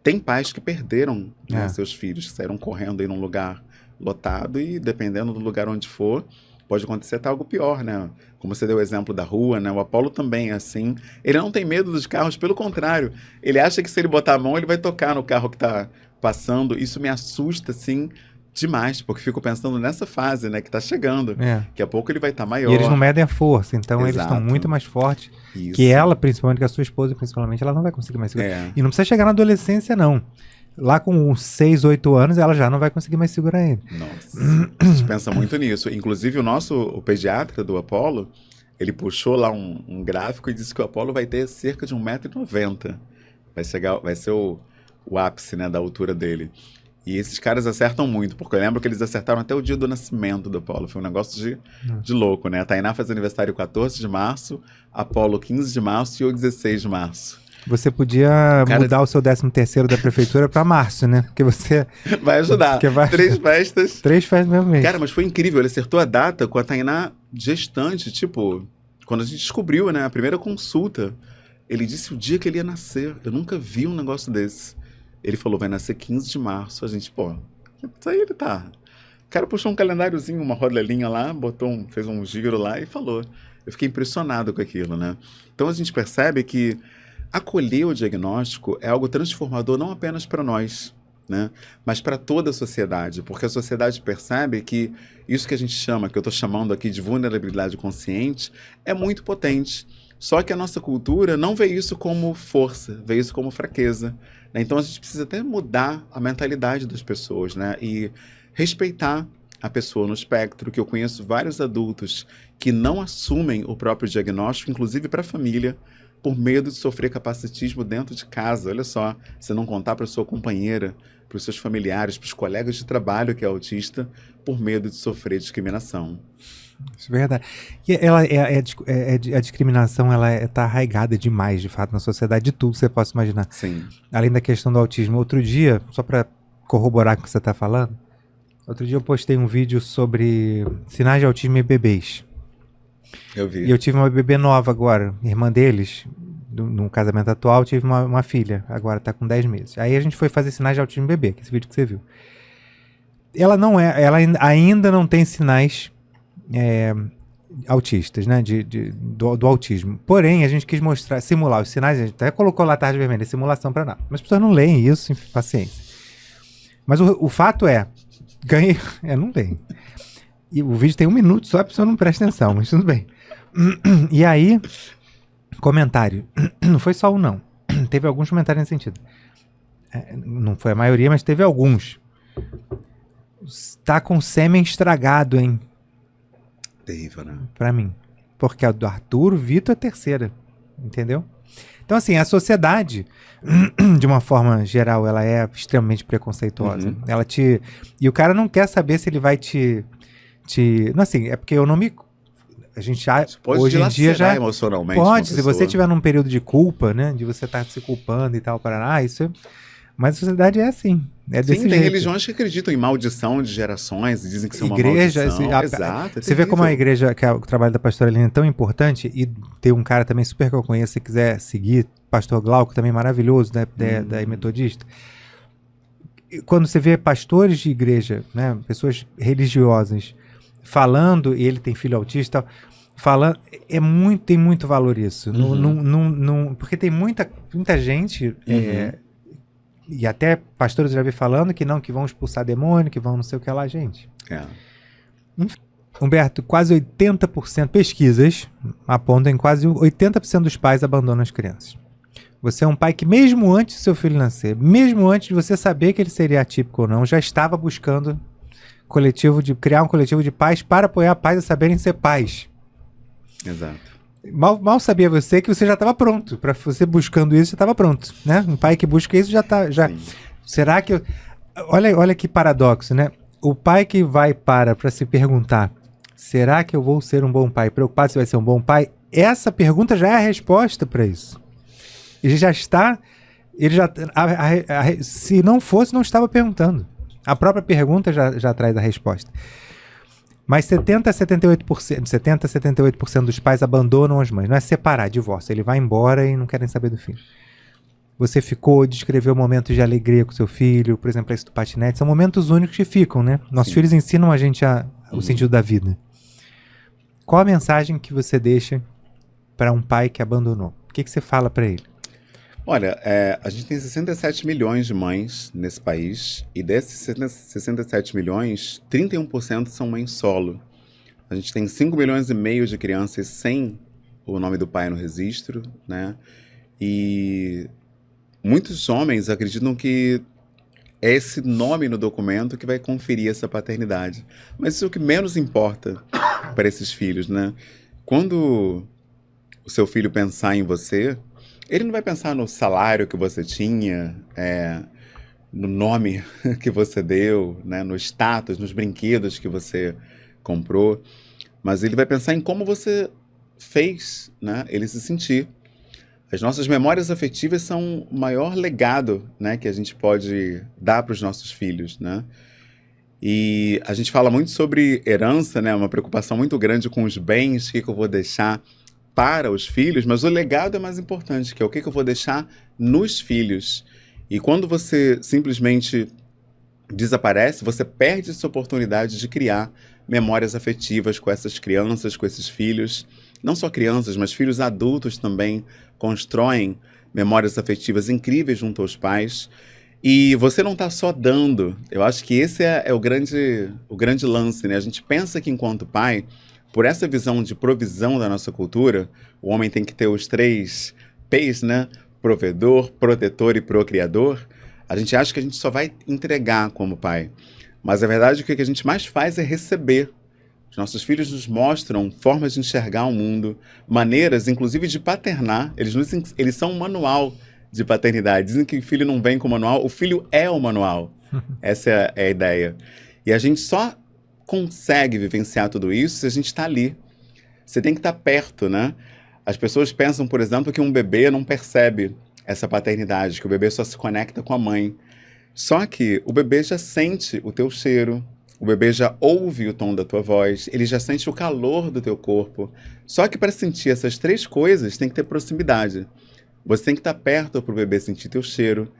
tem pais que perderam, né, seus filhos, que saíram correndo aí num lugar lotado e, dependendo do lugar onde for, pode acontecer até algo pior, né? Como você deu o exemplo da rua, né? O Apolo também é assim. Ele não tem medo dos carros, pelo contrário. Ele acha que se ele botar a mão, ele vai tocar no carro que está passando. Isso me assusta, assim, demais, porque fico pensando nessa fase, né, que tá chegando. Daqui a pouco ele vai estar maior. E eles não medem a força, então eles estão muito mais fortes. Que ela, principalmente, que a sua esposa, principalmente, ela não vai conseguir mais segurar. E não precisa chegar na adolescência, não. Lá com uns 6, 8 anos, ela já não vai conseguir mais segurar ele. Nossa, a gente pensa muito nisso. Inclusive, o pediatra do Apolo, ele puxou lá um gráfico e disse que o Apolo vai ter cerca de 1,90 m. Vai ser o ápice, né, da altura dele. E esses caras acertam muito, porque eu lembro que eles acertaram até o dia do nascimento do Apolo. Foi um negócio de louco, né? A Tainá faz aniversário 14 de março, Apolo 15 de março e eu 16 de março. Você podia mudar o seu 13º da prefeitura para março, né? Porque você... Vai ajudar. 3 festas. 3 festas no mesmo mês. Cara, mas foi incrível. Ele acertou a data com a Tainá gestante. Tipo, quando a gente descobriu, né? A primeira consulta. Ele disse o dia que ele ia nascer. Eu nunca vi um negócio desse. Ele falou, vai nascer 15 de março. A gente, isso aí ele tá. O cara puxou um calendáriozinho, uma rodelinha lá, fez um giro lá e falou. Eu fiquei impressionado com aquilo, né? Então a gente percebe que acolher o diagnóstico é algo transformador não apenas para nós, né, mas para toda a sociedade, porque a sociedade percebe que isso que a gente chama, que eu estou chamando aqui de vulnerabilidade consciente, é muito potente. Só que a nossa cultura não vê isso como força, vê isso como fraqueza, né? Então a gente precisa até mudar a mentalidade das pessoas, né, e respeitar a pessoa no espectro, que eu conheço vários adultos que não assumem o próprio diagnóstico, inclusive para a família, por medo de sofrer capacitismo dentro de casa. Olha só, você não contar para sua companheira, para os seus familiares, para os colegas de trabalho que é autista, por medo de sofrer discriminação. Isso é verdade. E a discriminação, ela está arraigada demais, de fato, na sociedade, de tudo que você possa imaginar. Sim. Além da questão do autismo. Outro dia, só para corroborar com o que você está falando, outro dia eu postei um vídeo sobre sinais de autismo em bebês. Eu vi. E eu tive uma bebê nova agora, irmã deles, no casamento atual, tive uma filha, agora tá com 10 meses. Aí a gente foi fazer sinais de autismo bebê, que é esse vídeo que você viu. Ela ainda não tem sinais autistas, né, do autismo. Porém, a gente quis simular os sinais, a gente até colocou lá tarde vermelha, simulação para nada. Mas as pessoas não leem isso, paciência. Mas o fato é ganhei... não tem. E o vídeo tem 1 minuto só, a pessoa não presta atenção, mas tudo bem. E aí, comentário. Não foi só um, não. Teve alguns comentários nesse sentido. Não foi a maioria, mas teve alguns. Tá com sêmen estragado, hein? Terrível, né? Pra mim. Porque a do Arthur, o Vitor é terceira. Entendeu? Então, assim, a sociedade, de uma forma geral, ela é extremamente preconceituosa. Ela te... E o cara não quer saber se ele vai te... Não, assim, é porque eu não me... A gente já, pode hoje em dia já... emocionalmente Pode, se você estiver num período de culpa, né? De você estar se culpando e tal, para isso... Mas a sociedade é assim. É desse tem jeito. Religiões que acreditam em maldição de gerações e dizem que isso é uma igreja, maldição. Exato. Você vê como a igreja, que é o trabalho da pastora Aline é tão importante, e tem um cara também super que eu conheço, se quiser seguir, pastor Glauco, também maravilhoso, né, da metodista. Quando você vê pastores de igreja, né, pessoas religiosas, falando, e ele tem filho autista, falando, tem muito valor isso. Porque tem muita gente... E até pastores já vi falando que vão expulsar demônio, que vão não sei o que lá, gente. Humberto, quase 80%, pesquisas apontam que quase 80% dos pais abandonam as crianças. Você é um pai que mesmo antes do seu filho nascer, mesmo antes de você saber que ele seria atípico ou não, já estava buscando criar um coletivo de pais para apoiar pais a saberem ser pais. Exato. Mal sabia você que você já estava pronto. Para você buscando isso, já estava pronto, né? Um pai que busca isso já está... Será que... Olha que paradoxo, né? O pai que vai para se perguntar, será que eu vou ser um bom pai? Preocupado se vai ser um bom pai? Essa pergunta já é a resposta para isso. Ele já está... se não fosse, não estava perguntando. A própria pergunta já traz a resposta. Mas 70 a 78% dos pais abandonam as mães. Não é separar, divórcio. Ele vai embora e não querem saber do filho. Você ficou, descreveu momentos de alegria com seu filho, por exemplo, esse do patinete. São momentos únicos que ficam, né? Nossos filhos ensinam a gente o sentido da vida. Qual a mensagem que você deixa para um pai que abandonou? O que você fala para ele? Olha, a gente tem 67 milhões de mães nesse país, e desses 67 milhões, 31% são mães solo. A gente tem 5 milhões e meio de crianças sem o nome do pai no registro, né? E muitos homens acreditam que é esse nome no documento que vai conferir essa paternidade. Mas isso é o que menos importa para esses filhos, né? Quando o seu filho pensar em você... Ele não vai pensar no salário que você tinha, no nome que você deu, né, no status, nos brinquedos que você comprou, mas ele vai pensar em como você fez, né, ele se sentir. As nossas memórias afetivas são o maior legado, né, que a gente pode dar para os nossos filhos, né? E a gente fala muito sobre herança, né, uma preocupação muito grande com os bens, o que eu vou deixar para os filhos, mas o legado é mais importante, que é o que eu vou deixar nos filhos. E quando você simplesmente desaparece, você perde essa oportunidade de criar memórias afetivas com essas crianças, com esses filhos. Não só crianças, mas filhos adultos também constroem memórias afetivas incríveis junto aos pais. E você não está só dando. Eu acho que esse é o grande lance, né? A gente pensa que enquanto pai... Por essa visão de provisão da nossa cultura, o homem tem que ter os 3 P's, né? Provedor, protetor e procriador. A gente acha que a gente só vai entregar como pai. Mas, na verdade, o que a gente mais faz é receber. Os nossos filhos nos mostram formas de enxergar o mundo, maneiras, inclusive, de paternar. Eles são um manual de paternidade. Dizem que o filho não vem com o manual, o filho é o manual. Essa é a ideia. E a gente só consegue vivenciar tudo isso se a gente está ali. Você tem que estar perto, né? As pessoas pensam, por exemplo, que um bebê não percebe essa paternidade, que o bebê só se conecta com a mãe. Só que o bebê já sente o teu cheiro, o bebê já ouve o tom da tua voz, ele já sente o calor do teu corpo. Só que para sentir essas 3 coisas tem que ter proximidade. Você tem que estar perto para o bebê sentir teu cheiro,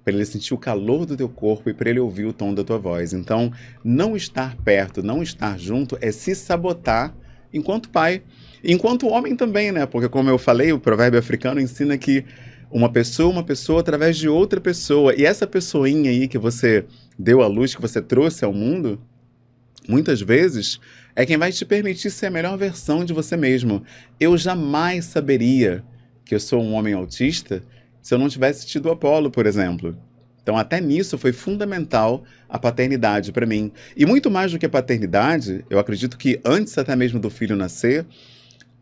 para ele sentir o calor do teu corpo e para ele ouvir o tom da tua voz. Então, não estar perto, não estar junto é se sabotar enquanto pai. Enquanto homem também, né? Porque, como eu falei, o provérbio africano ensina que uma pessoa através de outra pessoa. E essa pessoinha aí que você deu à luz, que você trouxe ao mundo, muitas vezes é quem vai te permitir ser a melhor versão de você mesmo. Eu jamais saberia que eu sou um homem autista se eu não tivesse tido o Apolo, por exemplo. Então, até nisso foi fundamental a paternidade para mim. E muito mais do que a paternidade, eu acredito que antes até mesmo do filho nascer,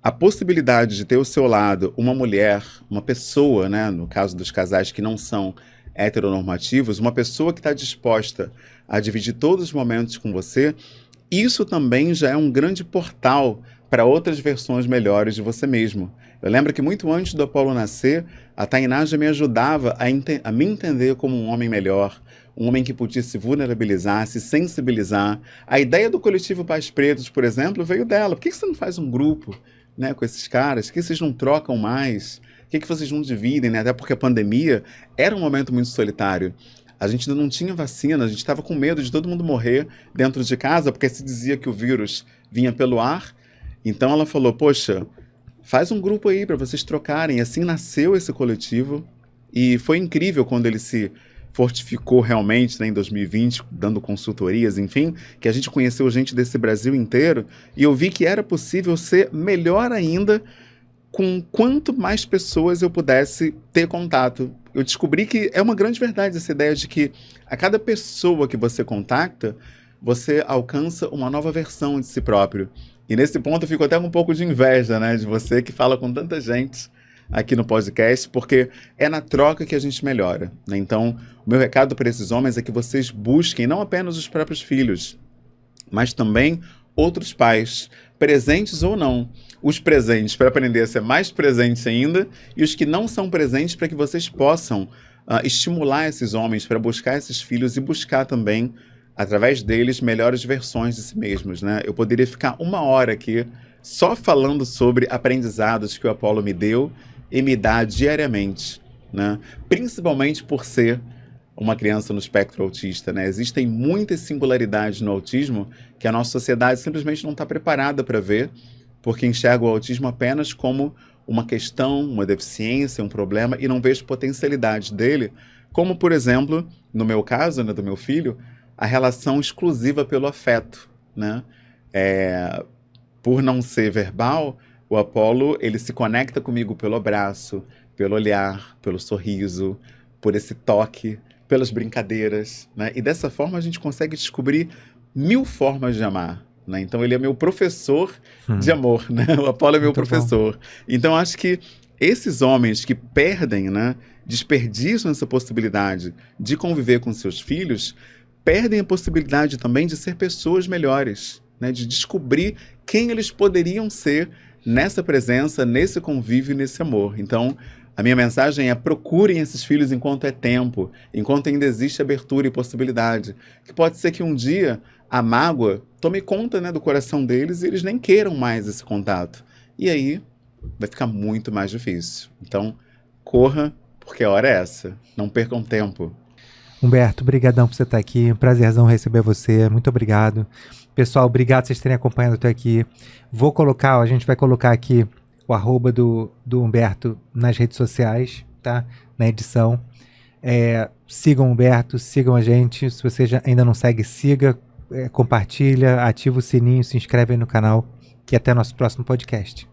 a possibilidade de ter ao seu lado uma mulher, uma pessoa, né, no caso dos casais que não são heteronormativos, uma pessoa que está disposta a dividir todos os momentos com você, isso também já é um grande portal para outras versões melhores de você mesmo. Eu lembro que muito antes do Apolo nascer, a Tainá já me ajudava a me entender como um homem melhor, um homem que podia se vulnerabilizar, se sensibilizar. A ideia do coletivo Pais Pretos, por exemplo, veio dela. Por que você não faz um grupo, né, com esses caras? Por que vocês não trocam mais? Por que vocês não dividem, né? Até porque a pandemia era um momento muito solitário. A gente ainda não tinha vacina, a gente estava com medo de todo mundo morrer dentro de casa, porque se dizia que o vírus vinha pelo ar. Então ela falou, poxa, faz um grupo aí para vocês trocarem. E assim nasceu esse coletivo. E foi incrível quando ele se fortificou realmente, né, em 2020, dando consultorias, enfim, que a gente conheceu gente desse Brasil inteiro. E eu vi que era possível ser melhor ainda com quanto mais pessoas eu pudesse ter contato. Eu descobri que é uma grande verdade essa ideia de que a cada pessoa que você contacta, você alcança uma nova versão de si próprio. E nesse ponto eu fico até com um pouco de inveja, né, de você que fala com tanta gente aqui no podcast, porque é na troca que a gente melhora, né? Então, o meu recado para esses homens é que vocês busquem não apenas os próprios filhos, mas também outros pais, presentes ou não. Os presentes para aprender a ser mais presentes ainda, e os que não são presentes para que vocês possam estimular esses homens para buscar esses filhos e buscar também, através deles, melhores versões de si mesmos, né? Eu poderia ficar 1 hora aqui só falando sobre aprendizados que o Apolo me deu e me dá diariamente, né? Principalmente por ser uma criança no espectro autista, né? Existem muitas singularidades no autismo que a nossa sociedade simplesmente não está preparada para ver, porque enxerga o autismo apenas como uma questão, uma deficiência, um problema, e não vê as potencialidades dele, como, por exemplo, no meu caso, né, do meu filho, a relação exclusiva pelo afeto, né? Por não ser verbal, o Apolo, ele se conecta comigo pelo abraço, pelo olhar, pelo sorriso, por esse toque, pelas brincadeiras, né? E dessa forma a gente consegue descobrir 1000 formas de amar, né? Então ele é meu professor de amor, né? O Apolo é meu professor. Bom. Então acho que esses homens que perdem, né, desperdiçam essa possibilidade de conviver com seus filhos, perdem a possibilidade também de ser pessoas melhores, né? De descobrir quem eles poderiam ser nessa presença, nesse convívio, nesse amor. Então, a minha mensagem é: procurem esses filhos enquanto é tempo, enquanto ainda existe abertura e possibilidade. Que pode ser que um dia a mágoa tome conta, né, do coração deles e eles nem queiram mais esse contato. E aí vai ficar muito mais difícil. Então, corra, porque a hora é essa. Não percam tempo. Humberto, brigadão por você estar aqui. Prazerzão receber você. Muito obrigado. Pessoal, obrigado por vocês terem acompanhado até aqui. A gente vai colocar aqui o @, do Humberto nas redes sociais, tá? Na edição. Sigam o Humberto, sigam a gente. Se você ainda não segue, siga, compartilha, ativa o sininho, se inscreve aí no canal. E até nosso próximo podcast.